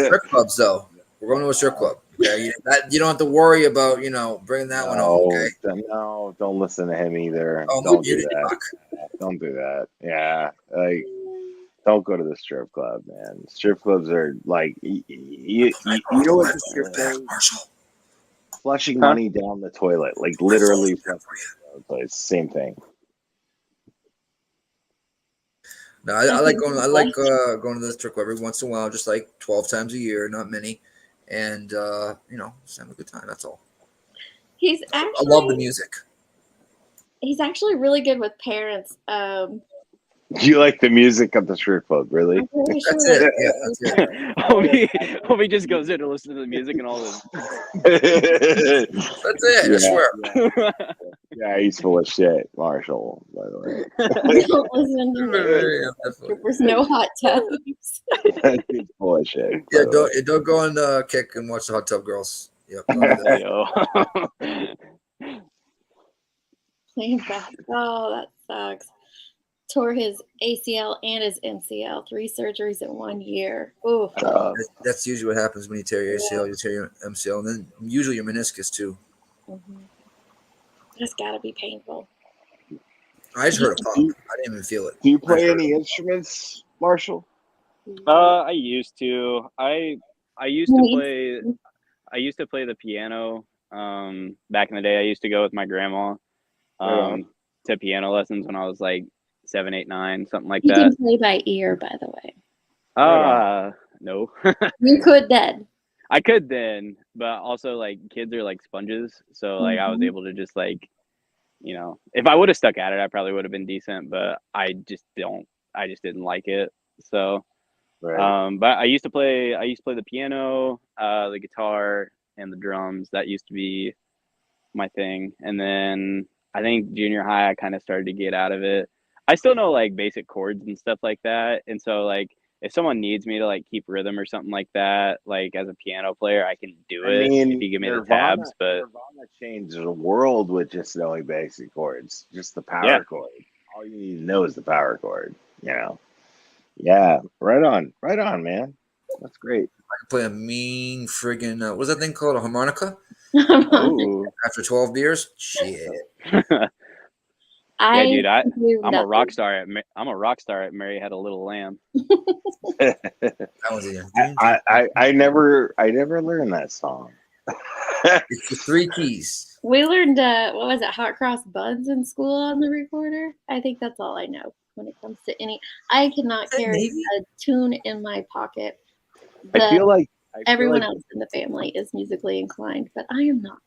Strip clubs, though. We're going to a strip club. Okay, you don't have to worry about bringing that one home. Okay.
No, don't listen to him either.
Oh,
Don't do that. Don't do that. Yeah, like don't go to the strip club, man. Strip clubs are like you know what?
Marshall.
Flushing money down the toilet, like literally. Same thing.
No, I like going. I like going to the strip club every once in a while, just like 12 times a year, not many, and just have a good time. That's all.
I
love the music.
He's actually really good with parents.
You like the music of the strip club, really?
That's it. Yeah, that's it.
Homie just goes in to listen to the music and all this.
That's it. I swear.
Yeah, he's full of shit, Marshall. By the way.
Don't listen to me. There's no hot tubs.
He's full of shit.
Yeah, don't go on Kick and watch the Hot Tub Girls. Yep.
Playing basketball, that sucks. Tore his ACL and his MCL, 3 surgeries in 1 year. Ooh.
That's usually what happens when you tear your ACL, you tear your MCL, and then usually your meniscus too.
Mm-hmm. It's got to be painful.
I just heard a pop. I didn't even feel it.
Do you play any instruments, Marshall?
I used to. I used to play the piano. Back in the day, I used to go with my grandma to piano lessons when I was like 7, 8, 9, something like that.
You can play by ear, by the way.
No.
You could then.
I could then, but also like kids are like sponges, so like I was able to just like, if I would have stuck at it, I probably would have been decent, but I just didn't like it. So, but I used to play the piano, the guitar, and the drums. That used to be my thing. And then I think junior high, I kind of started to get out of it. I still know like basic chords and stuff like that. And so like if someone needs me to like keep rhythm or something like that, like as a piano player, I can do it if you give me the tabs. But
Nirvana changed the world with just knowing basic chords, just the power chord. All you need to know is the power chord, Yeah, right on, man. That's great.
I can play a mean friggin' what's that thing called? A harmonica?
Ooh.
After 12 beers? Shit.
Yeah, dude, I'm a rock star at Mary Had a Little Lamb.
I never learned that song.
It's the 3 keys.
We learned what was it, hot cross buns in school on the recorder. I think that's all I know when it comes to any. I cannot carry a tune in my pocket.
I feel like
everyone else in the family is musically inclined, but I am not.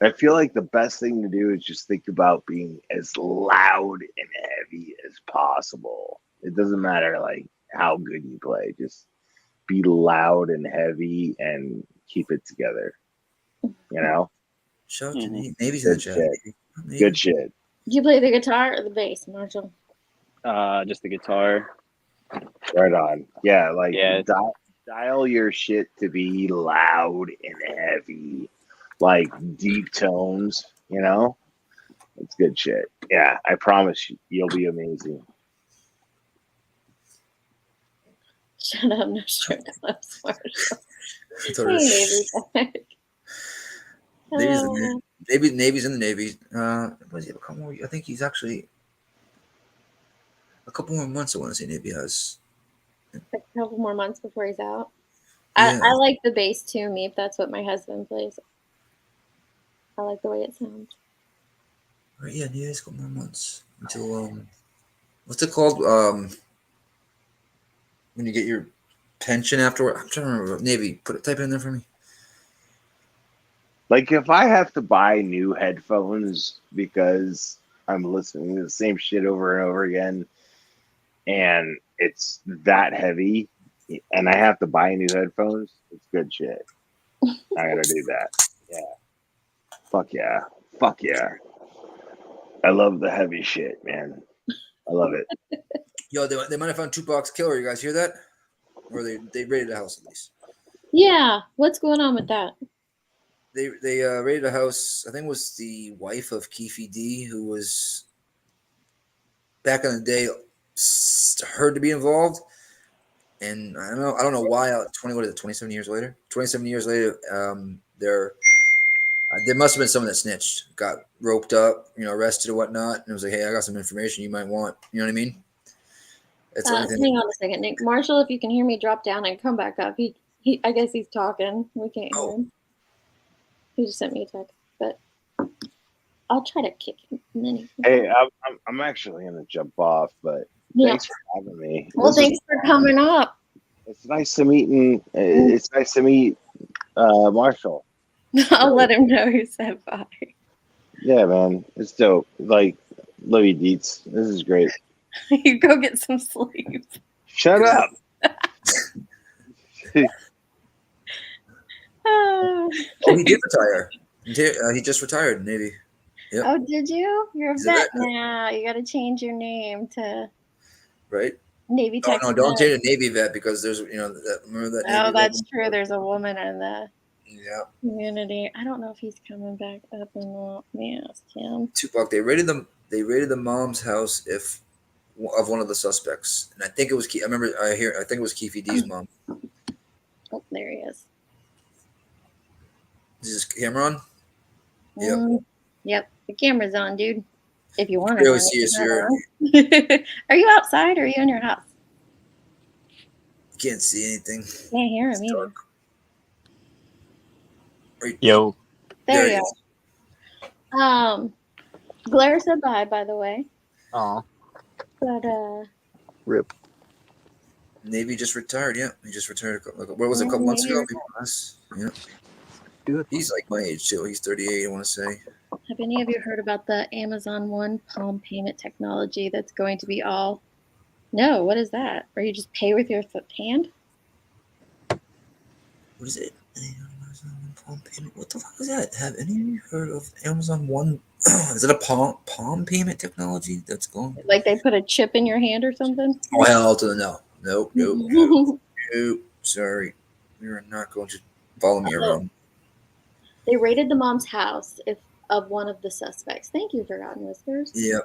I feel like the best thing to do is just think about being as loud and heavy as possible. It doesn't matter like how good you play, just be loud and heavy and keep it together.
Shout to Navy's in the chat.
Good shit.
Do you play the guitar or the bass, Marshall?
Just the guitar.
Right on. Yeah, like dial your shit to be loud and heavy. Like deep tones, it's good shit. Yeah, I promise you'll be amazing.
Shut up, no strip clubs, Marshall.
Navy's in the Navy. Was he a couple more? I think he's actually a couple more months. I want to say Navy has
a couple more months before he's out. I like the bass too, me, if that's what my husband plays. I like the way it sounds.
Right, yeah, he's got more months until what's it called? When you get your pension afterward. I'm trying to remember. Navy, type it in there for me.
Like if I have to buy new headphones because I'm listening to the same shit over and over again, and it's that heavy, and I have to buy new headphones, it's good shit. I gotta do that. Yeah. Fuck yeah. Fuck yeah. I love the heavy shit, man. I love it.
Yo, they might have found Tupac's killer. You guys hear that? Or they raided the house at least.
Yeah. What's going on with that?
They raided a house. I think it was the wife of Keefe D, who was back in the day heard to be involved. And I don't know why. 27 years later. 27 years later, there must have been someone that snitched, got roped up, arrested or whatnot, and it was like, hey, I got some information you might want. You know what I mean? It's
Hang on a second, Nick. Marshall, if you can hear me, drop down and come back up. He I guess he's talking. We can't hear him. He just sent me a text, but I'll try to kick him.
Hey, I'm actually gonna jump off, but thanks for having me.
Well, thanks for coming up.
It's nice to meet Marshall.
I'll let him know who said bye. Yeah,
man, it's dope. Like, love you, Deets. This is great.
You go get some sleep.
Shut up.
Oh, he did retire. He just retired, Navy. Yep.
Oh, did you? You're a vet now. You got to change your name to Navy Tech.
Oh, no, don't change to Navy vet because there's, remember that.
Oh, that's true. There's a woman in the community. I don't know if he's coming back up or not. Let me ask him.
Tupac. They raided the mom's house of one of the suspects, and I think it was. I think it was Keefe D's mom.
Oh, there he is.
Is this camera on? Yep.
Yep. The camera's on, dude. If you want
to. See us here.
Are you outside or are you in your house?
Can't see anything.
Can't hear him either.
Yo.
There you go. Blair said bye, by the way.
Aw.
But
Rip.
Navy just retired. Yeah, he just retired. What was it? A couple months ago? Yeah. He's like my age too. He's 38. I want to say.
Have any of you heard about the Amazon One palm payment technology that's going to be all? No, what is that? Or you just pay with your hand?
What is it? Palm payment. What the fuck is that? Have any of you heard of Amazon One? Is it a palm payment technology that's going?
Like they put a chip in your hand or something?
Oh hell to the no. Nope. Sorry, you're not going to follow me around.
They raided the mom's house of one of the suspects. Thank you, Forgotten Whispers.
Yeah.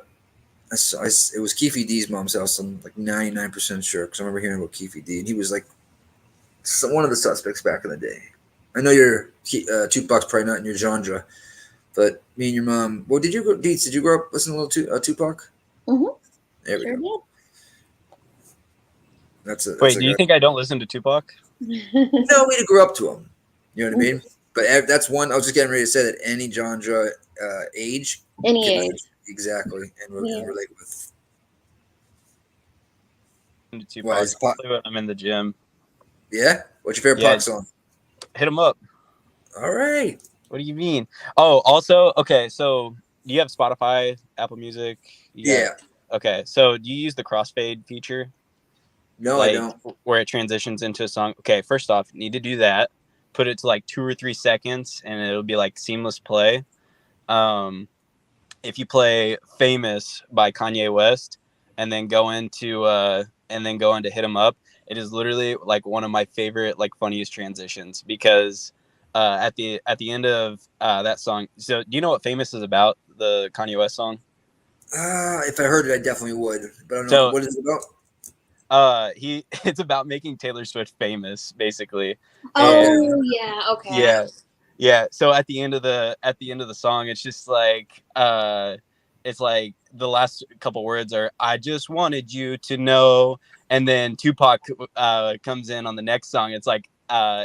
It was Keefe D's mom's house. I'm like 99% sure because I remember hearing about Keefe D, and he was like one of the suspects back in the day. I know Tupac's probably not in your genre, but me and your mom. Well, did you grow up listening to Tupac?
Mm-hmm.
There we go. That's
Wait, do you think I don't listen to Tupac?
No, we grew up to him. You know what I mean? But that's one. I was just getting ready to say that any genre, age,
any age,
exactly, and relate with.
Tupac, especially when I'm in the gym.
Yeah, what's your favorite Pac song?
Hit 'em up.
All right.
What do you mean? Oh, also, okay. So, do you have Spotify, Apple Music?
Yeah.
Okay, so do you use the crossfade feature?
No, I don't.
Where it transitions into a song. Okay, first off, you need to do that. Put it to like 2 or 3 seconds, and it'll be like seamless play. If you play "Famous" by Kanye West, and then go into "Hit 'Em Up," it is literally like one of my favorite, like funniest transitions because at the end of that song. So, do you know what "Famous" is about? The Kanye West song.
If I heard it, I definitely would, but I don't know what is it about.
It's about making Taylor Swift famous, basically.
Oh, yeah, okay.
Yeah. So at the end of the song, it's just like it's like the last couple words are "I just wanted you to know," and then Tupac comes in on the next song. It's like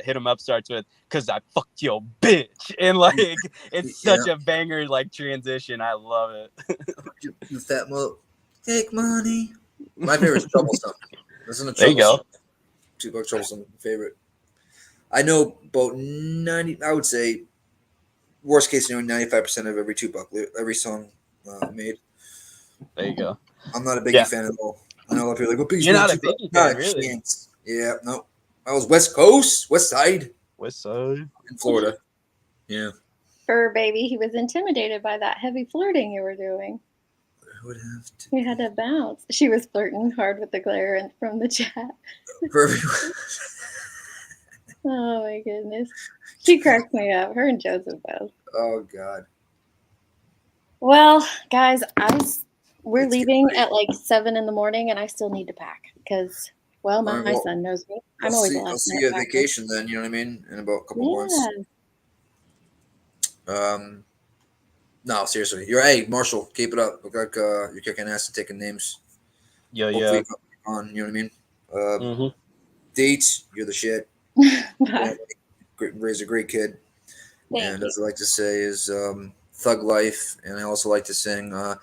"Hit 'Em Up" starts with "'Cause I fucked your bitch," and like it's such a banger like transition. I love it.
You fat mo, take money. My favorite is Troublesome. Listen to
There you go.
Tupac Troublesome favorite. I know about 90. I would say worst case scenario, 95% of every song made.
There you go.
I'm not a Biggie
Yeah.
fan at all. I know a lot of people are like, "Well, Biggie's
You're
one
not a
Tupac."
Biggie
Not
fan,
a
really?
chance. Yeah, no. I was West Coast, West Side,
West Side.
in Florida. Yeah.
Fur baby, he was intimidated by that heavy flirting you were doing.
I would have to.
You had to bounce. She was flirting hard with the glare and from the chat. Oh my goodness. She cracks me up. Her and Joseph both.
Oh God.
Well, guys, we're leaving at like 7 in the morning, and I still need to pack because, well, my
All right, well,
son knows me.
I'll
I'm always
see.
a
I'll
last
see
minute
you at
packer.
vacation then. You know what I mean? In about a couple months. No, seriously. Hey, Marshall, keep it up. Look like you're kicking ass and taking names.
Yo,
Hopefully
yo.
on. You know what I mean?
Mhm.
Dates, you're the shit.
Bye.
Raise a great kid.
Thank
And
you.
as I like to say is Thug Life, and I also like to sing a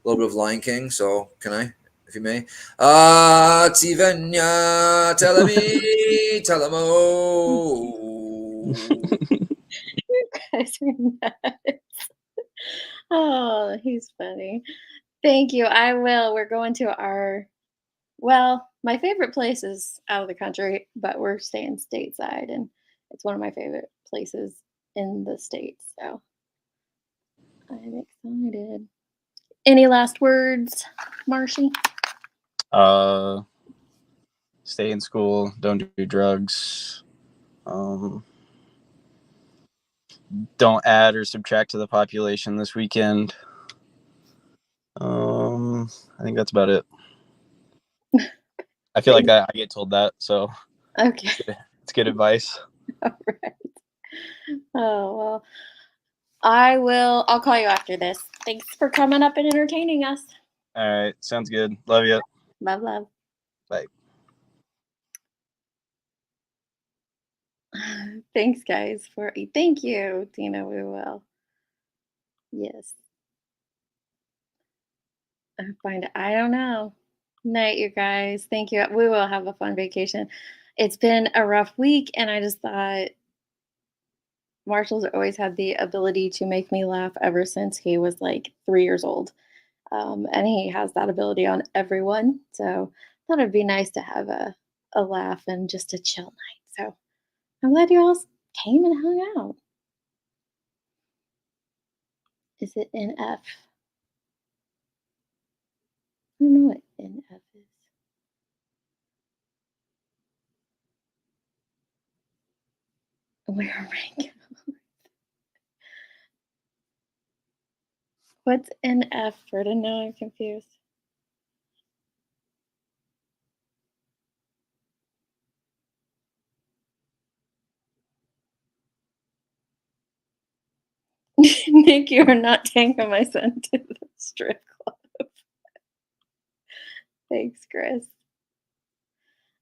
little bit of Lion King. So can I, if you may? Tivenya Telemi Telemo.
You guys are nuts. Oh, he's funny. Thank you. I will. We're going to my favorite place is out of the country, but we're staying stateside, and it's one of my favorite places in the States. So I'm excited. Any last words, Marshy?
Stay in school. Don't do drugs. Don't add or subtract to the population this weekend. I think that's about it. I feel like I get told that, so
Okay.
it's good advice.
All right. Oh, well, I'll call you after this. Thanks for coming up and entertaining us.
All right, sounds good. Love you.
Love.
Bye.
Thanks, guys. Thank you, Tina. We will. Yes. I don't know. Night, you guys. Thank you. We will have a fun vacation. It's been a rough week, and I just thought Marshall's always had the ability to make me laugh ever since he was like 3 years old. And he has that ability on everyone. So I thought it'd be nice to have a laugh and just a chill night. So I'm glad you all came and hung out. Is it NF? I don't know what NF is. Where am I? What's NF for? Now I'm confused. Nick, you are not taking my son to the strip club. Thanks, Chris.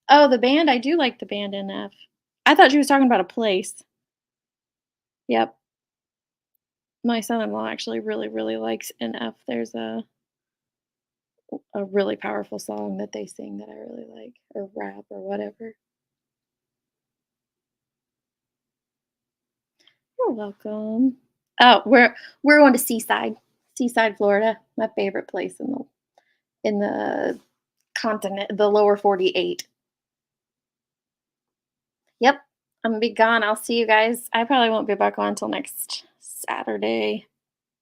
Oh, the band. I do like the band NF. I thought she was talking about a place. Yep. My son-in-law actually really, really likes NF. There's a really powerful song that they sing that I really like, or rap or whatever. You're welcome. Oh, we're going to Seaside, Florida. My favorite place in the continent, the lower 48. Yep, I'm gonna be gone. I'll see you guys. I probably won't be back on until next Saturday,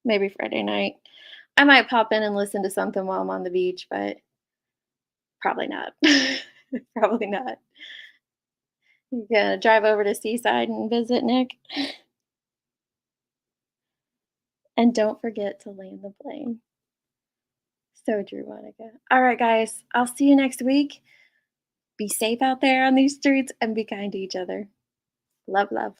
maybe Friday night. I might pop in and listen to something while I'm on the beach, but probably not. Probably not. You gonna drive over to Seaside and visit Nick? And don't forget to land the plane. So true, Monica. All right, guys. I'll see you next week. Be safe out there on these streets and be kind to each other. Love, love.